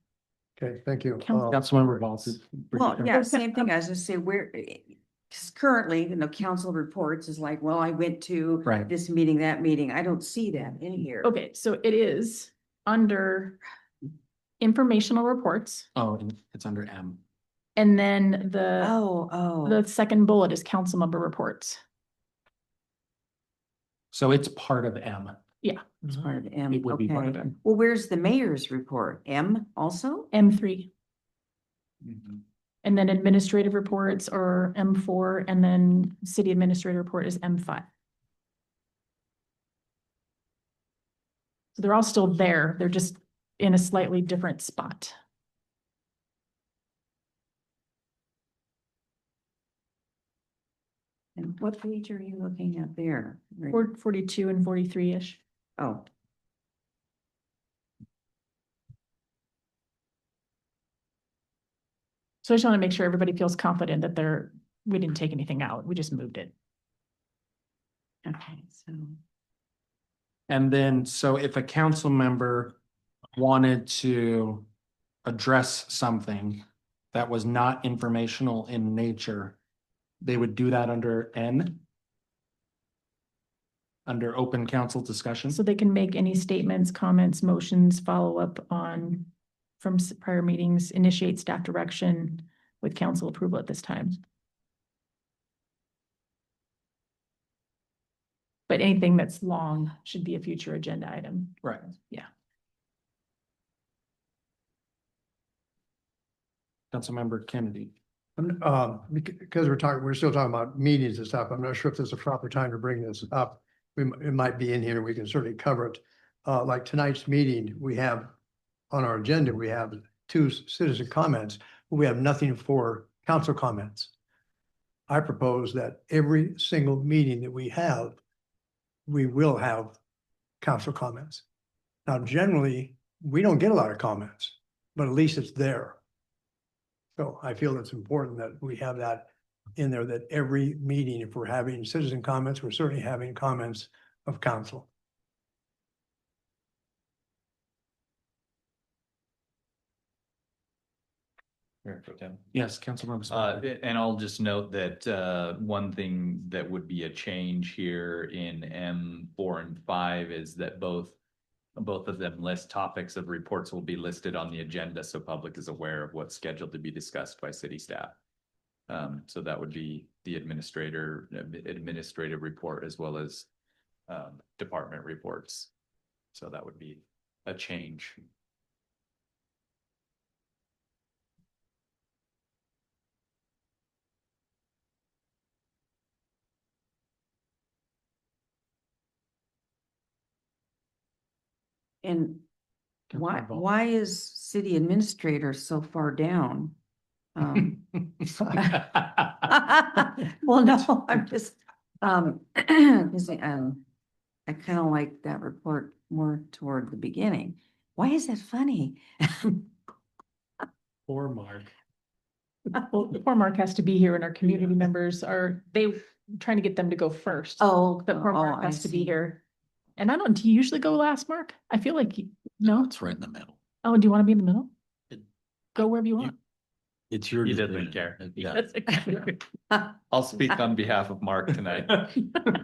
H: Okay, thank you.
G: Council-
A: Councilmember Ball.
F: Well, yeah, same thing as I say, because currently, council reports is like, well, I went to
A: Right.
F: this meeting, that meeting. I don't see that in here.
G: Okay, so it is under informational reports,
A: Oh, and it's under M.
G: and then the
F: Oh,
G: second bullet is council member reports.
A: So it's part of M.
F: it's part of M.
A: It would be part of
F: Okay.
A: M.
F: Well, where's the mayor's report? M also?
G: M3,
B: Mhm.
G: and then administrative reports are M4, and then city administrator report is M5. So they're all still there. They're just in a slightly different spot.
F: And what page are you looking at there?
G: 42 and 43-ish.
F: Oh,
G: So I just want to make sure everybody feels confident that we didn't take anything out. We just moved it.
F: okay, so.
A: And then, so if a council member wanted to address something that was not informational in nature, they would do that under N? Under open council discussion?
G: So they can make any statements, comments, motions, follow up on from prior meetings, initiate staff direction with council approval at this time. But anything that's long should be a future agenda item.
A: Right.
G: Yeah.
A: Councilmember Kennedy.
H: Because we're still talking about meetings and stuff. I'm not sure if there's a proper time to bring this up. It might be in here. We can certainly cover it. Like tonight's meeting, we have on our agenda, we have 2 citizen comments, but we have nothing for council comments. I propose that every single meeting that we have, we will have council comments. Now, generally, we don't get a lot of comments, but at least it's there. So I feel it's important that we have that in there, that every meeting, if we're having citizen comments, we're certainly having comments of council.
B: Mayor Pro Tem.
A: Yes, Councilmember. Spaulding.
B: And I'll just note that one thing that would be a change here in M4 and 5 is that both of them list topics of reports will be listed on the agenda, so public is aware of what's scheduled to be discussed by city staff. So that would be the administrative report as well as department reports. So that would be a change.
F: And
A: Councilmember Ball.
F: why is city administrator so far down? Well, no, I'm just, 'cause, I kind of like that report more toward the beginning. Why is that funny?
A: Poor Mark.
G: Well, poor Mark has to be here and our community members trying to get them to go first.
F: Oh,
G: But poor Mark
F: I
G: has to be
F: see.
G: here. And do you usually go last, Mark? I feel like, no?
E: It's right in the middle.
G: Oh, do you want to be in the middle?
E: It-
G: Go wherever you want.
E: It's your.
B: He doesn't
E: decision.
B: care.
E: Yeah.
G: That's okay.
B: I'll speak on behalf of Mark tonight.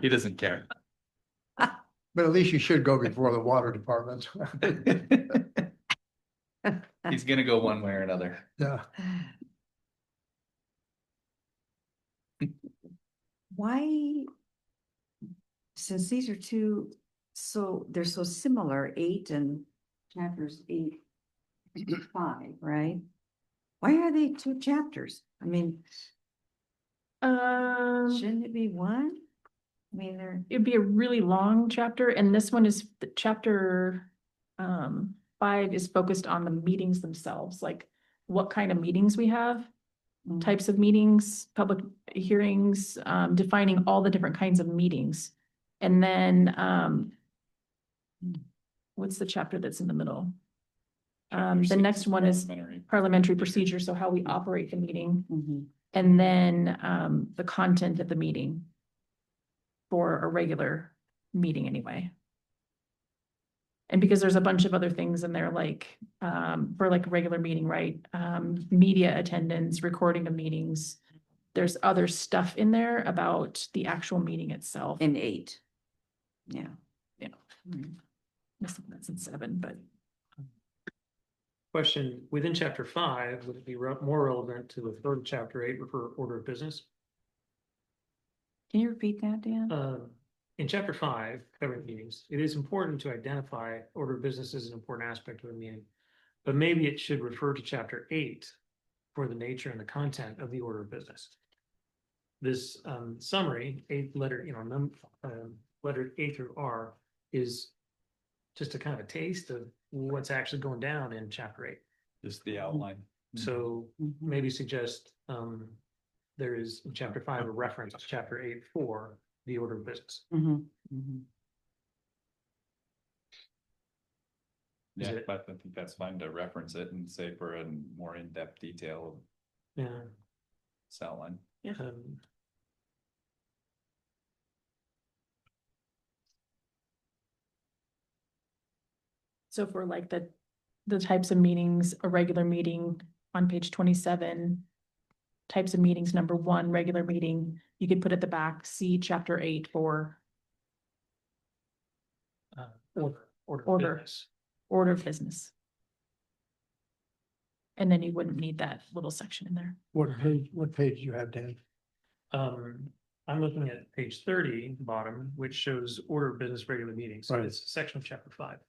B: He doesn't care.
H: But at least you should go before the water department.
B: He's gonna go one way or another.
H: Yeah.
F: Why? Since these are they're so similar, 8 and chapters 8 5, right? Why are they 2 chapters? I mean, shouldn't it be one? I mean, they're,
G: it'd be a really long chapter, and this one is the chapter 5 is focused on the meetings themselves, like what kind of meetings we have, types of meetings, public hearings, defining all the different kinds of meetings. And then what's the chapter that's in the middle? The next one is parliamentary procedure, so how we operate the meeting.
F: Mhm.
G: And then the content of the meeting for a regular meeting anyway. And because there's a bunch of other things in there, like for like a regular meeting, right? Media attendance, recording of meetings. There's other stuff in there about the actual meeting itself.
F: in 8. Yeah.
G: Yeah.
F: Mhm.
G: That's in 7, but
C: Question, within chapter 5, would it be more relevant to refer to chapter 8, refer order of business?
F: Can you repeat that, Dan?
C: In chapter 5, covering meetings, it is important to identify order of business as an important aspect of a meeting. But maybe it should refer to chapter 8 for the nature and the content of the order of business. This summary, letter A through R, is just a kind of a taste of what's actually going down in chapter 8.
B: Just the outline.
C: So maybe suggest there is in chapter 5 a reference to chapter 8 for the order of business.
F: Mhm. Mhm.
C: Is
B: Yeah,
C: it-
B: but I think that's fine to reference it and say for a more in-depth detail of
C: Yeah.
B: this outline.
C: Um,
G: so for like the types of meetings, a regular meeting on page 27, types of meetings, number 1, regular meeting, you could put at the back, see chapter 8 for
C: order of
G: Order.
C: business.
G: order of business. And then you wouldn't need that little section in there.
H: What page do you have, Dan?
C: I'm looking at page 30, bottom, which shows order of business regular meetings.
H: Right.
C: It's a section of chapter 5.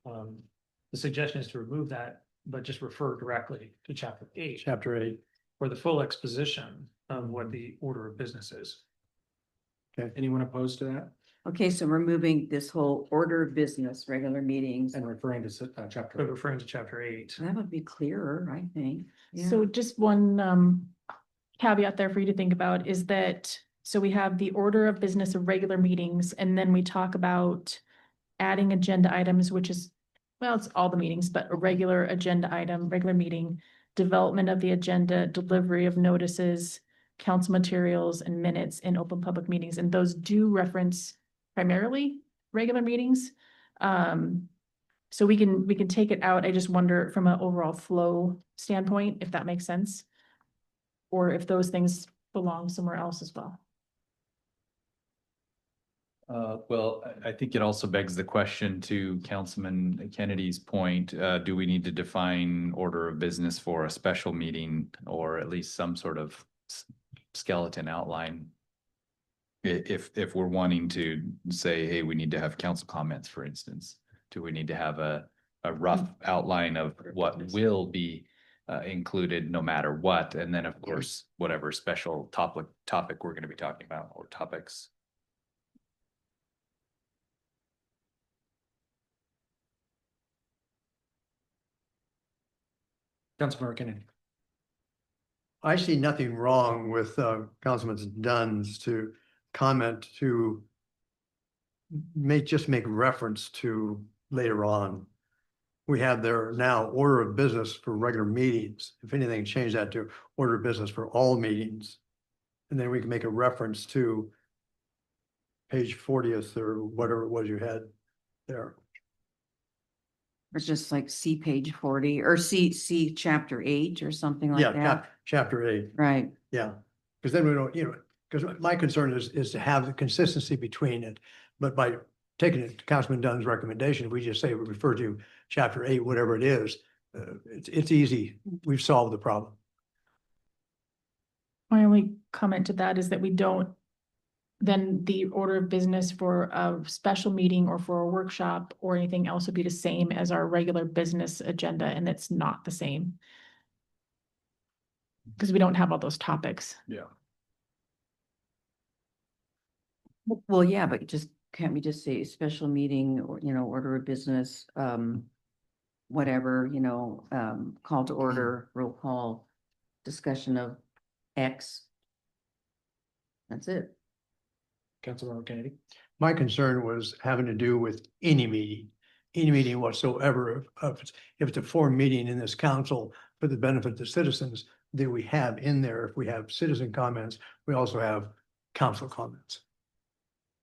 C: The suggestion is to remove that, but just refer directly to chapter 8
H: Chapter 8.
C: for the full exposition of what the order of business is.
A: Anyone opposed to that?
F: Okay, so we're moving this whole order of business, regular meetings.
A: And referring to
C: But
A: chapter.
C: referring to chapter 8.
F: That would be clearer, I think.
G: So
F: Yeah.
G: just one caveat there for you to think about is that, so we have the order of business of regular meetings, and then we talk about adding agenda items, which is, well, it's all the meetings, but a regular agenda item, regular meeting, development of the agenda, delivery of notices, council materials and minutes in open public meetings, and those do reference primarily regular meetings. So we can take it out. I just wonder from an overall flow standpoint, if that makes sense. Or if those things belong somewhere else as well.
B: Well, I think it also begs the question to Councilman Kennedy's point, do we need to define order of business for a special meeting or at least some sort of skeleton outline? If we're wanting to say, hey, we need to have council comments, for instance, do we need to have a rough outline of what will be included no matter what? And then, of course, whatever special topic we're going to be talking about or topics.
A: Councilmember Kennedy.
H: I see nothing wrong with Councilman Dunn's to comment to just make reference to later on. We have there now order of business for regular meetings. If anything, change that to order of business for all meetings. And then we can make a reference to page 40th or whatever it was you had there.
F: Or just like see page 40 or see chapter 8 or something like
H: Yeah,
F: that.
H: chapter 8.
F: Right.
H: Yeah, because then we don't, because my concern is to have the consistency between it. But by taking it to Councilman Dunn's recommendation, we just say we refer to chapter 8, whatever it is. It's easy. We've solved the problem.
G: My only comment to that is that we don't then the order of business for a special meeting or for a workshop or anything else would be the same as our regular business agenda, and it's not the same. Because we don't have all those topics.
F: Well, yeah, but can't we just say special meeting or, order of business, whatever, call to order, roll call, discussion of X. That's it.
A: Councilmember Kennedy?
H: My concern was having to do with any meeting whatsoever. If it's a foreign meeting in this council for the benefit of the citizens, that we have in there, if we have citizen comments, we also have council comments.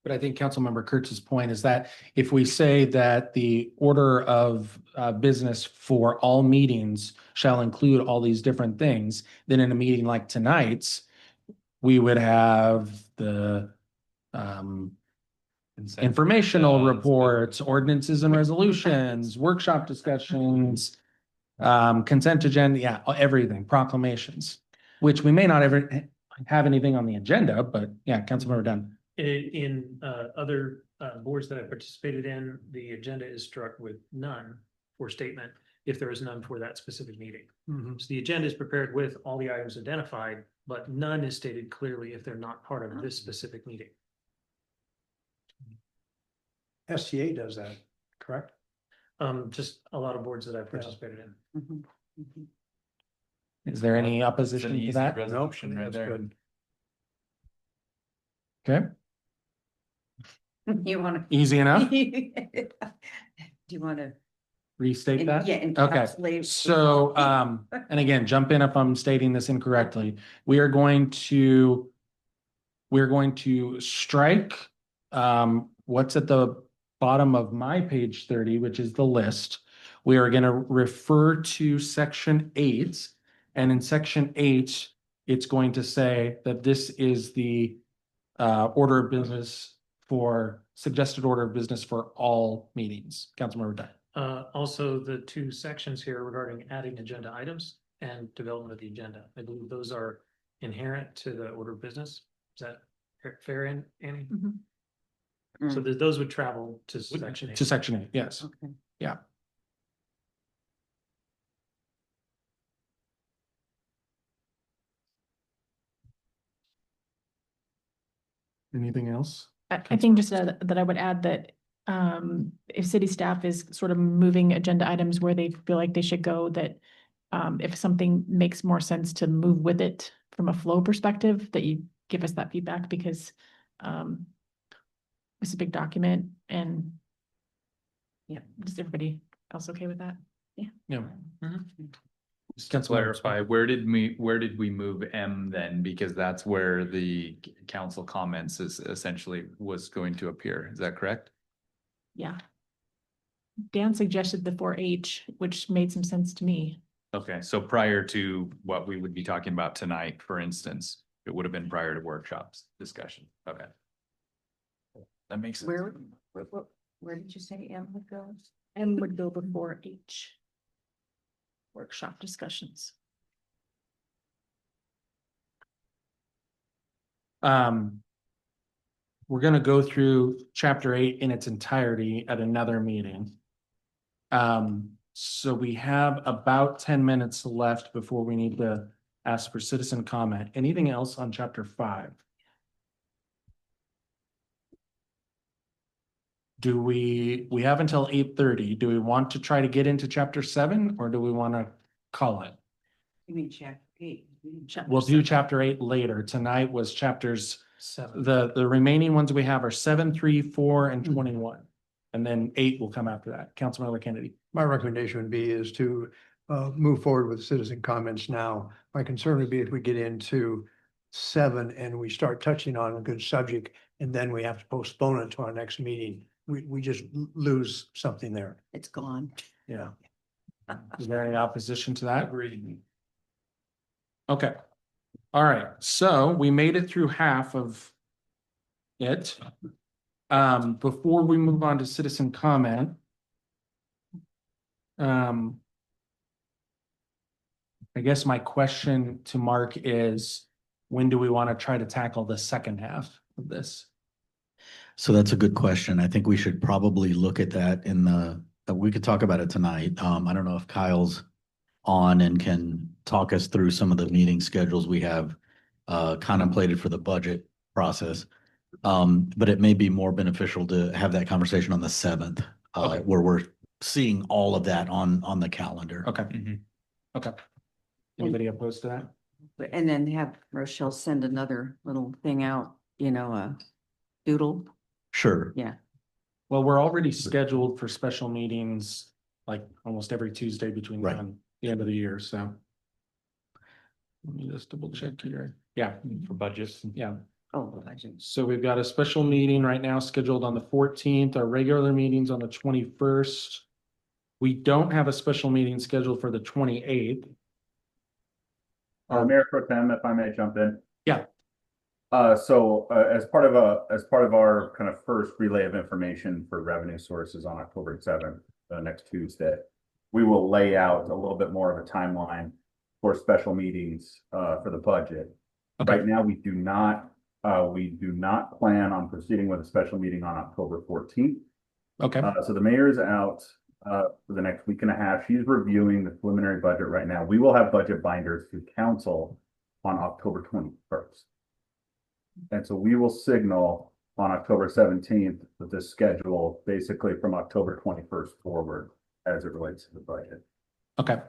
A: But I think Councilmember Kurtz's point is that if we say that the order of business for all meetings shall include all these different things, then in a meeting like tonight's, we would have the informational reports, ordinances and resolutions, workshop discussions, consent agenda, yeah, everything, proclamations, which we may not ever have anything on the agenda, but yeah, Councilmember Dunn.
K: In other boards that I participated in, the agenda is struck with none for statement if there is none for that specific meeting. So the agenda is prepared with all the items identified, but none is stated clearly if they're not part of this specific meeting.
H: STA does that, correct?
K: Just a lot of boards that I've participated in.
F: Mhm, mhm.
A: Is there any opposition to that?
B: Resolution right
H: That's
B: there.
H: good.
A: Okay,
F: You want
A: easy
F: to?
A: enough.
F: Do you want to?
A: Restate that?
F: Yeah.
A: Okay,
F: encapsulate-
A: so, and again, jump in if I'm stating this incorrectly. We're going to strike, what's at the bottom of my page 30, which is the list. We are going to refer to section 8, and in section 8, it's going to say that this is the order of business suggested order of business for all meetings. Councilmember Dunn.
K: Also, the two sections here regarding adding agenda items and development of the agenda. I believe those are inherent to the order of business. Is that fair, Annie? So those would travel to section 8.
A: To section 8, yes.
F: Okay.
A: Yeah. Anything else?
G: I think just that I would add that if city staff is sort of moving agenda items where they feel like they should go, that if something makes more sense to move with it from a flow perspective, that you give us that feedback, because it's a big document. And yeah, is everybody else okay with that?
A: Yeah.
B: Just to clarify, where did we move M then? Because that's where the council comments is essentially was going to appear. Is that correct?
G: Yeah. Dan suggested the 4H, which made some sense to me.
B: Okay, so prior to what we would be talking about tonight, for instance, it would have been prior to workshops discussion. Okay. That makes sense.
F: Where did you say M would go?
G: M would go before H. Workshop discussions.
A: We're going to go through chapter 8 in its entirety at another meeting. So we have about 10 minutes left before we need to ask for citizen comment. Anything else on chapter 5? Do we have until 8:30. Do we want to try to get into chapter 7, or do we want to call it?
F: You mean chapter 8?
A: We'll do chapter 8 later. Tonight was chapters,
K: 7.
A: the remaining ones we have are 7, 3, 4, and 21. And then 8 will come after that. Councilmember Kennedy.
H: My recommendation would be is to move forward with citizen comments now. My concern would be if we get into 7 and we start touching on a good subject, and then we have to postpone it to our next meeting. We just lose something there.
F: It's gone.
H: Yeah.
A: Is there any opposition to that?
K: Agreed.
A: Okay. All right. So we made it through half of it. Before we move on to citizen comment, I guess my question to Mark is, when do we want to try to tackle the second half? of this?
E: So that's a good question. I think we should probably look at that we could talk about it tonight. I don't know if Kyle's on and can talk us through some of the meeting schedules we have contemplated for the budget process. But it may be more beneficial to have that conversation on the 7th,
A: Okay.
E: where we're seeing all of that on the calendar.
A: Okay. Okay. Anybody opposed to that?
F: And then have Rochelle send another little thing out, a doodle.
E: Sure.
F: Yeah.
A: Well, we're already scheduled for special meetings like almost every Tuesday between now
E: Right.
A: and the end of the year, so. Let me just double check here. Yeah,
B: For budgets.
A: yeah.
F: Oh, I see.
A: So we've got a special meeting right now scheduled on the 14th, our regular meetings on the 21st. We don't have a special meeting scheduled for the 28th.
L: Mayor Pro Tem, if I may jump in.
A: Yeah.
L: As part of our kind of first relay of information for revenue sources on October 7th, next Tuesday, we will lay out a little bit more of a timeline for special meetings for the budget.
A: Okay.
L: Right now, we do not plan on proceeding with a special meeting on October 14th.
A: Okay,
L: So the mayor is out for the next week and a half. She's reviewing the preliminary budget right now. We will have budget binders to council on October 21st. And so we will signal on October 17th with the schedule basically from October 21st forward as it relates to the budget.
A: okay.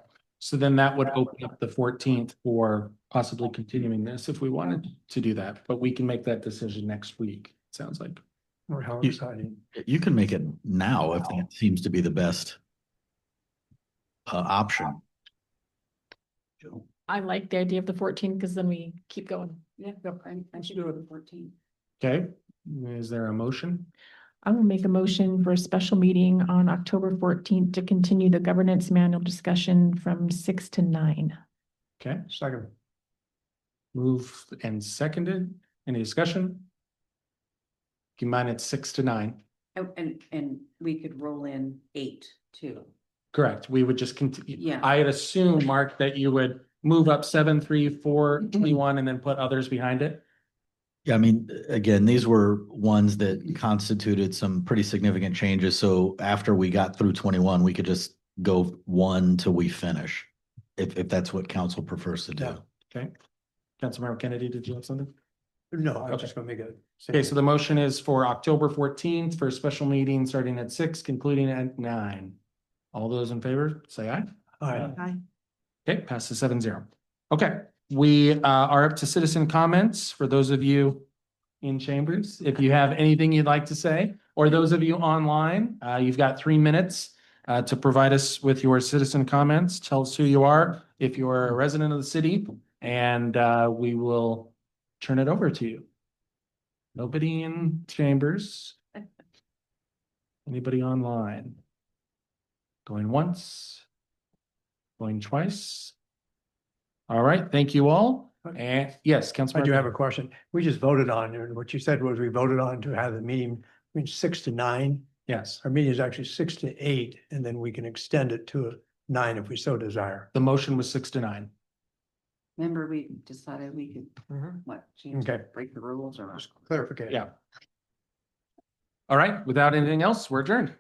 A: So then that would open up the 14th for possibly continuing this if we wanted to do that, but we can make that decision next week, it sounds like.
H: Or how
E: You-
H: exciting.
E: You can make it now if that seems to be the best option.
G: I like the idea of the 14th because then we keep going.
F: Yeah, I should go to the 14th.
A: Okay, is there a motion?
G: I will make a motion for a special meeting on October 14th to continue the governance manual discussion from 6 to 9.
A: Okay,
H: Second.
A: moved and seconded. Any discussion? Keep in mind it's 6 to 9.
F: And we could roll in 8 too.
A: Correct. We would just continue.
F: Yeah.
A: I had assumed, Mark, that you would move up 7, 3, 4, 21, and then put others behind it.
E: Yeah, I mean, again, these were ones that constituted some pretty significant changes. So after we got through 21, we could just go 1 till we finish. If that's what council prefers to do.
H: Yeah.
A: Okay. Councilmember Kennedy, did you have something?
H: No, I was
A: Okay.
H: just gonna make a.
A: Okay, so the motion is for October 14th for a special meeting starting at 6, concluding at 9. All those in favor, say aye.
H: Aye.
D: Aye.
A: Okay, passes 7-0. Okay, we are up to citizen comments for those of you in chambers. If you have anything you'd like to say, or those of you online, you've got 3 minutes to provide us with your citizen comments. Tell us who you are, if you're a resident of the city, and we will turn it over to you. Nobody in chambers. Anybody online? Going once? Going twice? All right, thank you all. And yes,
H: I
A: Councilmember.
H: do have a question. We just voted on, and what you said was we voted on to have the meeting between 6 to 9.
A: Yes,
H: Our meeting is actually 6 to 8, and then we can extend it to 9 if we so desire.
A: the motion was 6 to 9.
F: Remember, we decided we could, change,
H: Okay.
F: break the rules or not?
H: Clarification.
A: Yeah. All right, without anything else, we're adjourned.